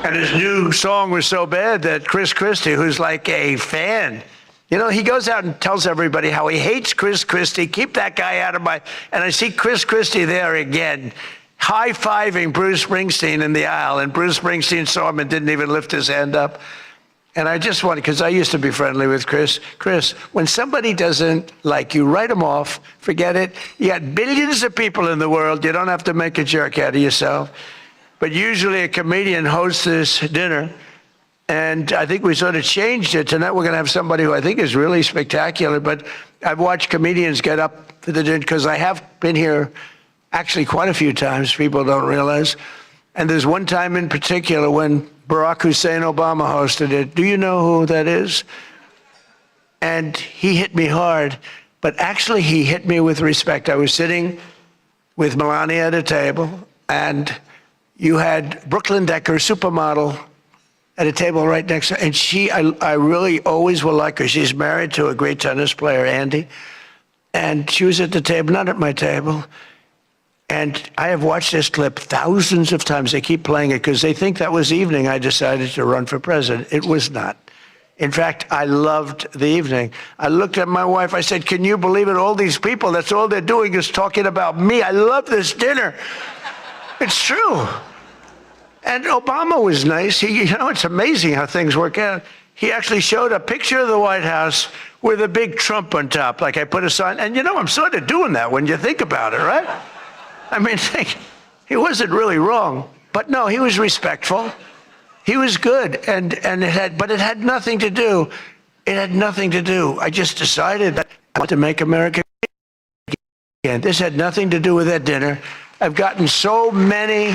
And his new song was so bad that Chris Christie, who's like a fan, you know, he goes out and tells everybody how he hates Chris Christie. Keep that guy out of my... And I see Chris Christie there again, high-fiving Bruce Springsteen in the aisle. And Bruce Springsteen saw him and didn't even lift his hand up. And I just wanted, because I used to be friendly with Chris. Chris, when somebody doesn't like you, write them off, forget it. You got billions of people in the world. You don't have to make a jerk out of yourself. But usually a comedian hosts this dinner. And I think we sort of changed it. Tonight we're going to have somebody who I think is really spectacular. But I've watched comedians get up for the dinner, because I have been here actually quite a few times. People don't realize. And there's one time in particular when Barack Hussein Obama hosted it. Do you know who that is? And he hit me hard. But actually, he hit me with respect. I was sitting with Melania at a table, and you had Brooklyn Decker, supermodel, at a table right next to her. And I really always will like her. She's married to a great tennis player, Andy. And she was at the table, not at my table. And I have watched this clip thousands of times. They keep playing it because they think that was the evening I decided to run for president. It was not. In fact, I loved the evening. I looked at my wife. I said, can you believe it? All these people, that's all they're doing is talking about me. I love this dinner. It's true. And Obama was nice. It's amazing how things work out. He actually showed a picture of the White House with a big Trump on top, like I put a sign. And I'm sort of doing that when you think about it, right? I mean, he wasn't really wrong. But no, he was respectful. He was good. But it had nothing to do. It had nothing to do. I just decided that I want to make America great again. This had nothing to do with that dinner. I've gotten so many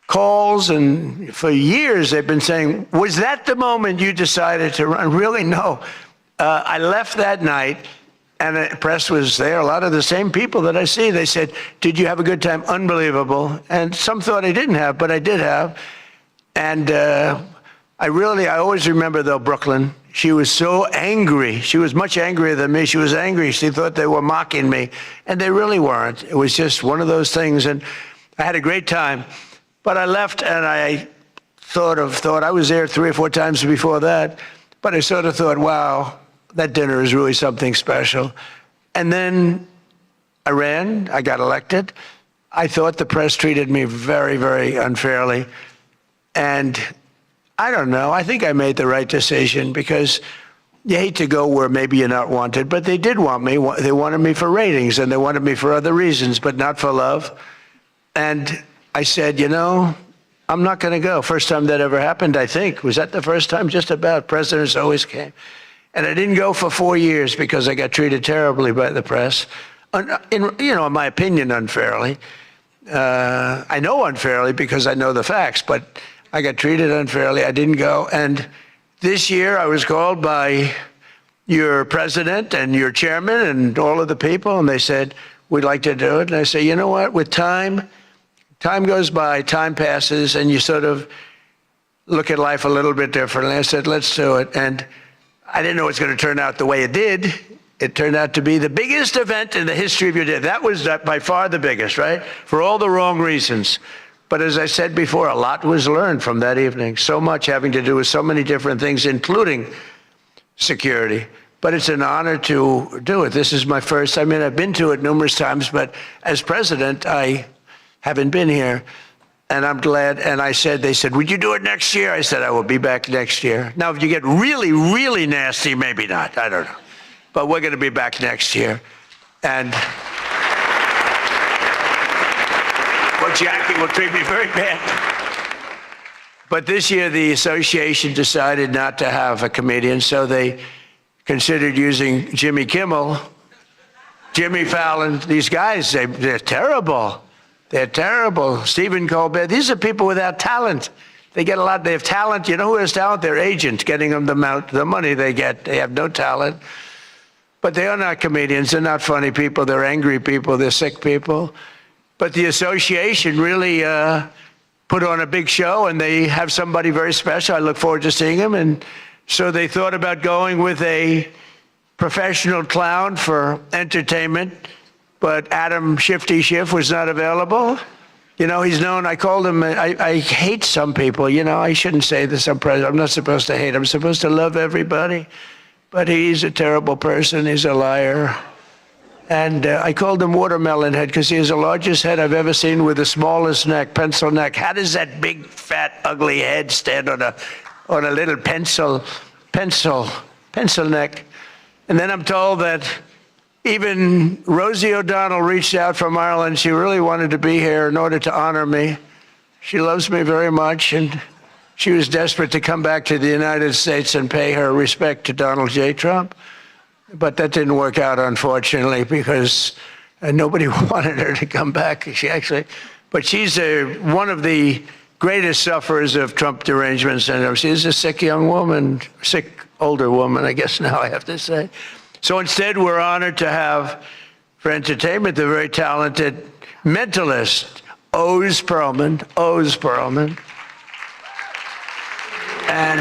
calls, and for years they've been saying, was that the moment you decided to run? Really, no. I left that night, and the press was there. A lot of the same people that I see, they said, did you have a good time? Unbelievable. And some thought I didn't have, but I did have. And I always remember, though, Brooklyn. She was so angry. She was much angrier than me. She was angry. She thought they were mocking me. And they really weren't. It was just one of those things. And I had a great time. But I left, and I thought I was there 3 or 4 times before that. But I sort of thought, wow, that dinner is really something special. And then I ran. I got elected. I thought the press treated me very, very unfairly. And I don't know. I think I made the right decision, because you hate to go where maybe you're not wanted, but they did want me. They wanted me for ratings, and they wanted me for other reasons, but not for love. And I said, I'm not going to go. First time that ever happened, I think. Was that the first time? Just about. Presidents always came. And I didn't go for 4 years because I got treated terribly by the press. In my opinion, unfairly. I know unfairly because I know the facts, but I got treated unfairly. I didn't go. And this year I was called by your president and your chairman and all of the people, and they said, we'd like to do it. And I say, you know what? With time goes by, time passes, and you sort of look at life a little bit differently. I said, let's do it. And I didn't know it was going to turn out the way it did. It turned out to be the biggest event in the history of your day. That was by far the biggest, right? For all the wrong reasons. But as I said before, a lot was learned from that evening. So much having to do with so many different things, including security. But it's an honor to do it. This is my first. I've been to it numerous times, but as president, I haven't been here. and I'm glad. And they said, would you do it next year? I said, I will be back next year. Now, if you get really, really nasty, maybe not. I don't know. But we're going to be back next year. And well, Jackie will treat me very bad. But this year, the association decided not to have a comedian, so they considered using Jimmy Kimmel, Jimmy Fallon. These guys, they're terrible. They're terrible. Stephen Colbert. These are people without talent. They get a lot. They have talent. You know who has talent? Their agent, getting them the money they get. They have no talent. But they are not comedians. They're not funny people. They're angry people. They're sick people. But the association really put on a big show, and they have somebody very special. I look forward to seeing him. And so they thought about going with a professional clown for entertainment, but Adam Shifty Schiff was not available. You know, he's known, I called him, I hate some people, you know, I shouldn't say this, I'm not supposed to hate, I'm supposed to love everybody, but he's a terrible person, he's a liar. And I called him Watermelon Head because he has the largest head I've ever seen with the smallest neck, pencil neck. How does that big, fat, ugly head stand on a little pencil neck? And then I'm told that even Rosie O'Donnell reached out from Ireland. She really wanted to be here in order to honor me. She loves me very much, and she was desperate to come back to the United States and pay her respect to Donald J. Trump. But that didn't work out, unfortunately, because nobody wanted her to come back. But she's one of the greatest sufferers of Trump derangement syndrome. She's a sick young woman, sick older woman, I guess now I have to say. So instead, we're honored to have, for entertainment, the very talented mentalist, Oz Perlman. And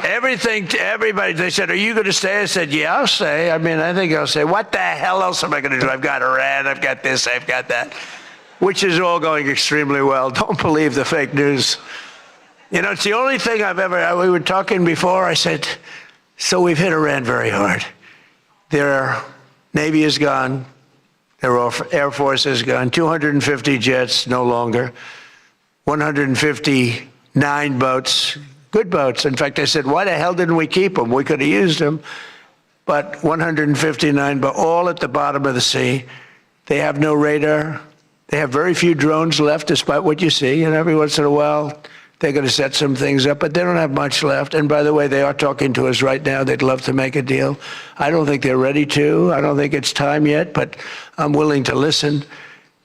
everything to everybody, they said, are you going to stay? I said, yeah, I'll stay. I mean, I think I'll stay. What the hell else am I going to do? I've got Iran, I've got this, I've got that, which is all going extremely well. Don't believe the fake news. You know, it's the only thing we were talking before, I said, so we've hit Iran very hard. Their Navy is gone. Their Air Force is gone. 250 jets, no longer. 159 boats, good boats. In fact, I said, why the hell didn't we keep them? We could have used them. But 159, but all at the bottom of the sea. They have no radar. They have very few drones left, despite what you see. And every once in a while, they're going to set some things up, but they don't have much left. And by the way, they are talking to us right now. They'd love to make a deal. I don't think they're ready to. I don't think it's time yet, but I'm willing to listen.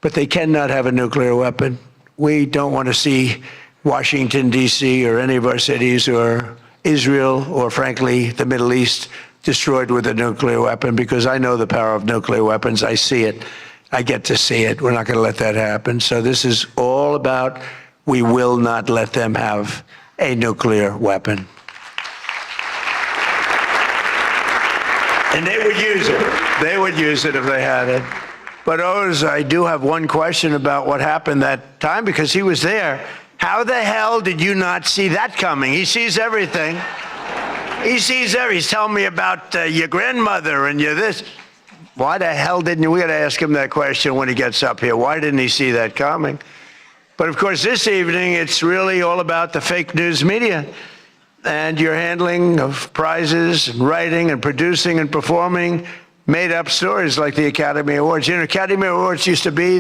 But they cannot have a nuclear weapon. We don't want to see Washington, D.C., or any of our cities, or Israel, or frankly, the Middle East, destroyed with a nuclear weapon, because I know the power of nuclear weapons. I see it. I get to see it. We're not going to let that happen. So this is all about, we will not let them have a nuclear weapon. And they would use it. They would use it if they had it. But Oz, I do have one question about what happened that time, because he was there. How the hell did you not see that coming? He sees everything. He sees everything. He's telling me about your grandmother and your this. Why the hell didn't you? We got to ask him that question when he gets up here. Why didn't he see that coming? But of course, this evening, it's really all about the fake news media and your handling of prizes and writing and producing and performing made-up stories like the Academy Awards. You know, Academy Awards used to be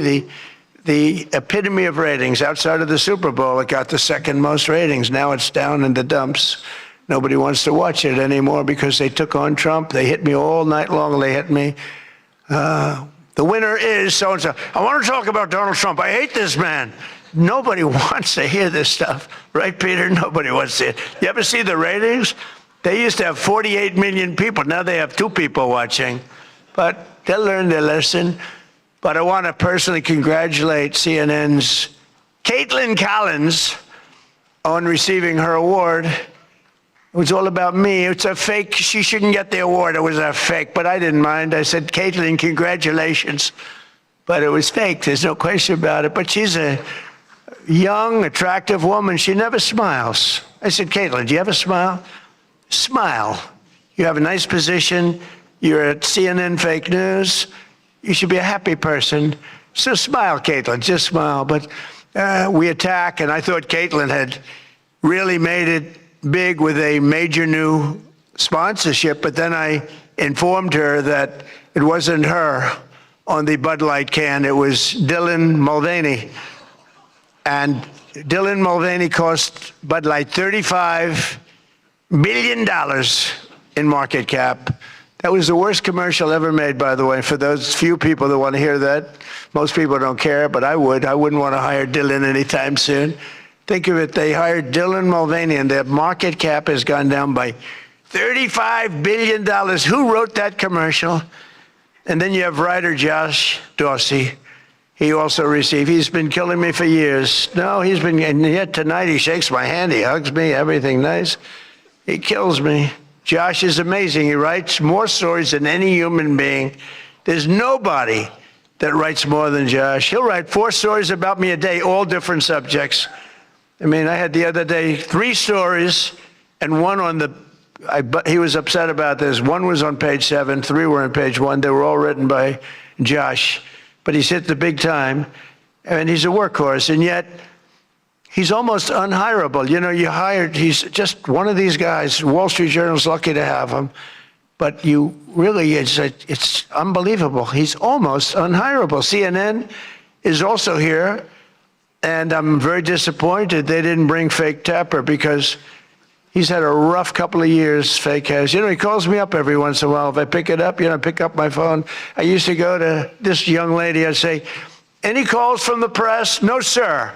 the epitome of ratings. Outside of the Super Bowl, it got the second most ratings. Now it's down in the dumps. Nobody wants to watch it anymore because they took on Trump. They hit me all night long. They hit me. The winner is so-and-so. I want to talk about Donald Trump. I hate this man. Nobody wants to hear this stuff. Right, Peter? Nobody wants to hear it. You ever see the ratings? They used to have 48 million people. Now they have 2 people watching. But they'll learn their lesson. But I want to personally congratulate CNN's Caitlin Collins on receiving her award. It was all about me. It's a fake. She shouldn't get the award. It was a fake. But I didn't mind. I said, Caitlin, congratulations. But it was fake. There's no question about it. But she's a young, attractive woman. She never smiles. I said, Caitlin, do you have a smile? Smile. You have a nice position. You're at CNN Fake News. You should be a happy person. So smile, Caitlin. Just smile. But we attack, and I thought Caitlin had really made it big with a major new sponsorship, but then I informed her that it wasn't her on the Bud Light can, it was Dylan Mulvaney. And Dylan Mulvaney cost Bud Light $35 billion in market cap. That was the worst commercial ever made, by the way, for those few people that want to hear that. Most people don't care, but I would. I wouldn't want to hire Dylan anytime soon. Think of it, they hired Dylan Mulvaney, and their market cap has gone down by $35 billion. Who wrote that commercial? And then you have writer Josh Dorsey. He also received, he's been killing me for years. No, he's been, and yet tonight he shakes my hand, he hugs me, everything nice. He kills me. Josh is amazing. He writes more stories than any human being. There's nobody that writes more than Josh. He'll write 4 stories about me a day, all different subjects. I mean, I had the other day 3 stories and one on the, he was upset about this. 1 was on page 7, 3 were on page 1. They were all written by Josh, but he's hit the big time and he's a workhorse, and yet he's almost unhireable. You know, he's just one of these guys. Wall Street Journal's lucky to have him, but you really, it's unbelievable. He's almost unhireable. CNN is also here, and I'm very disappointed they didn't bring Fake Tapper because he's had a rough couple of years, Fake has. You know, he calls me up every once in a while. If I pick it up, pick up my phone. I used to go to this young lady, I'd say, any calls from the press? No, sir.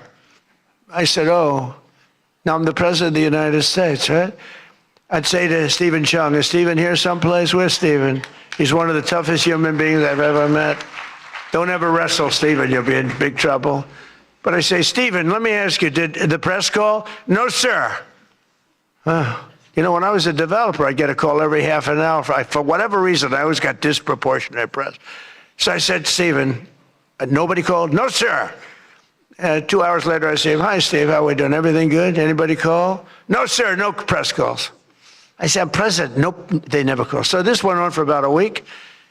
I said, oh, now I'm the president of the United States, right? I'd say to Stephen Chung, is Stephen here someplace? Where's Stephen? He's one of the toughest human beings I've ever met. Don't ever wrestle Stephen, you'll be in big trouble. But I say, Stephen, let me ask you, did the press call? No, sir. You know, when I was a developer, I'd get a call every half an hour. For whatever reason, I always got disproportionate press. So I said, Stephen, nobody called? No, sir. 2 hours later, I say, hi, Steve, how are we doing? Everything good? Anybody call? No, sir, no press calls. I said, I'm president. Nope, they never call. So this went on for about a week.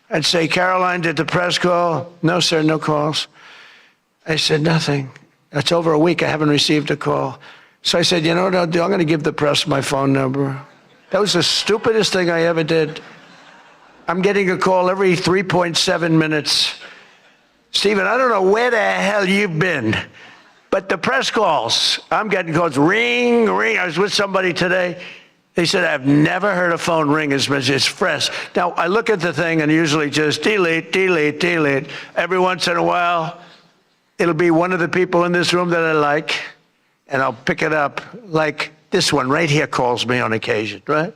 I'd say, Caroline, did the press call? No, sir, no calls. I said, nothing. That's over a week. I haven't received a call. So I said, you know what I'll do? I'm going to give the press my phone number. That was the stupidest thing I ever did. I'm getting a call every 3.7 minutes. Stephen, I don't know where the hell you've been, but the press calls, I'm getting calls, ring, ring. I was with somebody today. They said, I've never heard a phone ring as much as fresh. Now, I look at the thing and usually just delete, delete, delete. Every once in a while, it'll be one of the people in this room that I like, and I'll pick it up. Like this one right here calls me on occasion, right?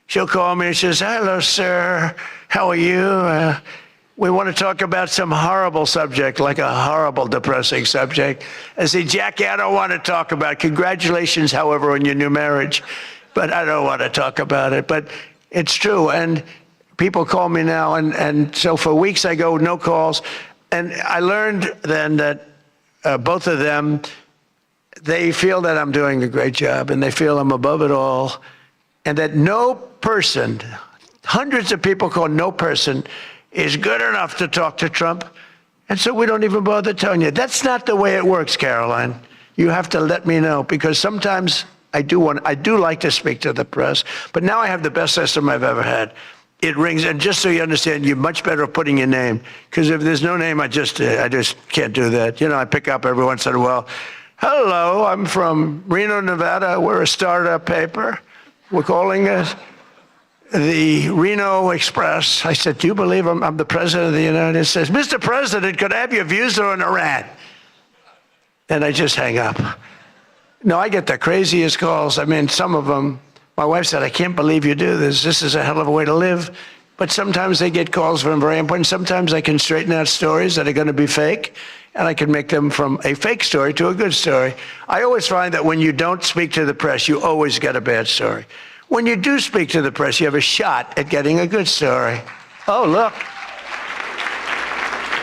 She'll call me and she says, hello, sir. How are you? We want to talk about some horrible subject, like a horrible, depressing subject. I say, Jackie, I don't want to talk about it. Congratulations, however, on your new marriage. But I don't want to talk about it. But it's true. And people call me now. And so for weeks I go, no calls. And I learned then that both of them, they feel that I'm doing a great job and they feel I'm above it all. And that no person, hundreds of people call no person, is good enough to talk to Trump. And so we don't even bother telling you. That's not the way it works, Caroline. You have to let me know, because sometimes I do like to speak to the press, but now I have the best system I've ever had. It rings, and just so you understand, you're much better at putting your name, because if there's no name, I just can't do that. You know, I pick up every once in a while. Hello, I'm from Reno, Nevada. We're a startup paper. We're calling us the Reno Express. I said, do you believe I'm the president of the United States? Mr. President, could I have your views on Iran? And I just hang up. No, I get the craziest calls. I mean, some of them, my wife said, I can't believe you do this. This is a hell of a way to live. But sometimes they get calls from very important. Sometimes I can straighten out stories that are going to be fake, and I can make them from a fake story to a good story. I always find that when you don't speak to the press, you always get a bad story. When you do speak to the press, you have a shot at getting a good story. Oh, look.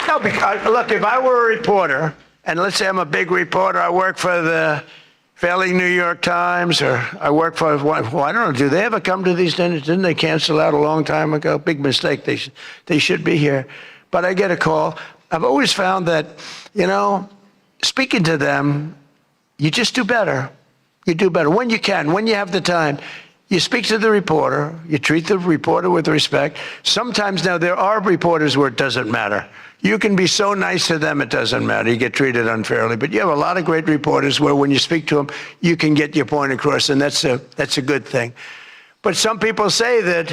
No, because, look, if I were a reporter, and let's say I'm a big reporter, I work for the failing New York Times, or I work for, well, I don't know, do they ever come to these dinners? Didn't they cancel out a long time ago? Big mistake. They should be here. But I get a call. I've always found that, you know, speaking to them, you just do better. You do better when you can, when you have the time. You speak to the reporter. You treat the reporter with respect. Sometimes now there are reporters where it doesn't matter. You can be so nice to them, it doesn't matter. You get treated unfairly. But you have a lot of great reporters where when you speak to them, you can get your point across, and that's a good thing. But some people say that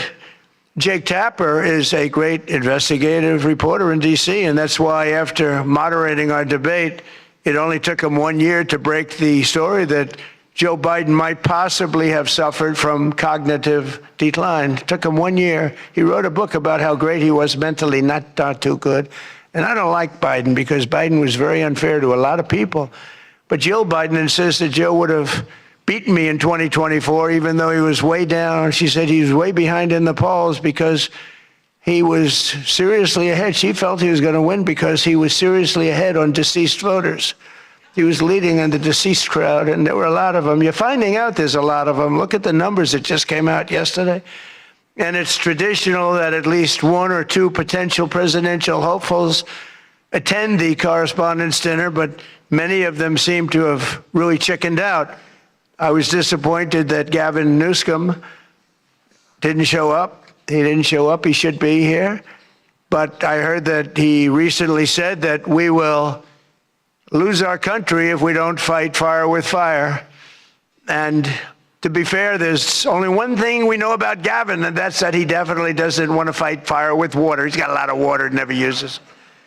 Jake Tapper is a great investigative reporter in D.C., and that's why after moderating our debate, it only took him 1 year to break the story that Joe Biden might possibly have suffered from cognitive decline. It took him 1 year. He wrote a book about how great he was mentally, not too good. And I don't like Biden because Biden was very unfair to a lot of people. But Jill Biden insists that Joe would have beaten me in 2024, even though he was way down. She said he was way behind in the polls because he was seriously ahead. She felt he was going to win because he was seriously ahead on deceased voters. He was leading in the deceased crowd, and there were a lot of them. You're finding out there's a lot of them. Look at the numbers that just came out yesterday. And it's traditional that at least one or two potential presidential hopefuls attend the Correspondents' dinner, but many of them seem to have really chickened out. I was disappointed that Gavin Newsom didn't show up. He didn't show up. He should be here. But I heard that he recently said that we will lose our country if we don't fight fire with fire. And to be fair, there's only one thing we know about Gavin, and that's that he definitely doesn't want to fight fire with water. He's got a lot of water he never uses.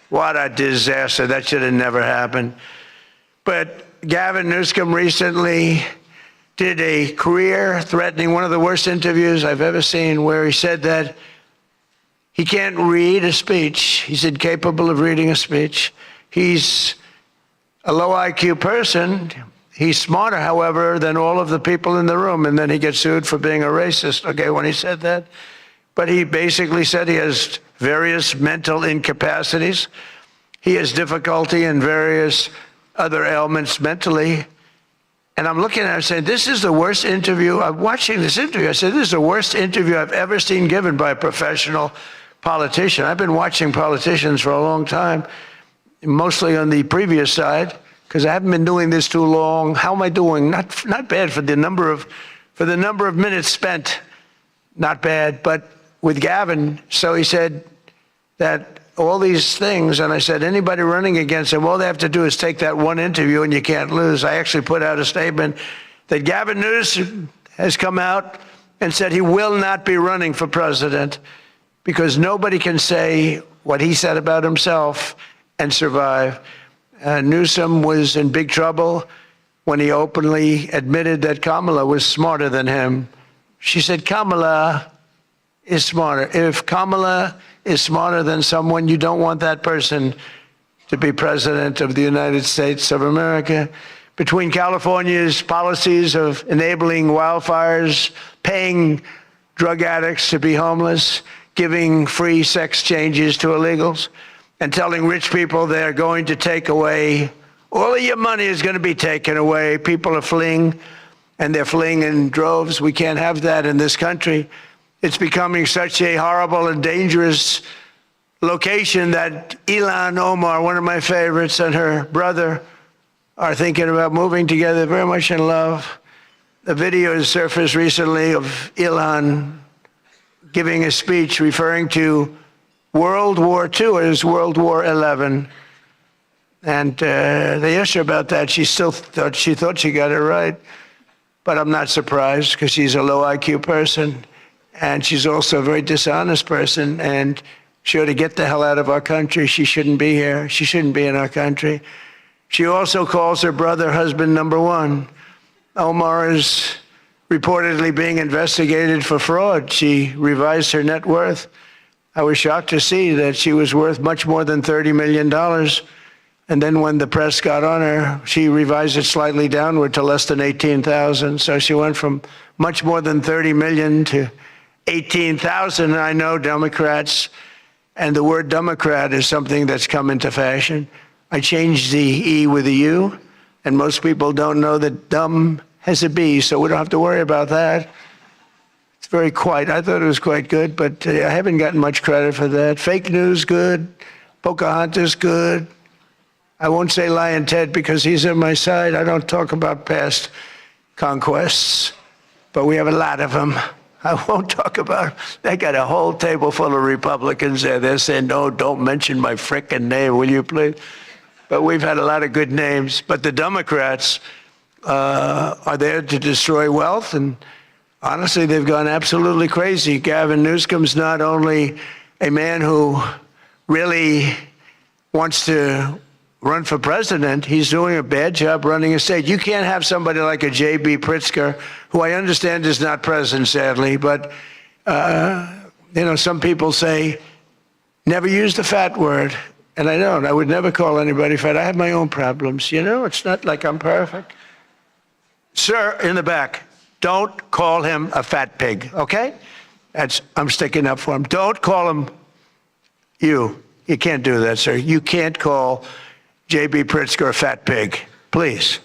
What a disaster. That should have never happened. But Gavin Newsom recently did a career-threatening, one of the worst interviews I've ever seen, where he said that he can't read a speech. He's incapable of reading a speech. He's a low IQ person. He's smarter, however, than all of the people in the room. And then he gets sued for being a racist, okay, when he said that. But he basically said he has various mental incapacities. He has difficulty in various other ailments mentally. And I'm looking at it saying, this is the worst interview. I'm watching this interview. I said, this is the worst interview I've ever seen given by a professional politician. I've been watching politicians for a long time, mostly on the previous side, because I haven't been doing this too long. How am I doing? Not bad for the number of minutes spent. Not bad. But with Gavin, so he said that all these things, and I said, anybody running against him, all they have to do is take that one interview and you can't lose. I actually put out a statement that Gavin Newsom has come out and said he will not be running for president because nobody can say what he said about himself and survive. Newsom was in big trouble when he openly admitted that Kamala was smarter than him. She said, Kamala is smarter. If Kamala is smarter than someone, you don't want that person to be president of the United States of America. Between California's policies of enabling wildfires, paying drug addicts to be homeless, giving free sex changes to illegals, and telling rich people they're going to take away, all of your money is going to be taken away. People are fleeing, and they're fleeing in droves. We can't have that in this country. It's becoming such a horrible and dangerous location that Ilhan Omar, one of my favorites, and her brother are thinking about moving together, very much in love. The video has surfaced recently of Ilhan giving a speech referring to World War II as World War XI. And they asked her about that. She thought she got it right. But I'm not surprised because she's a low IQ person. And she's also a very dishonest person. And she ought to get the hell out of our country. She shouldn't be here. She shouldn't be in our country. She also calls her brother husband number one. Omar is reportedly being investigated for fraud. She revised her net worth. I was shocked to see that she was worth much more than $30 million. And then when the press got on her, she revised it slightly downward to less than 18,000. So she went from much more than 30 million to 18,000. I know Democrats, and the word Democrat is something that's come into fashion. I changed the E with a U, and most people don't know that dumb has a B, so we don't have to worry about that. It's very quiet. I thought it was quite good, but I haven't gotten much credit for that. Fake news, good. Pocahontas, good. I won't say Lion Ted because he's on my side. I don't talk about past conquests, but we have a lot of them. I won't talk about. They got a whole table full of Republicans there. They're saying, no, don't mention my frickin' name, will you please? But we've had a lot of good names. But the Democrats are there to destroy wealth, and honestly, they've gone absolutely crazy. Gavin Newsom's not only a man who really wants to run for president, he's doing a bad job running a state. You can't have somebody like a J.B. Pritzker, who I understand is not president, sadly, but, some people say, never use the fat word. And I don't. I would never call anybody fat. I have my own problems. It's not like I'm perfect. Sir, in the back, don't call him a fat pig, okay? I'm sticking up for him. Don't call him you. You can't do that, sir. You can't call J.B. Pritzker a fat pig, please.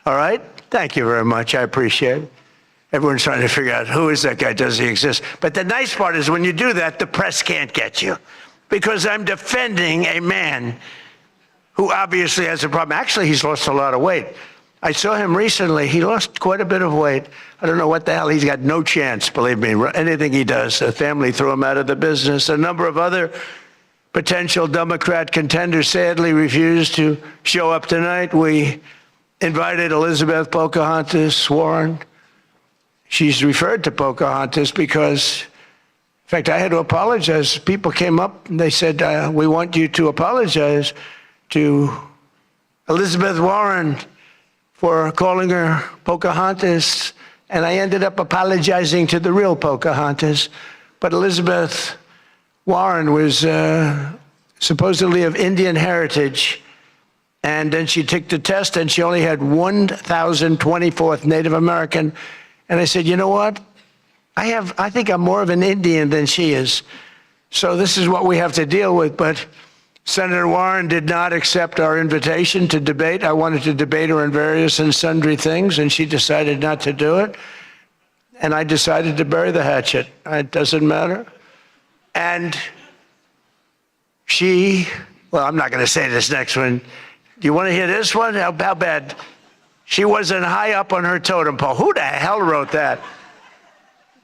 All right? Thank you very much. I appreciate it. Everyone's trying to figure out who is that guy, does he exist? But the nice part is when you do that, the press can't get you because I'm defending a man who obviously has a problem. Actually, he's lost a lot of weight. I saw him recently. He lost quite a bit of weight. I don't know what the hell. He's got no chance, believe me. Anything he does, the family threw him out of the business. A number of other potential Democrat contenders sadly refused to show up tonight. We invited Elizabeth Pocahontas Warren. She's referred to Pocahontas because, in fact, I had to apologize. People came up and they said, we want you to apologize to Elizabeth Warren for calling her Pocahontas. And I ended up apologizing to the real Pocahontas. But Elizabeth Warren was supposedly of Indian heritage. And then she took the test and she only had 1,024th Native American. And I said, you know what? I think I'm more of an Indian than she is. So this is what we have to deal with. But Senator Warren did not accept our invitation to debate. I wanted to debate her on various and sundry things, and she decided not to do it. And I decided to bury the hatchet. It doesn't matter. And I'm not going to say this next one. Do you want to hear this one? How bad? She wasn't high up on her totem pole. Who the hell wrote that?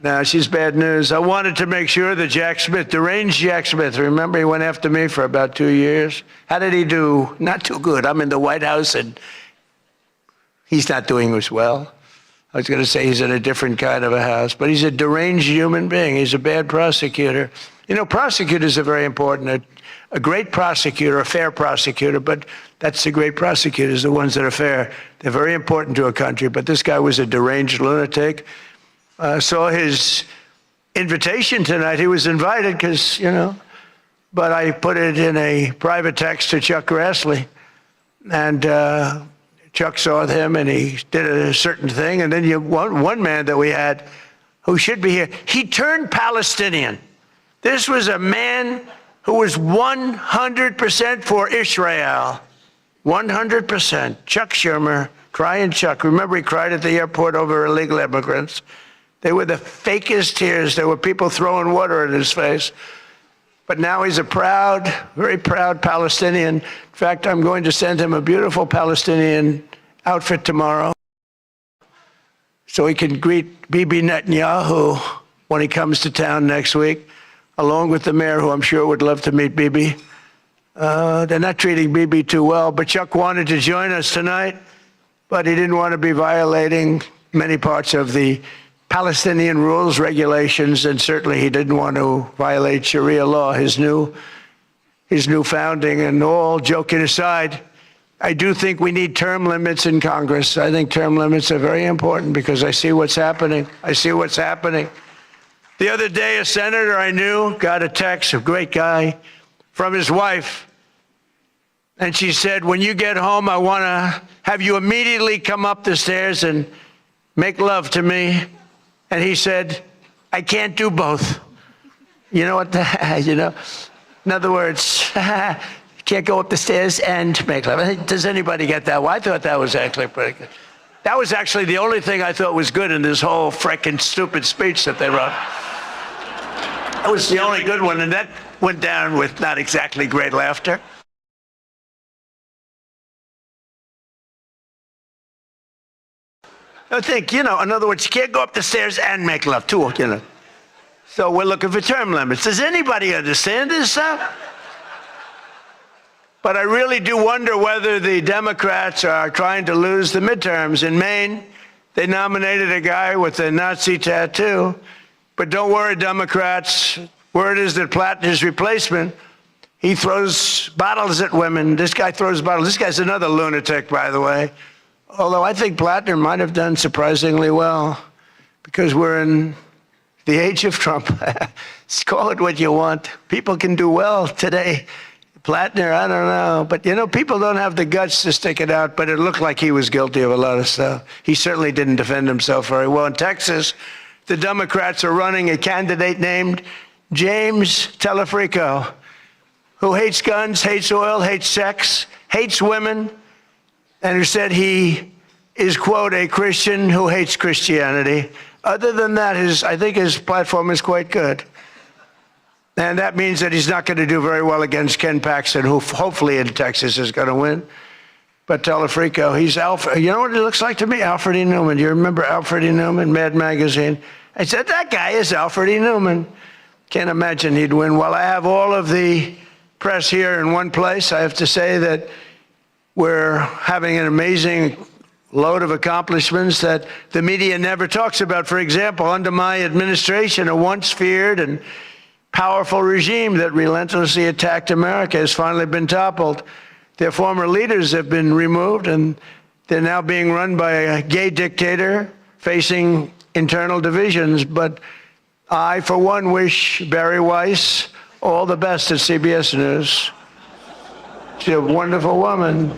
No, she's bad news. I wanted to make sure that Jack Smith, deranged Jack Smith, remember he went after me for about 2 years? How did he do? Not too good. I'm in the White House and he's not doing as well. I was going to say he's in a different kind of a house, but he's a deranged human being. He's a bad prosecutor. Prosecutors are very important. A great prosecutor, a fair prosecutor, but that's the great prosecutors, the ones that are fair. They're very important to a country, but this guy was a deranged lunatic. Saw his invitation tonight. He was invited because, but I put it in a private text to Chuck Grassley. And Chuck saw him and he did a certain thing. And then one man that we had who should be here, he turned Palestinian. This was a man who was 100% for Israel. 100%. Chuck Schumer, crying Chuck. Remember he cried at the airport over illegal immigrants. They were the fakest tears. There were people throwing water in his face. But now he's a proud, very proud Palestinian. In fact, I'm going to send him a beautiful Palestinian outfit tomorrow so he can greet Bibi Netanyahu when he comes to town next week, along with the mayor, who I'm sure would love to meet Bibi. They're not treating Bibi too well, but Chuck wanted to join us tonight, but he didn't want to be violating many parts of the Palestinian rules, regulations, and certainly he didn't want to violate Sharia law, his new founding. And all joking aside, I do think we need term limits in Congress. I think term limits are very important because I see what's happening. The other day, a senator I knew got a text, a great guy, from his wife. And she said, when you get home, I want to have you immediately come up the stairs and make love to me. And he said, I can't do both. You know what? In other words, you can't go up the stairs and make love. Does anybody get that? Well, I thought that was actually pretty good. That was actually the only thing I thought was good in this whole frickin' stupid speech that they wrote. That was the only good one, and that went down with not exactly great laughter. I think, in other words, you can't go up the stairs and make love too, So we're looking for term limits. Does anybody understand this stuff? But I really do wonder whether the Democrats are trying to lose the midterms. In Maine, they nominated a guy with a Nazi tattoo. But don't worry, Democrats. Word is that Plattner's replacement, he throws bottles at women. This guy throws bottles. This guy's another lunatic, by the way. Although I think Plattner might have done surprisingly well because we're in the age of Trump. Call it what you want. People can do well today. Plattner, I don't know. But, people don't have the guts to stick it out, but it looked like he was guilty of a lot of stuff. He certainly didn't defend himself very well. In Texas, the Democrats are running a candidate named James Telefrico, who hates guns, hates oil, hates sex, hates women, and who said he is, quote, a Christian who hates Christianity. Other than that, I think his platform is quite good. And that means that he's not going to do very well against Ken Paxton, who hopefully in Texas is going to win. But Telefrico, he's Alfred. You know what he looks like to me? Alfred E. Newman. Do you remember Alfred E. Newman, Mad Magazine? I said, that guy is Alfred E. Newman. Can't imagine he'd win. While I have all of the press here in one place, I have to say that we're having an amazing load of accomplishments that the media never talks about. For example, under my administration, a once feared and powerful regime that relentlessly attacked America has finally been toppled. Their former leaders have been removed, and they're now being run by a gay dictator facing internal divisions. But I, for one, wish Barry Weiss all the best at CBS News. She's a wonderful woman.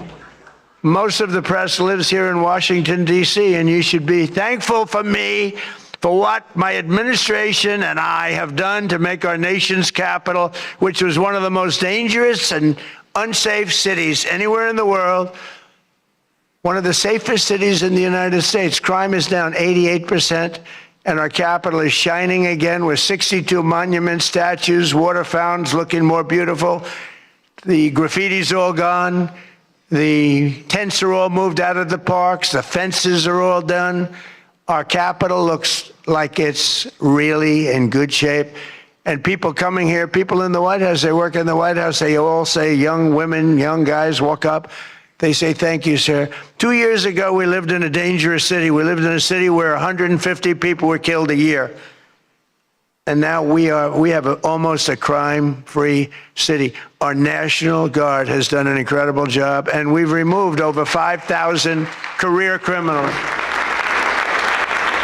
Most of the press lives here in Washington, D.C., and you should be thankful for me for what my administration and I have done to make our nation's capital, which was one of the most dangerous and unsafe cities anywhere in the world, one of the safest cities in the United States. Crime is down 88%, and our capital is shining again with 62 monuments, statues, water fountains looking more beautiful. The graffiti's all gone. The tents are all moved out of the parks. The fences are all done. Our capital looks like it's really in good shape. And people coming here, people in the White House, they work in the White House, they all say, young women, young guys walk up. They say, thank you, sir. 2 years ago, we lived in a dangerous city. We lived in a city where 150 people were killed a year. And now we have almost a crime-free city. Our National Guard has done an incredible job, and we've removed over 5,000 career criminals.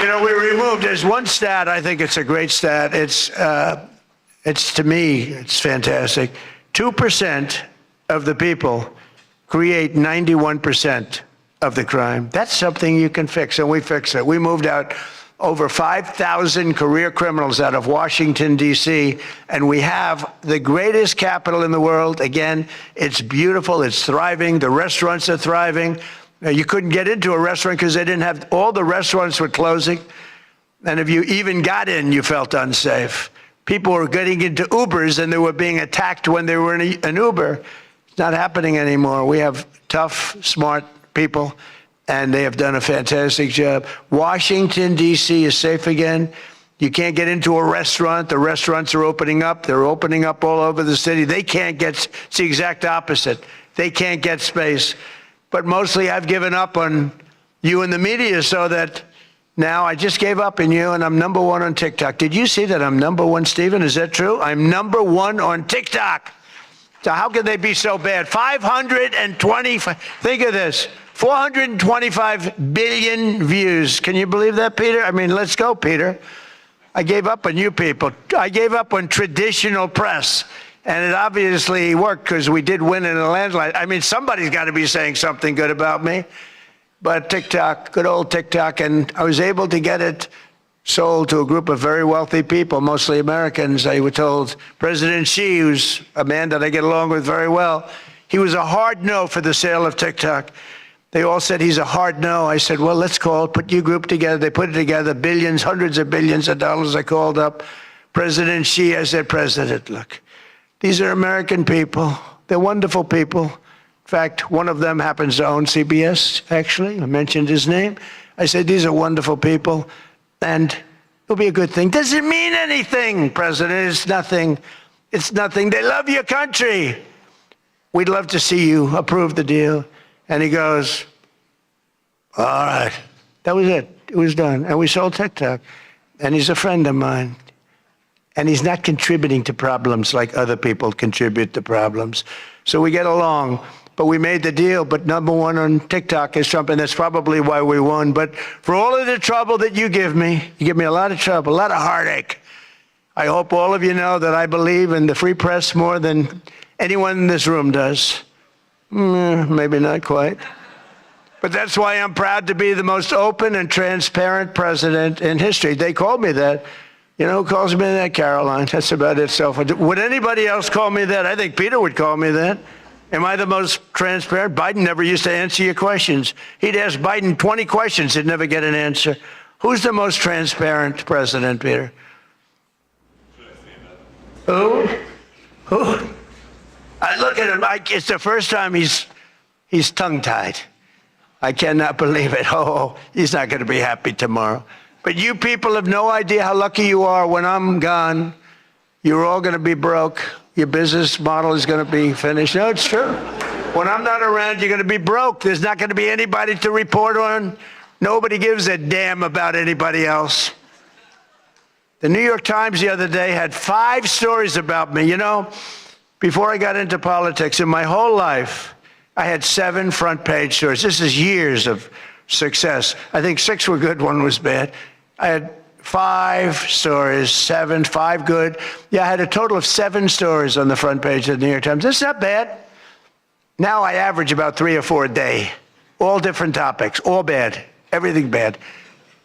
We removed, there's one stat, I think it's a great stat. It's to me, it's fantastic. 2% of the people create 91% of the crime. That's something you can fix, and we fix it. We moved out over 5,000 career criminals out of Washington, D.C., and we have the greatest capital in the world. Again, it's beautiful, it's thriving, the restaurants are thriving. Now, you couldn't get into a restaurant because they didn't have, all the restaurants were closing, and if you even got in, you felt unsafe. People were getting into Ubers, and they were being attacked when they were in an Uber. It's not happening anymore. We have tough, smart people, and they have done a fantastic job. Washington, D.C. is safe again. You can't get into a restaurant. The restaurants are opening up. They're opening up all over the city. They can't get, it's the exact opposite. They can't get space. But mostly I've given up on you and the media so that now I just gave up on you and I'm number one on TikTok. Did you see that I'm number one, Stephen? Is that true? I'm number one on TikTok. So how can they be so bad? 525, think of this, 425 billion views. Can you believe that, Peter? I mean, let's go, Peter. I gave up on you people. I gave up on traditional press. And it obviously worked because we did win in a landslide. I mean, somebody's got to be saying something good about me. But TikTok, good old TikTok, and I was able to get it sold to a group of very wealthy people, mostly Americans. I was told President Xi, who's a man that I get along with very well, he was a hard no for the sale of TikTok. They all said he's a hard no. I said, well, let's call it, put your group together. They put it together, billions, hundreds of billions of dollars. I called up President Xi. I said, President, look, these are American people. They're wonderful people. fact, one of them happens to own CBS, actually. I mentioned his name. I said, these are wonderful people, and it'll be a good thing. Does it mean anything, President? It's nothing. It's nothing. They love your country. We'd love to see you approve the deal. And he goes, all right. That was it. It was done. And we sold TikTok. And he's a friend of mine. And he's not contributing to problems like other people contribute to problems. So we get along. But we made the deal. But number one on TikTok is Trump, and that's probably why we won. But for all of the trouble that you give me a lot of trouble, a lot of heartache. I hope all of you know that I believe in the free press more than anyone in this room does. Maybe not quite. But that's why I'm proud to be the most open and transparent president in history. They called me that. You know who calls me that? Caroline. That's about it. Would anybody else call me that? I think Peter would call me that. Am I the most transparent? Biden never used to answer your questions. He'd ask Biden 20 questions. He'd never get an answer. Who's the most transparent president, Peter? Who? I look at him. It's the first time he's tongue-tied. I cannot believe it. Oh, he's not going to be happy tomorrow. But you people have no idea how lucky you are. When I'm gone, you're all going to be broke. Your business model is going to be finished. No, it's true. When I'm not around, you're going to be broke. There's not going to be anybody to report on. Nobody gives a damn about anybody else. The New York Times the other day had 5 stories about me. You know, before I got into politics, in my whole life, I had 7 front page stories. This is years of success. I think 6 were good, 1 was bad. I had 5 stories, 7, 5 good. Yeah, I had a total of 7 stories on the front page of the New York Times. That's not bad. Now I average about 3 or 4 a day, all different topics, all bad, everything bad.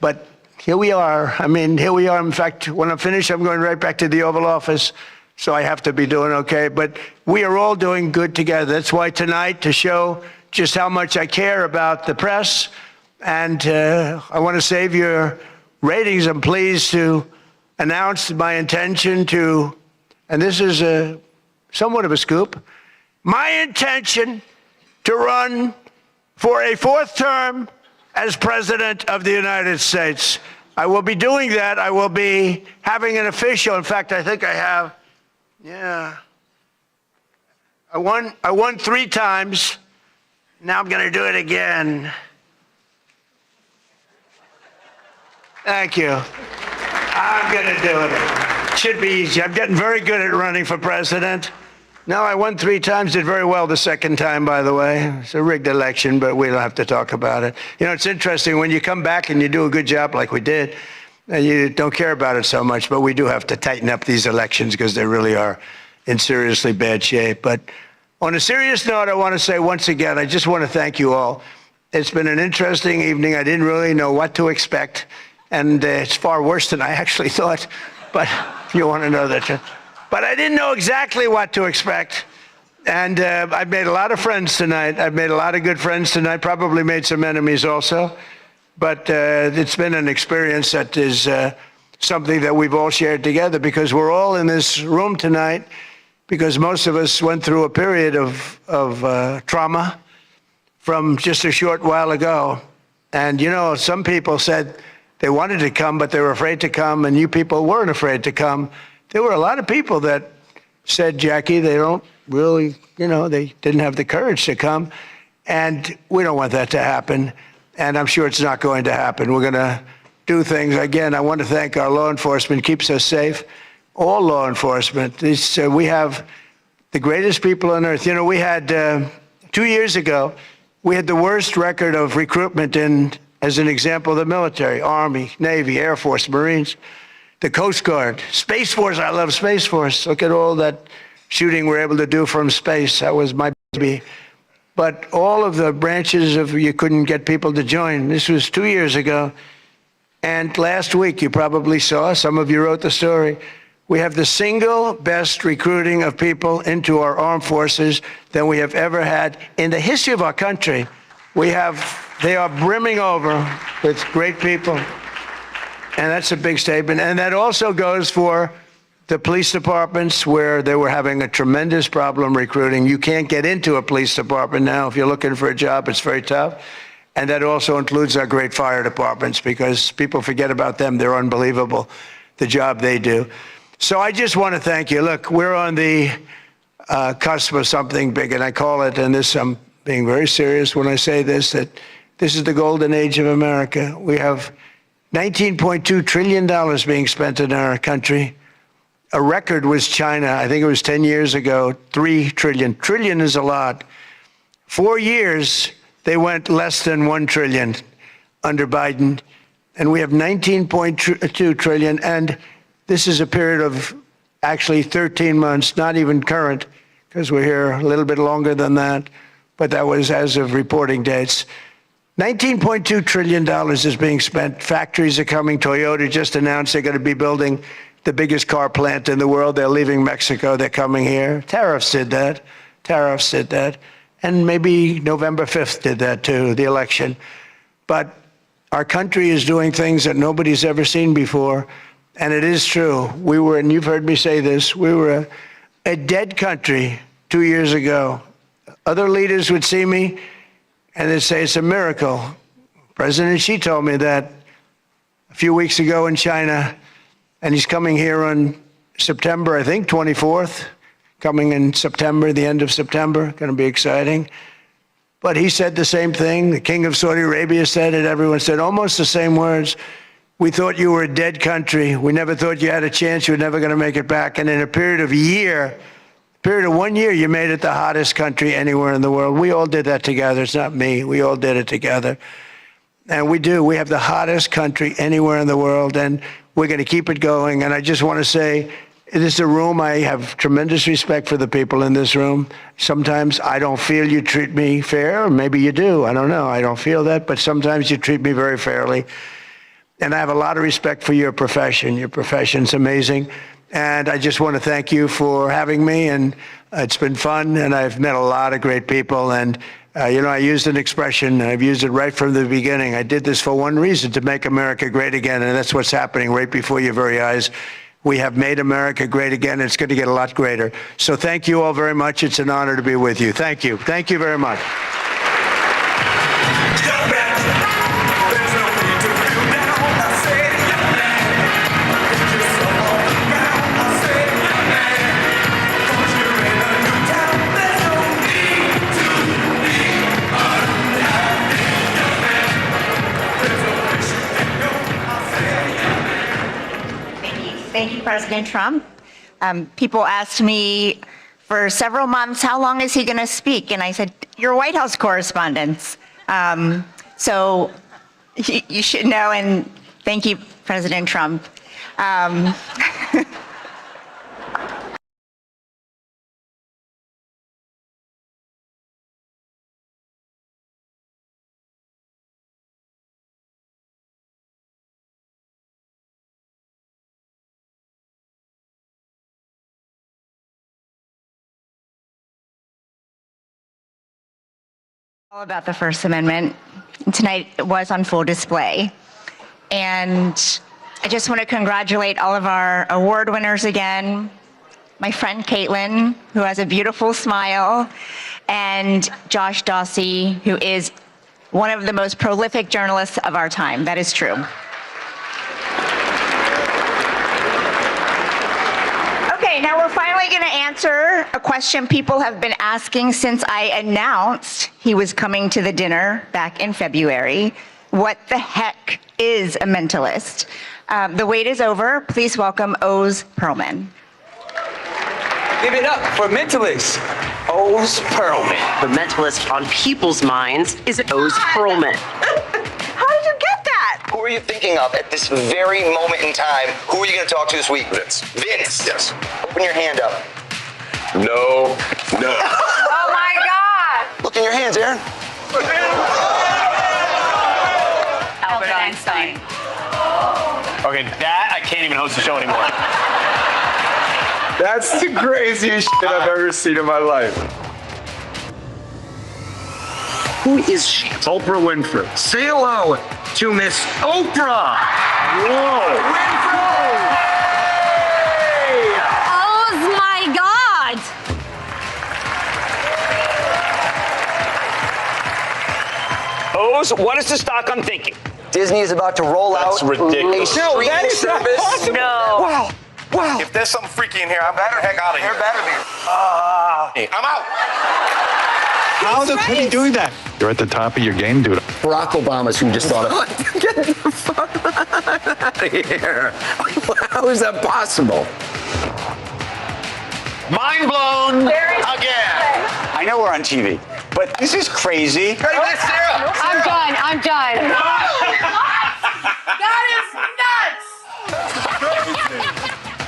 But here we are. Here we are. In fact, when I'm finished, I'm going right back to the Oval Office. So I have to be doing okay. But we are all doing good together. That's why tonight, to show just how much I care about the press, and I want to save your ratings, I'm pleased to announce my intention to, and this is somewhat of a scoop, my intention to run for a 4th term as President of the United States. I will be doing that. I will be having an official, in fact, I think I have, I won 3 times. Now I'm going to do it again. Thank you. I'm going to do it. Should be easy. I'm getting very good at running for president. No, I won 3 times, did very well the 2nd time, by the way. It's a rigged election, but we don't have to talk about it. You know, it's interesting, when you come back and you do a good job like we did, you don't care about it so much, but we do have to tighten up these elections because they really are in seriously bad shape. But on a serious note, I want to say once again, I just want to thank you all. It's been an interesting evening. I didn't really know what to expect, and it's far worse than I actually thought, but you want to know that. But I didn't know exactly what to expect. And I've made a lot of friends tonight. I've made a lot of good friends tonight, probably made some enemies also. But it's been an experience that is something that we've all shared together, because we're all in this room tonight because most of us went through a period of trauma from just a short while ago. And, you know, some people said they wanted to come, but they were afraid to come, and you people weren't afraid to come. There were a lot of people that said, Jackie, they don't really, you know, they didn't have the courage to come. And we don't want that to happen. And I'm sure it's not going to happen. We're going to do things. Again, I want to thank our law enforcement, keeps us safe. All law enforcement. We have the greatest people on earth. You know, we had, 2 years ago, we had the worst record of recruitment in, as an example, the military, Army, Navy, Air Force, Marines, the Coast Guard, Space Force. I love Space Force. Look at all that shooting we're able to do from space. That was my baby. But all of the branches of, you couldn't get people to join. This was 2 years ago. And last week, you probably saw, some of you wrote the story, we have the single best recruiting of people into our armed forces than we have ever had in the history of our country. They are brimming over with great people. And that's a big statement. And that also goes for the police departments where they were having a tremendous problem recruiting. You can't get into a police department now. If you're looking for a job, it's very tough. And that also includes our great fire departments, because people forget about them. They're unbelievable, the job they do. So I just want to thank you. Look, we're on the cusp of something big, and I call it, and this, I'm being very serious when I say this, that this is the golden age of America. We have $19.2 trillion being spent in our country. A record was China. I think it was 10 years ago, 3 trillion. Trillion is a lot. 4 years, they went less than 1 trillion under Biden. And we have 19.2 trillion. And this is a period of actually 13 months, not even current, because we're here a little bit longer than that. But that was as of reporting dates. $19.2 trillion is being spent. Factories are coming. Toyota just announced they're going to be building the biggest car plant in the world. They're leaving Mexico. They're coming here. Tariffs did that. Tariffs did that. And maybe November 5th did that too, the election. But our country is doing things that nobody's ever seen before. And it is true. We were, and you've heard me say this, we were a dead country 2 years ago. Other leaders would see me and they'd say it's a miracle. President Xi told me that a few weeks ago in China, and he's coming here on September, I think, 24th, coming in September, the end of September, going to be exciting. But he said the same thing. The King of Saudi Arabia said it. Everyone said almost the same words. We thought you were a dead country. We never thought you had a chance. You were never going to make it back. And in a period of 1 year, you made it the hottest country anywhere in the world. We all did that together. It's not me. We all did it together. And we do. We have the hottest country anywhere in the world, and we're going to keep it going. And I just want to say, it is a room. I have tremendous respect for the people in this room. Sometimes I don't feel you treat me fair, or maybe you do. I don't know. I don't feel that, but sometimes you treat me very fairly. And I have a lot of respect for your profession. Your profession's amazing. And I just want to thank you for having me, and it's been fun, and I've met a lot of great people. And, I used an expression, and I've used it right from the beginning. I did this for one reason, to make America great again, and that's what's happening right before your very eyes. We have made America great again, and it's going to get a lot greater. So thank you all very much. It's an honor to be with you. Thank you. Thank you very much. Thank you, President Trump. People asked me for several months, how long is he going to speak? And I said, you're White House correspondents. So you should know, and thank you, President Trump. All about the First Amendment. Tonight it was on full display. And I just want to congratulate all of our award winners again. My friend Caitlin, who has a beautiful smile, and Josh Dawsey, who is one of the most prolific journalists of our time. That is true. Okay, now we're finally going to answer a question people have been asking since I announced he was coming to the dinner back in February. What the heck is a mentalist? The wait is over. Please welcome Oz Perlman. Give it up for mentalist, Oz Perlman. The mentalist on people's minds is Oz Perlman. How did you get that? Who are you thinking of at this very moment in time? Who are you going to talk to this week? Vince. Vince. Yes. Open your hand up. No. No. Oh my God. Look in your hands, Aaron. Albert Einstein. Okay, that I can't even host the show anymore. That's the craziest shit I've ever seen in my life. Who is she? Oprah Winfrey. Say hello to Miss Oprah. Whoa. Winfrey. O's, what is the stock I'm thinking? Disney is about to roll out a streaming service. No. Wow. If there's something freaky in here, I'm better heck out of here. There better be. I'm out. How are they doing that? You're at the top of your game, dude. Barack Obama's who just thought of. Get the fuck out of here. How is that possible? Mind blown again. I know we're on TV, but this is crazy. I'm done. I'm done. That is nuts.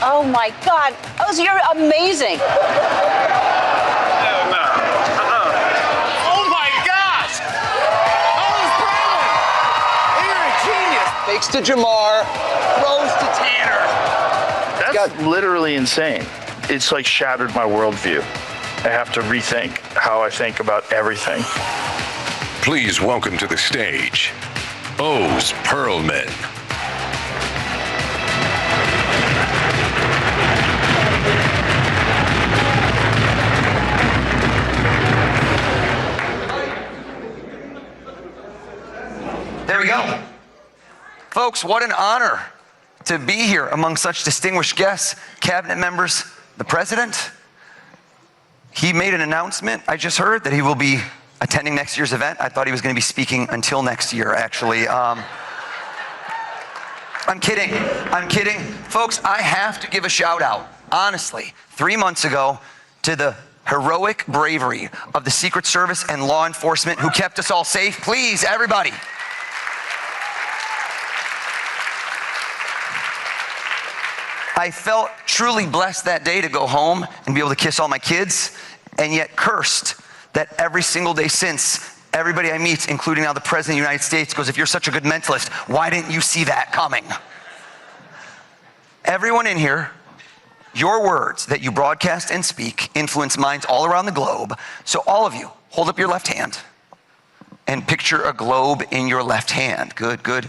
Oh my God. Oh, you're amazing. Oh my gosh. Oh, you're a genius. Fakes to Jamar, throws to Tanner. That's literally insane. It's like shattered my worldview. I have to rethink how I think about everything. Please welcome to the stage, O's Pearlman. There we go. Folks, what an honor to be here among such distinguished guests, cabinet members, the president. He made an announcement, I just heard, that he will be attending next year's event. I thought he was going to be speaking until next year, actually. I'm kidding. I'm kidding. Folks, I have to give a shout out, honestly, 3 months ago to the heroic bravery of the Secret Service and law enforcement who kept us all safe. Please, everybody. I felt truly blessed that day to go home and be able to kiss all my kids, and yet cursed that every single day since, everybody I meet, including now the President of the United States, goes, if you're such a good mentalist, why didn't you see that coming? Everyone in here, your words that you broadcast and speak influence minds all around the globe. So all of you, hold up your left hand and picture a globe in your left hand. Good, good.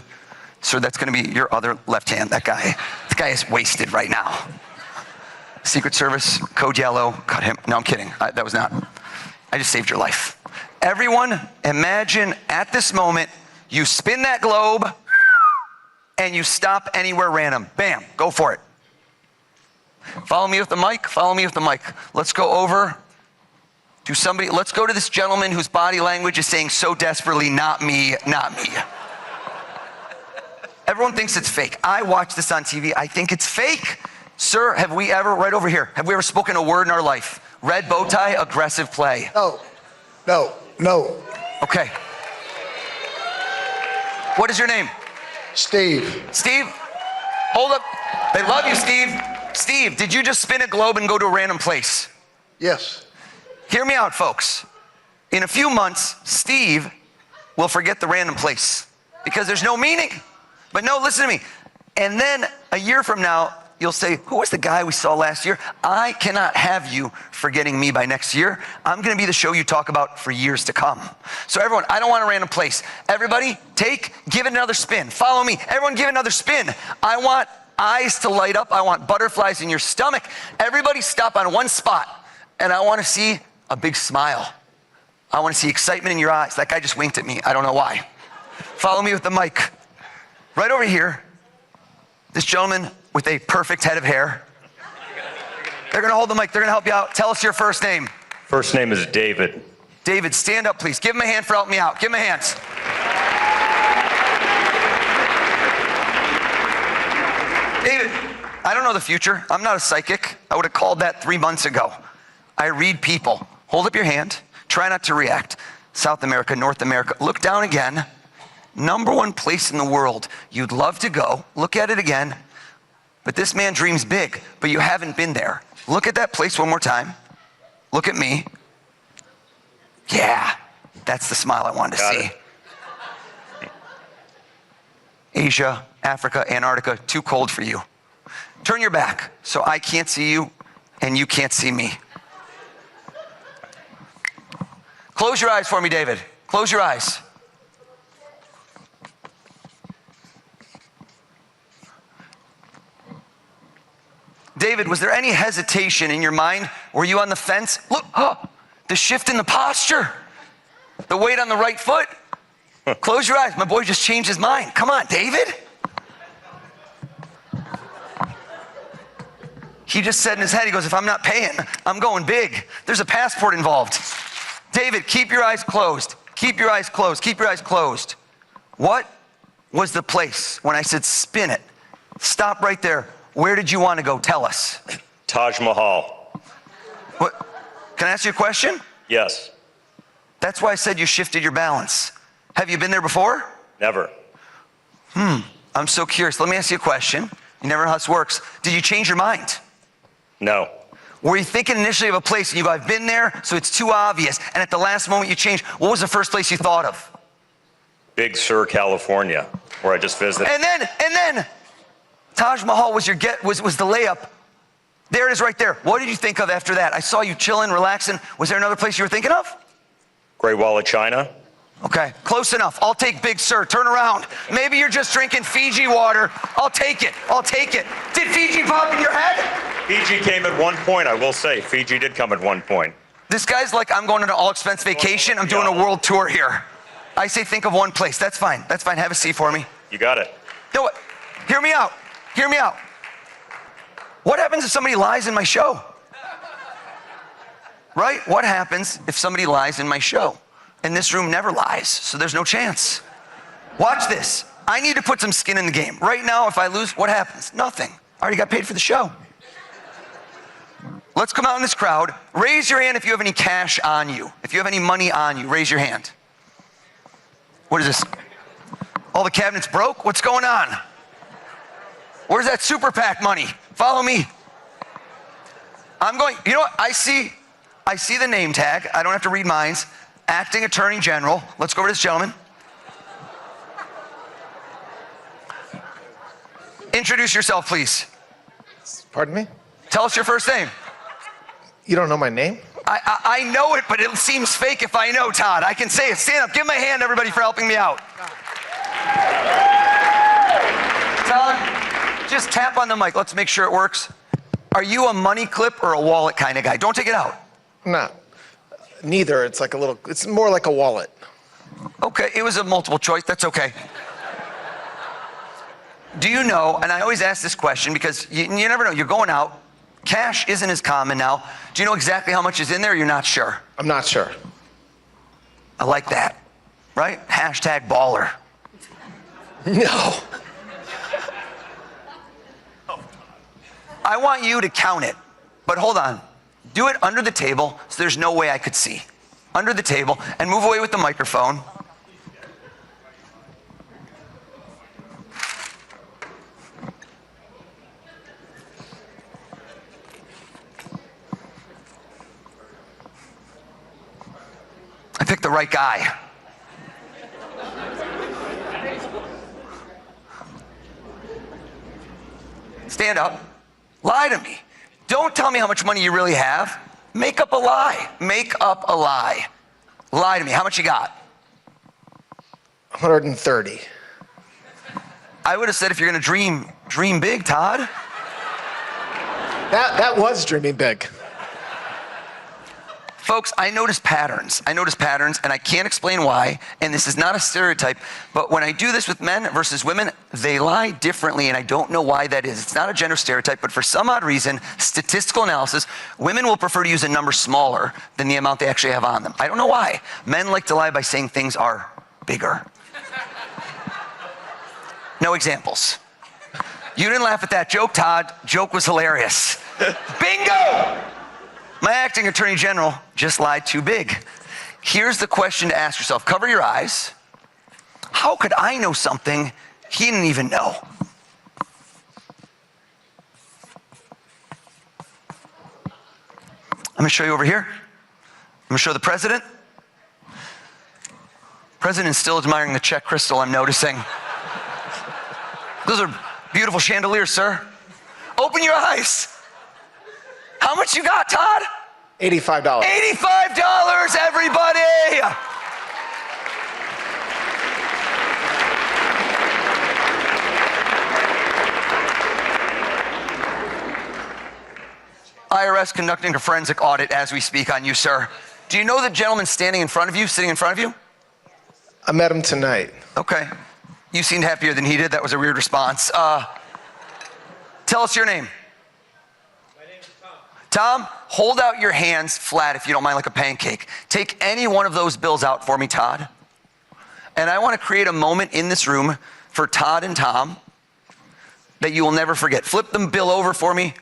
Sir, that's going to be your other left hand. That guy is wasted right now. Secret Service, code yellow, cut him. No, I'm kidding. That was not. I just saved your life. Everyone, imagine at this moment, you spin that globe and you stop anywhere random. Bam, go for it. Follow me with the mic, follow me with the mic. Let's go over to somebody. Let's go to this gentleman whose body language is saying so desperately, not me, not me. Everyone thinks it's fake. I watch this on TV. I think it's fake. Sir, have we ever, right over here, have we ever spoken a word in our life? Red bow tie, aggressive play. No. Okay. What is your name? Steve. Steve? Hold up. They love you, Steve. Steve, did you just spin a globe and go to a random place? Yes. Hear me out, folks. In a few months, Steve will forget the random place because there's no meaning. But no, listen to me. And then a year from now, you'll say, who was the guy we saw last year? I cannot have you forgetting me by next year. I'm going to be the show you talk about for years to come. So everyone, I don't want a random place. Everybody, give it another spin. Follow me. Everyone give it another spin. I want eyes to light up. I want butterflies in your stomach. Everybody stop on one spot. And I want to see a big smile. I want to see excitement in your eyes. That guy just winked at me. I don't know why. Follow me with the mic. Right over here, this gentleman with a perfect head of hair. They're going to hold the mic. They're going to help you out. Tell us your first name. First name is David. David, stand up, please. Give him a hand for helping me out. Give him a hand. David, I don't know the future. I'm not a psychic. I would have called that 3 months ago. I read people. Hold up your hand. Try not to react. South America, North America. Look down again. Number one place in the world you'd love to go. Look at it again. But this man dreams big, but you haven't been there. Look at that place one more time. Look at me. Yeah, that's the smile I wanted to see. Asia, Africa, Antarctica, too cold for you. Turn your back so I can't see you and you can't see me. Close your eyes for me, David. Close your eyes. David, was there any hesitation in your mind? Were you on the fence? Look, the shift in the posture, the weight on the right foot. Close your eyes. My boy just changed his mind. Come on, David. He just said in his head, he goes, if I'm not paying, I'm going big. There's a passport involved. David, keep your eyes closed. Keep your eyes closed. Keep your eyes closed. What was the place when I said spin it? Stop right there. Where did you want to go? Tell us. Taj Mahal. What? Can I ask you a question? Yes. That's why I said you shifted your balance. Have you been there before? Never. I'm so curious. Let me ask you a question. You never know how this works. Did you change your mind? No. Were you thinking initially of a place and you go, I've been there, so it's too obvious, and at the last moment you changed? What was the first place you thought of? Big Sur, California, where I just visited. And then, Taj Mahal was was the layup. There it is right there. What did you think of after that? I saw you chilling, relaxing. Was there another place you were thinking of? Great Wall of China. Okay, close enough. I'll take Big Sur. Turn around. Maybe you're just drinking Fiji water. I'll take it. I'll take it. Did Fiji pop in your head? Fiji came at one point, I will say. Fiji did come at one point. This guy's like, I'm going on an all-expense vacation. I'm doing a world tour here. I say think of one place. That's fine. That's fine. Have a seat for me. You got it. No, what? Hear me out. Hear me out. What happens if somebody lies in my show? Right? What happens if somebody lies in my show? And this room never lies, so there's no chance. Watch this. I need to put some skin in the game. Right now, if I lose, what happens? Nothing. I already got paid for the show. Let's come out in this crowd. Raise your hand if you have any cash on you. If you have any money on you, raise your hand. What is this? All the cabinets broke? What's going on? Where's that super PAC money? Follow me. I'm going, you know what? I see the name tag. I don't have to read minds. Acting Attorney General. Let's go over to this gentleman. Introduce yourself, please. Pardon me? Tell us your first name. You don't know my name? I know it, but it seems fake if I know, Todd. I can say it. Stand up. Give my hand, everybody, for helping me out. Todd, just tap on the mic. Let's make sure it works. Are you a money clip or a wallet kind of guy? Don't take it out. No. Neither. It's more like a wallet. Okay, it was a multiple choice. That's okay. Do you know, and I always ask this question because you never know, you're going out, cash isn't as common now. Do you know exactly how much is in there or you're not sure? I'm not sure. I like that, right? Hashtag baller. No. I want you to count it, but hold on. Do it under the table so there's no way I could see. Under the table, and move away with the microphone. I picked the right guy. Stand up. Lie to me. Don't tell me how much money you really have. Make up a lie. Make up a lie. Lie to me. How much you got? 130. I would have said if you're going to dream big, Todd. That was dreaming big. Folks, I notice patterns. And I can't explain why, and this is not a stereotype, but when I do this with men versus women, they lie differently, and I don't know why that is. It's not a gender stereotype, but for some odd reason, statistical analysis, women will prefer to use a number smaller than the amount they actually have on them. I don't know why. Men like to lie by saying things are bigger. No examples. You didn't laugh at that joke, Todd. Joke was hilarious. Bingo! My acting attorney general just lied too big. Here's the question to ask yourself. Cover your eyes. How could I know something he didn't even know? I'm going to show you over here. I'm going to show the president. President's still admiring the Czech crystal, I'm noticing. Those are beautiful chandeliers, sir. Open your eyes. How much you got, Todd? $85. $85, everybody! IRS conducting a forensic audit as we speak on you, sir. Do you know the gentleman standing in front of you, sitting in front of you? I met him tonight. Okay. You seemed happier than he did. That was a weird response. Tell us your name. My name is Tom. Tom, hold out your hands flat if you don't mind, like a pancake. Take any one of those bills out for me, Todd. And I want to create a moment in this room for Todd and Tom that you will never forget. Flip the bill over for me,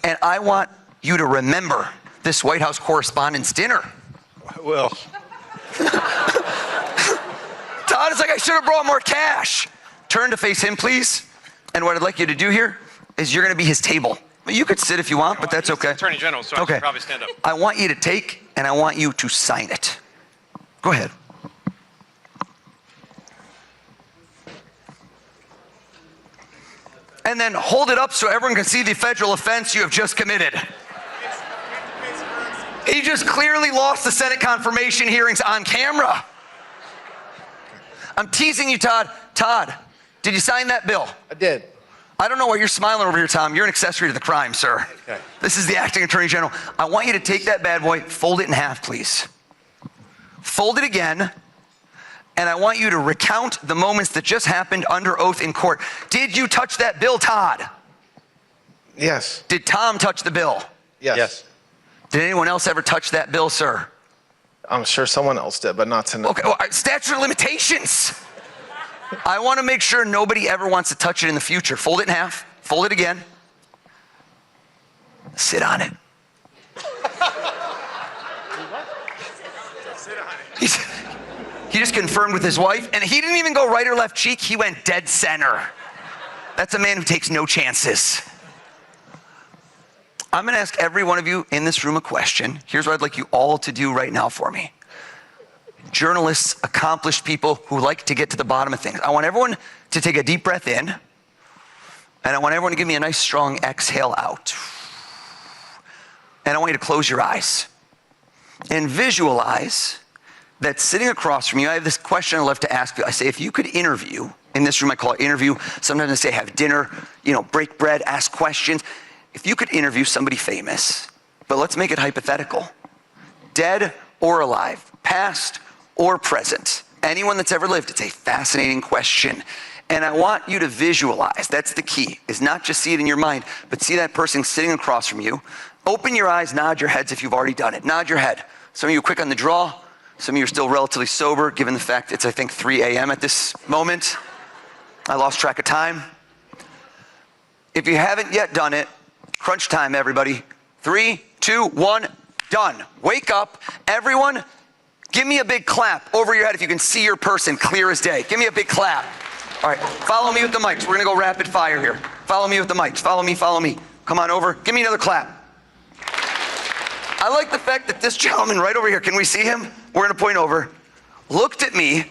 and I want you to remember this White House Correspondents' dinner. I will. Todd is like, I should have brought more cash. Turn to face him, please. And what I'd like you to do here is you're going to be his table. You could sit if you want, but that's okay. Attorney General, so I should probably stand up. I want you to take, and I want you to sign it. Go ahead. And then hold it up so everyone can see the federal offense you have just committed. He just clearly lost the Senate confirmation hearings on camera. I'm teasing you, Todd. Todd, did you sign that bill? I did. I don't know why you're smiling over here, Tom. You're an accessory to the crime, sir. Okay. This is the acting attorney general. I want you to take that bad boy, fold it in half, please. Fold it again, and I want you to recount the moments that just happened under oath in court. Did you touch that bill, Todd? Yes. Did Tom touch the bill? Yes. Did anyone else ever touch that bill, sir? I'm sure someone else did, but not tonight. Okay, well, statute of limitations. I want to make sure nobody ever wants to touch it in the future. Fold it in half. Fold it again. Sit on it. He just confirmed with his wife, and he didn't even go right or left cheek. He went dead center. That's a man who takes no chances. I'm going to ask every one of you in this room a question. Here's what I'd like you all to do right now for me. Journalists, accomplished people who like to get to the bottom of things. I want everyone to take a deep breath in, and I want everyone to give me a nice strong exhale out. And I want you to close your eyes and visualize that sitting across from you. I have this question I love to ask you. I say, if you could interview, in this room I call it interview, sometimes I say have dinner, break bread, ask questions. If you could interview somebody famous, but let's make it hypothetical, dead or alive, past or present, anyone that's ever lived, it's a fascinating question. And I want you to visualize, that's the key, is not just see it in your mind, but see that person sitting across from you. Open your eyes, nod your heads if you've already done it. Nod your head. Some of you are quick on the draw. Some of you are still relatively sober, given the fact it's, I think, 3 a.m. at this moment. I lost track of time. If you haven't yet done it, crunch time, everybody. 3, 2, 1, done. Wake up. Everyone, give me a big clap over your head if you can see your person clear as day. Give me a big clap. All right, follow me with the mics. We're going to go rapid fire here. Follow me with the mics. Follow me, follow me. Come on over. Give me another clap. I like the fact that this gentleman right over here, can we see him? We're going to point over. Looked at me,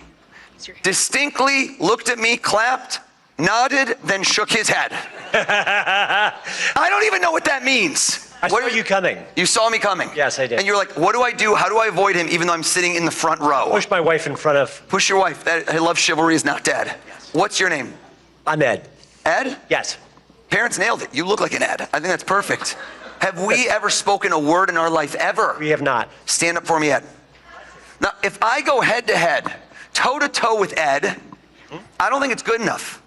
distinctly looked at me, clapped, nodded, then shook his head. I don't even know what that means. I saw you coming. You saw me coming? Yes, I did. And you're like, what do I do? How do I avoid him even though I'm sitting in the front row? Push my wife in front of... Push your wife. I love chivalry is not dead. Yes. What's your name? I'm Ed. Ed? Yes. Parents nailed it. You look like an Ed. I think that's perfect. Have we ever spoken a word in our life ever? We have not. Stand up for me, Ed. Now, if I go head to head, toe to toe with Ed, I don't think it's good enough.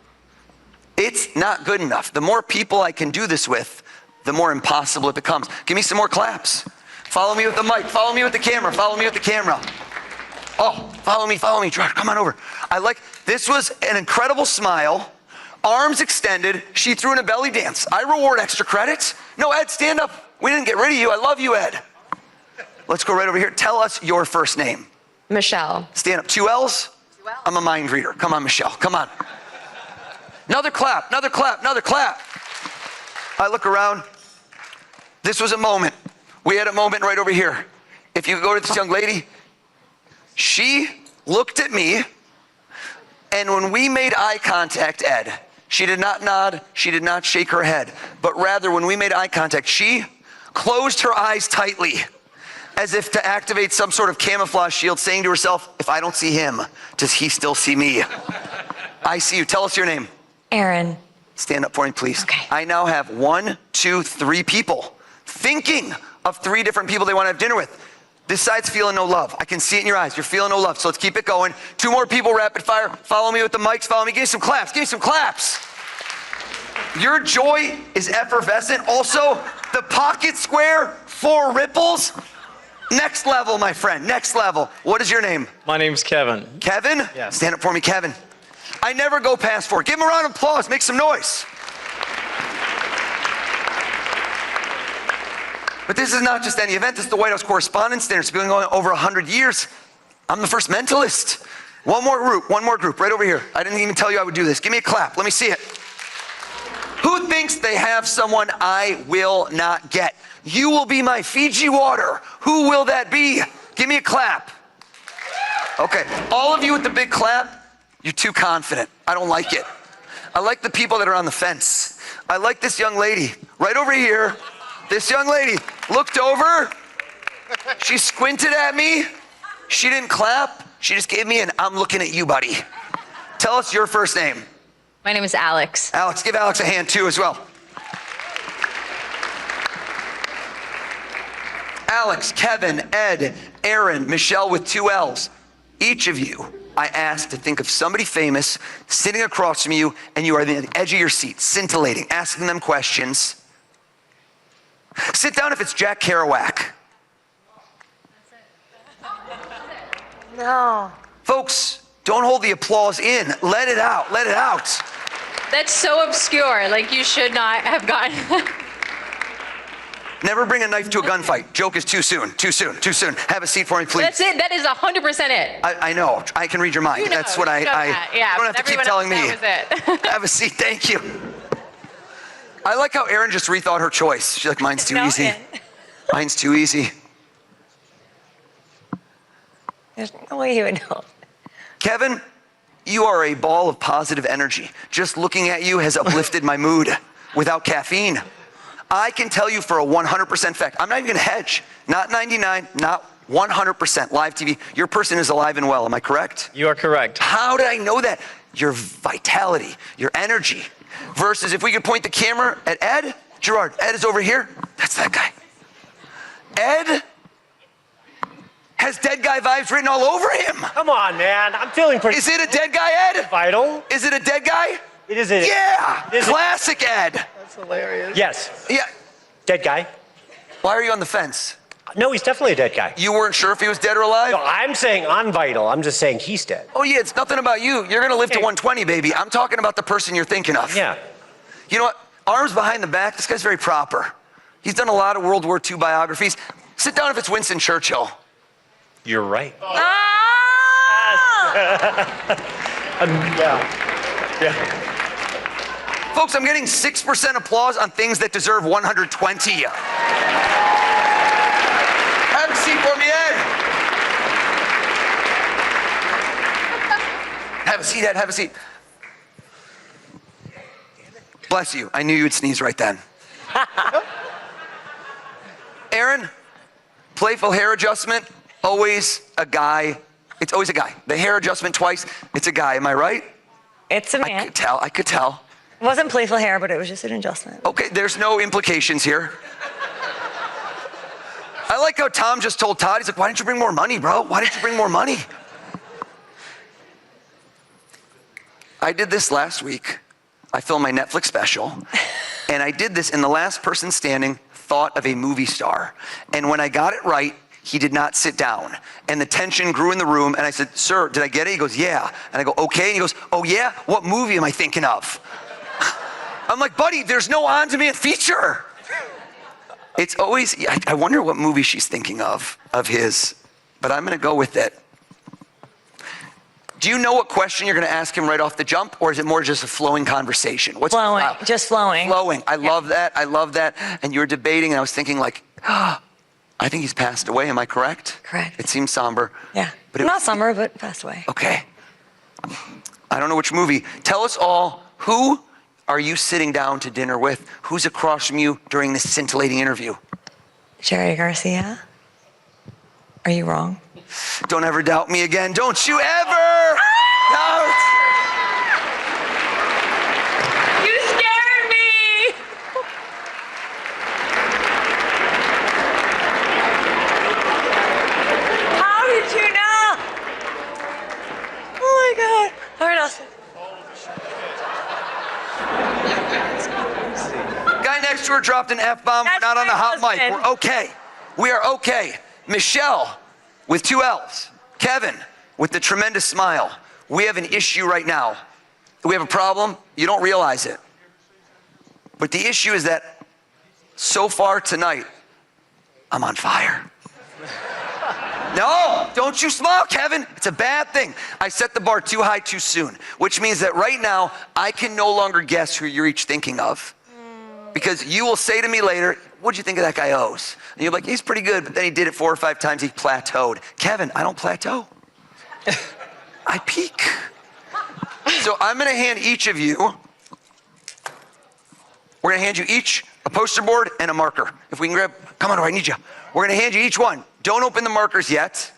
It's not good enough. The more people I can do this with, the more impossible it becomes. Give me some more claps. Follow me with the mic. Follow me with the camera. Follow me with the camera. Oh, follow me, follow me. Come on over. This was an incredible smile. Arms extended. She threw in a belly dance. I reward extra credits. No, Ed, stand up. We didn't get rid of you. I love you, Ed. Let's go right over here. Tell us your first name. Michelle. Stand up. 2 L's? I'm a mind reader. Come on, Michelle. Come on. Another clap, another clap, another clap. I look around. This was a moment. We had a moment right over here. If you go to this young lady, she looked at me, and when we made eye contact, Ed, she did not nod, she did not shake her head, but rather when we made eye contact, she closed her eyes tightly, as if to activate some sort of camouflage shield, saying to herself, if I don't see him, does he still see me? I see you. Tell us your name. Aaron. Stand up for me, please. Okay. I now have 1, 2, 3 people thinking of 3 different people they want to have dinner with. This side's feeling no love. I can see it in your eyes. You're feeling no love. So let's keep it going. 2 more people, rapid fire. Follow me with the mics. Follow me. Give me some claps. Give me some claps. Your joy is effervescent. Also, the pocket square, 4 ripples. Next level, my friend. Next level. What is your name? My name's Kevin. Kevin? Yes. Stand up for me, Kevin. I never go past 4. Give him a round of applause. Make some noise. But this is not just any event. This is the White House Correspondents' Dinner. It's been going on over 100 years. I'm the first mentalist. One more group, right over here. I didn't even tell you I would do this. Give me a clap. Let me see it. Who thinks they have someone I will not get? You will be my Fiji water. Who will that be? Give me a clap. Okay, all of you with the big clap, you're too confident. I don't like it. I like the people that are on the fence. I like this young lady right over here. This young lady looked over. She squinted at me. She didn't clap. She just gave me an I'm looking at you, buddy. Tell us your first name. My name is Alex. Alex, give Alex a hand too as well. Alex, Kevin, Ed, Aaron, Michelle with 2 L's. Each of you, I asked to think of somebody famous sitting across from you, and you are at the edge of your seat, scintillating, asking them questions. Sit down if it's Jack Kerouac. No. Folks, don't hold the applause in. Let it out. Let it out. That's so obscure. Like, you should not have gotten. Never bring a knife to a gunfight. Joke is too soon. Too soon. Too soon. Have a seat for me, please. That's it. That is 100% it. I know. I can read your mind. You know, That's what you know that. Yeah, you don't have to keep telling me. That was it. Have a seat. Thank you. I like how Erin just rethought her choice. She's like, mine's too easy. Mine's too easy. There's no way he would know. Kevin, you are a ball of positive energy. Just looking at you has uplifted my mood without caffeine. I can tell you for a 100% fact, I'm not even gonna hedge. Not 99, not 100% live TV. Your person is alive and well, am I correct? You are correct. How did I know that? Your vitality, your energy. Versus if we could point the camera at Ed, Gerard, Ed is over here. That's that guy. Ed has dead guy vibes written all over him. Come on, man. I'm feeling pretty. Is it a dead guy, Ed? Vital. Is it a dead guy? It is a. Yeah. It is Classic Ed. That's hilarious. Yes. Yeah. Dead guy. Why are you on the fence? No, he's definitely a dead guy. You weren't sure if he was dead or alive? No, I'm saying I'm vital. I'm just saying he's dead. Oh yeah, it's nothing about you. You're gonna live to 120, baby. I'm talking about the person you're thinking of. Yeah. You know what? Arms behind the back. This guy's very proper. He's done a lot of World War II biographies. Sit down if it's Winston Churchill. You're right. Yeah. Folks, I'm getting 6% applause on things that deserve 120. Have a seat for me, Ed. Have a seat, Ed. Have a seat. Bless you. I knew you would sneeze right then. Aaron, playful hair adjustment, always a guy. It's always a guy. The hair adjustment twice, it's a guy. Am I right? It's a man. I could tell. It wasn't playful hair, but it was just an adjustment. Okay, there's no implications here. I like how Tom just told Todd, he's like, why didn't you bring more money, bro? Why didn't you bring more money? I did this last week. I filmed my Netflix special. And I did this, and the last person standing thought of a movie star. And when I got it right, he did not sit down. And the tension grew in the room, and I said, sir, did I get it? He goes, yeah. And I go, okay. And he goes, oh yeah? What movie am I thinking of? I'm like, buddy, there's no on-demand feature. It's always, I wonder what movie she's thinking of his, but I'm gonna go with it. Do you know what question you're gonna ask him right off the jump, or is it more just a flowing conversation? What's flowing, just flowing. Flowing, I love that, I love that. And you were debating, and I was thinking like, I think he's passed away, am I correct? Correct. It seems somber. Yeah, But not somber, but passed away. Okay. I don't know which movie. Tell us all, who are you sitting down to dinner with? Who's across from you during this scintillating interview? Jerry Garcia? Are you wrong? Don't ever doubt me again. Don't you ever doubt. You scared me! Justin. Guy next to her dropped an F-bomb. We're not on the hot mic. We're okay. We are okay. Michelle with 2 L's. Kevin with the tremendous smile. We have an issue right now. We have a problem. You don't realize it. But the issue is that so far tonight, I'm on fire. No, don't you smile, Kevin. It's a bad thing. I set the bar too high too soon, which means that right now, I can no longer guess who you're each thinking of. Because you will say to me later, what'd you think of that guy O's? And you're like, he's pretty good, but then he did it 4 or 5 times, he plateaued. Kevin, I don't plateau. I peak. So I'm gonna hand each of you, we're gonna hand you each a poster board and a marker. If we can grab, come on, I need you. We're gonna hand you each one. Don't open the markers yet.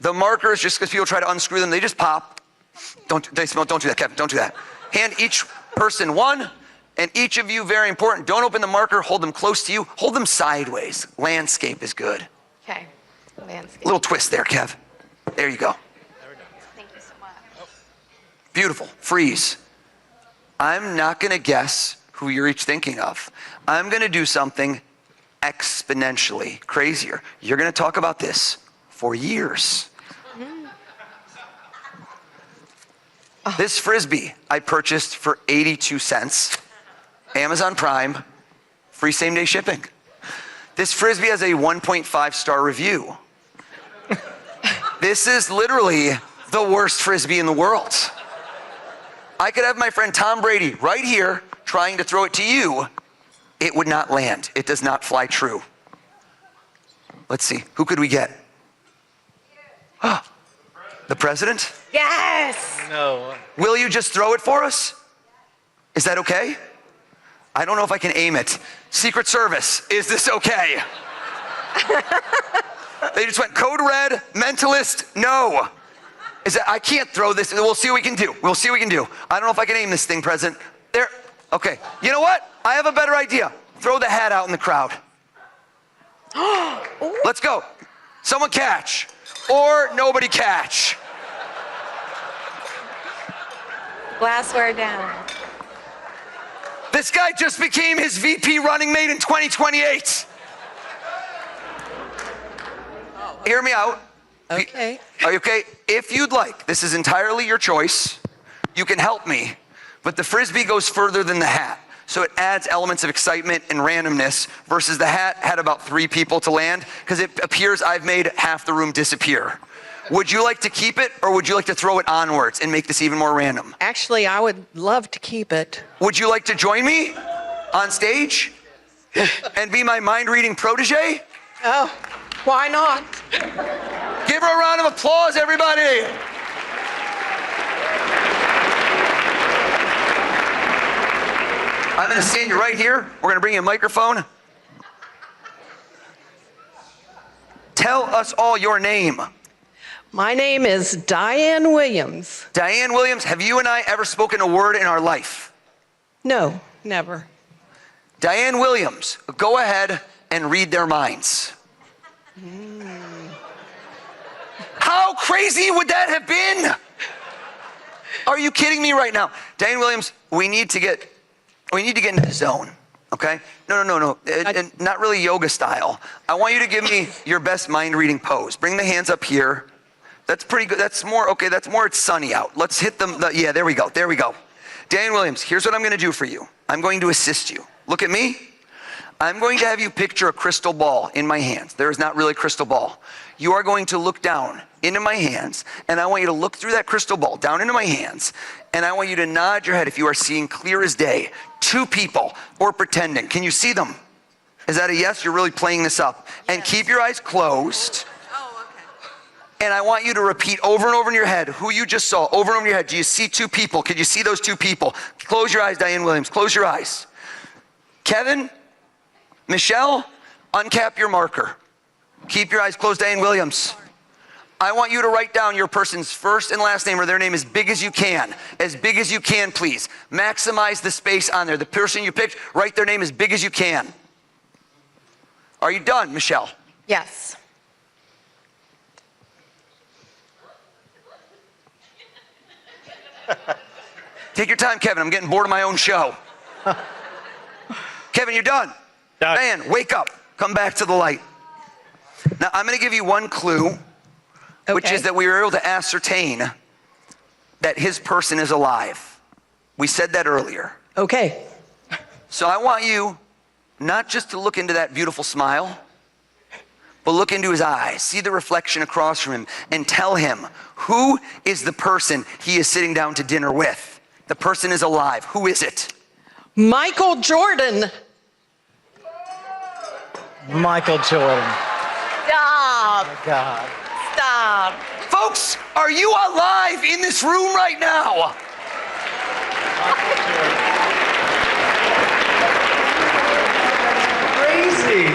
The markers, just because people try to unscrew them, they just pop. Don't do that, Kevin, don't do that. Hand each person one, and each of you, very important, don't open the marker, hold them close to you, hold them sideways. Landscape is good. Okay. Landscape. Little twist there, Kev. There you go. Thank you so much. Beautiful. Freeze. I'm not gonna guess who you're each thinking of. I'm gonna do something exponentially crazier. You're gonna talk about this for years. This Frisbee I purchased for 82 cents. Amazon Prime, free same-day shipping. This Frisbee has a 1.5-star review. This is literally the worst Frisbee in the world. I could have my friend Tom Brady right here trying to throw it to you. It would not land. It does not fly true. Let's see, who could we get? The president? Yes. No. Will you just throw it for us? Is that okay? I don't know if I can aim it. Secret Service, is this okay? They just went code red, mentalist, no. I can't throw this. We'll see what we can do. We'll see what we can do. I don't know if I can aim this thing, President. There, okay. You know what? I have a better idea. Throw the hat out in the crowd. Let's go. Someone catch. Or nobody catch. Glassware down. This guy just became his VP running mate in 2028. Hear me out. Okay. Are you okay? If you'd like, this is entirely your choice. You can help me, but the Frisbee goes further than the hat. So it adds elements of excitement and randomness versus the hat had about 3 people to land because it appears I've made half the room disappear. Would you like to keep it or would you like to throw it onwards and make this even more random? Actually, I would love to keep it. Would you like to join me on stage and be my mind-reading protege? Oh, why not? Give her a round of applause, everybody. I'm going to stand you right here. We're going to bring you a microphone. Tell us all your name. My name is Diane Williams. Diane Williams, have you and I ever spoken a word in our life? No, never. Diane Williams, go ahead and read their minds. How crazy would that have been? Are you kidding me right now? Diane Williams, we need to get into the zone, okay? No. Not really yoga style. I want you to give me your best mind reading pose. Bring the hands up here. That's pretty good. That's more, okay, it's sunny out. Let's hit them, yeah, there we go. Diane Williams, here's what I'm gonna do for you. I'm going to assist you. Look at me. I'm going to have you picture a crystal ball in my hands. There is not really a crystal ball. You are going to look down into my hands, and I want you to look through that crystal ball down into my hands, and I want you to nod your head if you are seeing clear as day 2 people or pretending. Can you see them? Is that a yes? You're really playing this up. And keep your eyes closed. Oh, okay. And I want you to repeat over and over in your head who you just saw, over and over in your head. Do you see 2 people? Can you see those 2 people? Close your eyes, Diane Williams. Close your eyes. Kevin, Michelle, uncap your marker. Keep your eyes closed, Diane Williams. I want you to write down your person's first and last name or their name as big as you can. As big as you can, please. Maximize the space on there. The person you picked, write their name as big as you can. Are you done, Michelle? Yes. Take your time, Kevin. I'm getting bored of my own show. Kevin, you're done. Diane, wake up. Come back to the light. Now, I'm going to give you one clue, which is that we were able to ascertain that his person is alive. We said that earlier. Okay. So I want you not just to look into that beautiful smile, but look into his eyes, see the reflection across from him, and tell him who is the person he is sitting down to dinner with. The person is alive. Who is it? Michael Jordan. Michael Jordan. Stop. Oh my God. Stop. Folks, are you alive in this room right now? Crazy.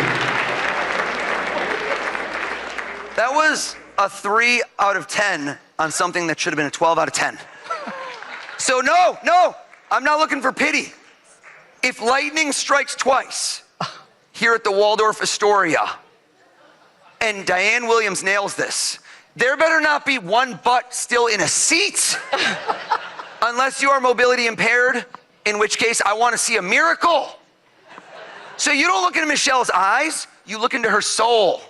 That was a 3 out of 10 on something that should have been a 12 out of 10. So no, I'm not looking for pity. If lightning strikes twice here at the Waldorf Astoria and Diane Williams nails this, there better not be one butt still in a seat unless you are mobility impaired, in which case I want to see a miracle. So you don't look into Michelle's eyes, you look into her soul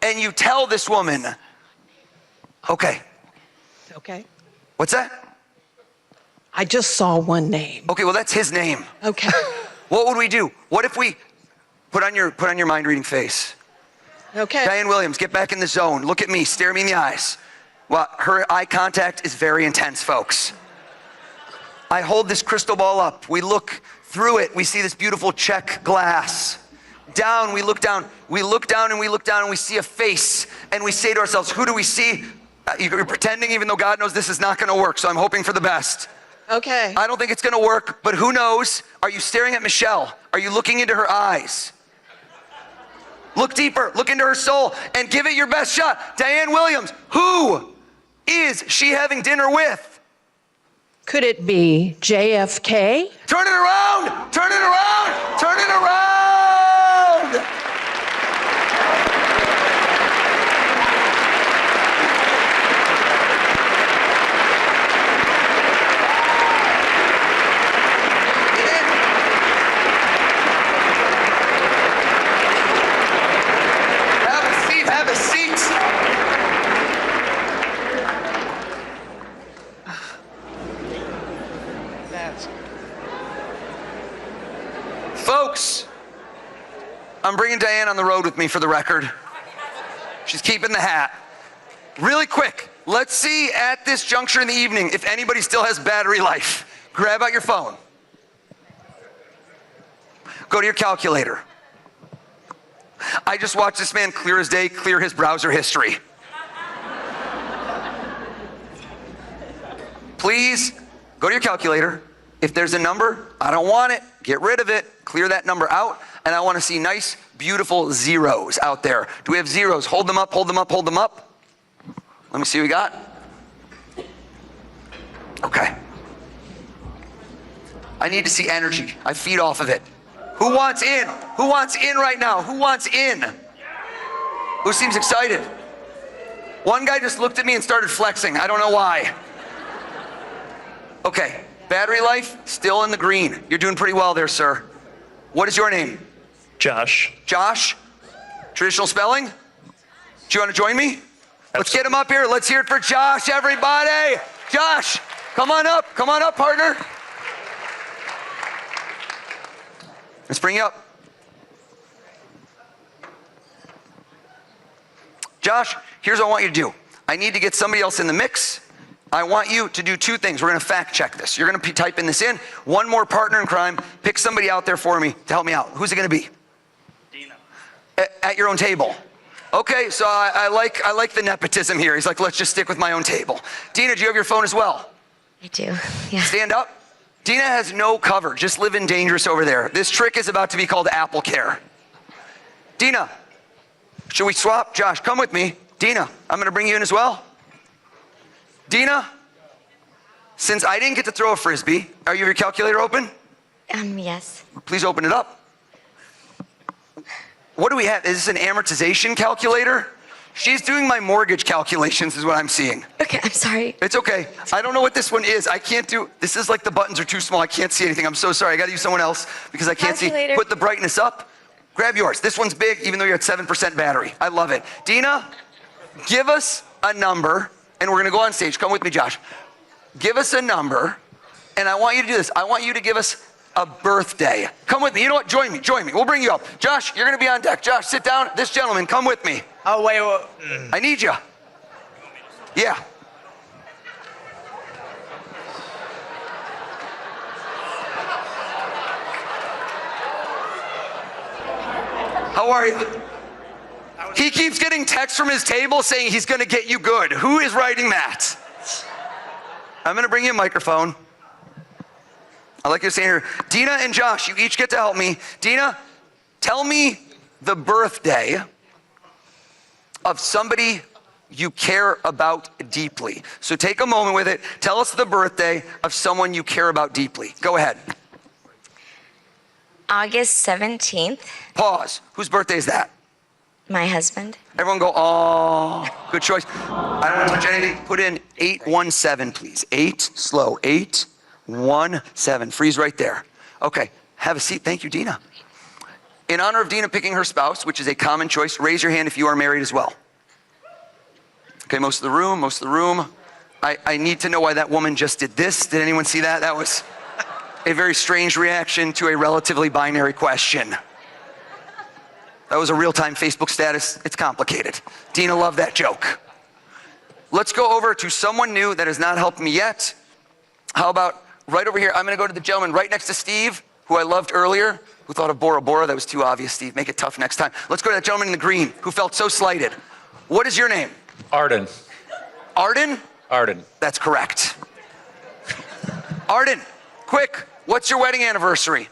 and you tell this woman, okay. Okay. What's that? I just saw one name. Okay, well that's his name. Okay. What would we do? What if we put on your mind reading face? Okay. Diane Williams, get back in the zone. Look at me, stare me in the eyes. Well, her eye contact is very intense, folks. I hold this crystal ball up. We look through it. We see this beautiful check glass. Down, we look down. We look down and we look down and we see a face. And we say to ourselves, who do we see? You're pretending even though God knows this is not gonna work, so I'm hoping for the best. Okay. I don't think it's gonna work, but who knows? Are you staring at Michelle? Are you looking into her eyes? Look deeper, look into her soul, and give it your best shot. Diane Williams, who is she having dinner with? Could it be JFK? Turn it around, turn it around, turn it around! Have a seat. Folks, I'm bringing Diane on the road with me for the record. She's keeping the hat. Really quick, let's see at this juncture in the evening if anybody still has battery life. Grab out your phone. Go to your calculator. I just watched this man clear as day clear his browser history. Please go to your calculator. If there's a number, I don't want it. Get rid of it. Clear that number out. And I want to see nice, beautiful zeros out there. Do we have zeros? Hold them up, hold them up, hold them up. Let me see what we got. Okay. I need to see energy. I feed off of it. Who wants in? Who wants in right now? Who wants in? Who seems excited? One guy just looked at me and started flexing. I don't know why. Okay, battery life, still in the green. You're doing pretty well there, sir. What is your name? Josh. Josh? Traditional spelling? Do you want to join me? Let's get him up here. Let's hear it for Josh, everybody. Josh, come on up, partner. Let's bring you up. Josh, here's what I want you to do. I need to get somebody else in the mix. I want you to do two things. We're gonna fact check this. You're gonna be typing this in. One more partner in crime. Pick somebody out there for me to help me out. Who's it gonna be? Dina. At your own table. Okay, so I like the nepotism here. He's like, let's just stick with my own table. Dina, do you have your phone as well? I do, yeah. Stand up. Dina has no cover, just living dangerous over there. This trick is about to be called Apple Care. Dina, should we swap? Josh, come with me. Dina, I'm gonna bring you in as well. Dina, since I didn't get to throw a Frisbee, are you have your calculator open? Yes. Please open it up. What do we have? Is this an amortization calculator? She's doing my mortgage calculations is what I'm seeing. Okay, I'm sorry. It's okay. I don't know what this one is. I can't do, this is like the buttons are too small. I can't see anything. I'm so sorry. I gotta use someone else because I can't see. Calculator. Put the brightness up. Grab yours. This one's big, even though you're at 7% battery. I love it. Dina, give us a number, and we're gonna go on stage. Come with me, Josh. Give us a number, and I want you to do this. I want you to give us a birthday. Come with me. You know what? Join me. Join me. We'll bring you up. Josh, you're gonna be on deck. Josh, sit down. This gentleman, come with me. Oh, wait. I need you. Yeah. How are you? He keeps getting texts from his table saying he's gonna get you good. Who is writing that? I'm gonna bring you a microphone. I like you saying here, Dina and Josh, you each get to help me. Dina, tell me the birthday of somebody you care about deeply. So take a moment with it. Tell us the birthday of someone you care about deeply. Go ahead. August 17th. Pause. Whose birthday is that? My husband. Everyone go, oh, good choice. I don't want to touch anything. Put in 817, please. 8, slow, 817. Freeze right there. Okay, have a seat. Thank you, Dina. In honor of Dina picking her spouse, which is a common choice, raise your hand if you are married as well. Okay, most of the room. I need to know why that woman just did this. Did anyone see that? That was a very strange reaction to a relatively binary question. That was a real-time Facebook status. It's complicated. Dina loved that joke. Let's go over to someone new that has not helped me yet. How about right over here? I'm gonna go to the gentleman right next to Steve, who I loved earlier, who thought of Bora Bora. That was too obvious, Steve. Make it tough next time. Let's go to that gentleman in the green, who felt so slighted. What is your name? Arden. Arden? Arden. That's correct. Arden, quick, what's your wedding anniversary?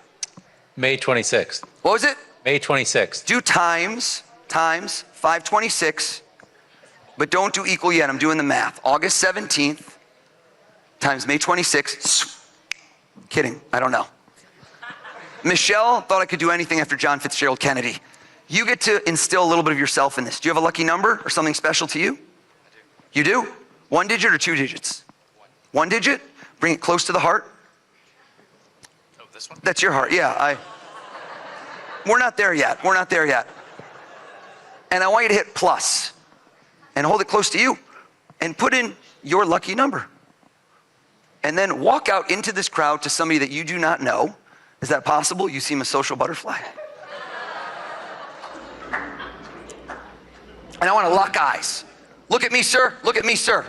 May 26th. What was it? May 26th. Do times 526, but don't do equal yet. I'm doing the math. August 17th times May 26th. Kidding, I don't know. Michelle thought I could do anything after John Fitzgerald Kennedy. You get to instill a little bit of yourself in this. Do you have a lucky number or something special to you? I do. You do? 1 digit or 2 digits? 1 digit? Bring it close to the heart. Oh, this one? That's your heart, yeah. We're not there yet. And I want you to hit plus and hold it close to you and put in your lucky number. And then walk out into this crowd to somebody that you do not know. Is that possible? You seem a social butterfly. And I want to lock eyes. Look at me, sir. Look at me, sir.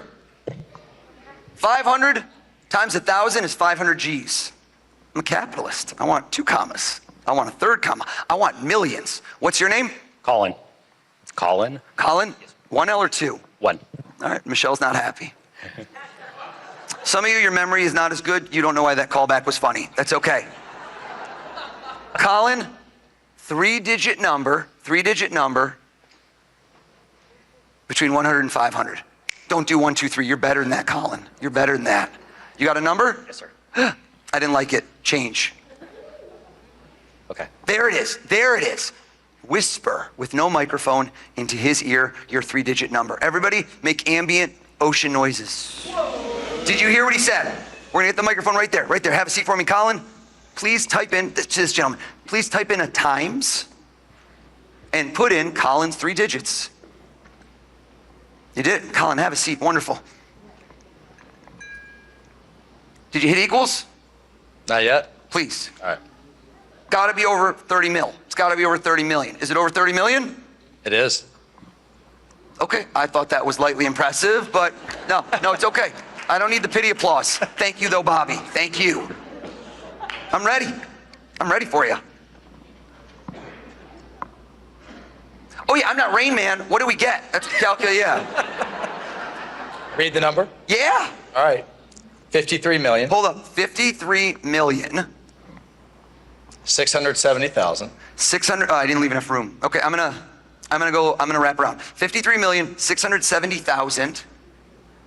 500 times 1,000 is 500 G's. I'm a capitalist. I want 2 commas. I want a 3rd comma. I want millions. What's your name? Colin. It's Colin. Colin? 1 L or 2? 1. All right, Michelle's not happy. Some of you, your memory is not as good. You don't know why that callback was funny. That's okay. Colin, 3-digit number between 100 and 500. Don't do 1, 2, 3. You're better than that, Colin. You're better than that. You got a number? Yes, sir. I didn't like it. Change. Okay. There it is. Whisper with no microphone into his ear your 3-digit number. Everybody make ambient ocean noises. Did you hear what he said? We're gonna get the microphone right there. Have a seat for me, Colin. Please type in, this gentleman, please type in a times and put in Colin's 3 digits. You did? Colin, have a seat. Wonderful. Did you hit equals? Not yet. Please. All right. Gotta be over 30 mil. It's gotta be over 30 million. Is it over 30 million? It is. Okay, I thought that was lightly impressive, but no, it's okay. I don't need the pity applause. Thank you though, Bobby. Thank you. I'm ready for you. Oh yeah, I'm not Rain Man. What do we get? That's calculate, yeah. Read the number? Yeah. All right. 53 million. Hold up, 53 million. 670,000. 600, oh, I didn't leave enough room. Okay, I'm gonna wrap around. 53,670,000.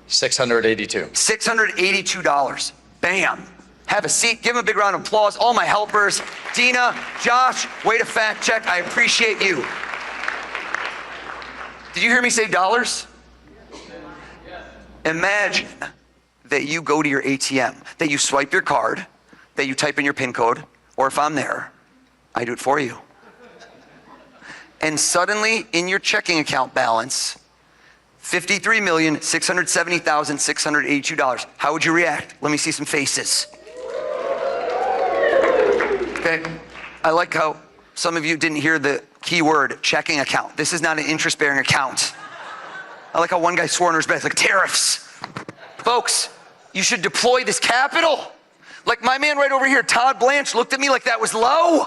$682. $682. Bam. Have a seat. Give him a big round of applause. All my helpers. Dina, Josh, way to fact check. I appreciate you. Did you hear me say dollars? Imagine that you go to your ATM, that you swipe your card, that you type in your PIN code, or if I'm there, I do it for you. And suddenly, in your checking account balance, $53,670,682. How would you react? Let me see some faces. Okay, I like how some of you didn't hear the key word, checking account. This is not an interest-bearing account. I like how one guy swore under his breath, like tariffs. Folks, you should deploy this capital. Like my man right over here, Todd Blanche, looked at me like that was low.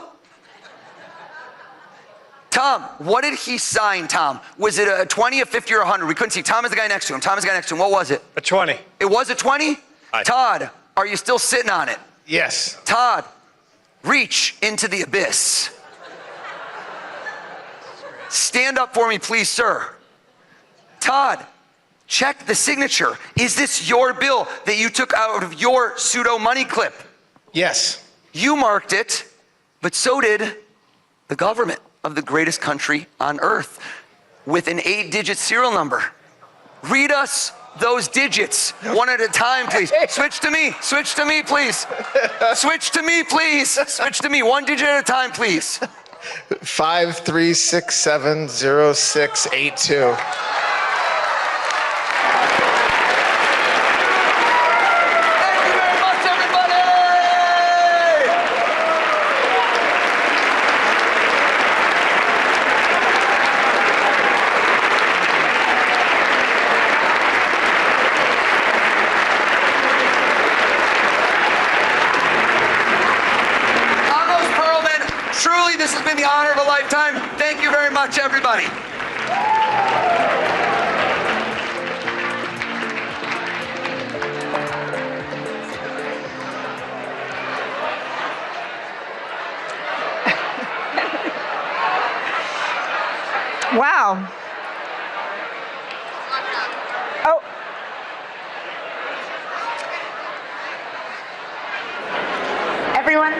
Tom, what did he sign, Tom? Was it a 20, a 50, or 100? We couldn't see. Tom is the guy next to him. Tom is the guy next to him. What was it? A 20. It was a 20? Todd, are you still sitting on it? Yes. Todd, reach into the abyss. Stand up for me, please, sir. Todd, check the signature. Is this your bill that you took out of your pseudo money clip? Yes. You marked it, but so did the government of the greatest country on earth with an 8-digit serial number. Read us those digits one at a time, please. Switch to me, please. Switch to me, please. Switch to me, 1 digit at a time, please. 53670682. Truly, this has been the honor of a lifetime. Thank you very much, everybody. Wow. Oh. Everyone,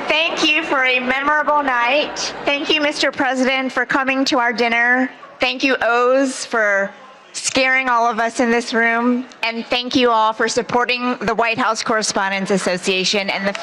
thank you for a memorable night. Thank you, Mr. President, for coming to our dinner. Thank you, O's, for scaring all of us in this room. And thank you all for supporting the White House Correspondents Association and the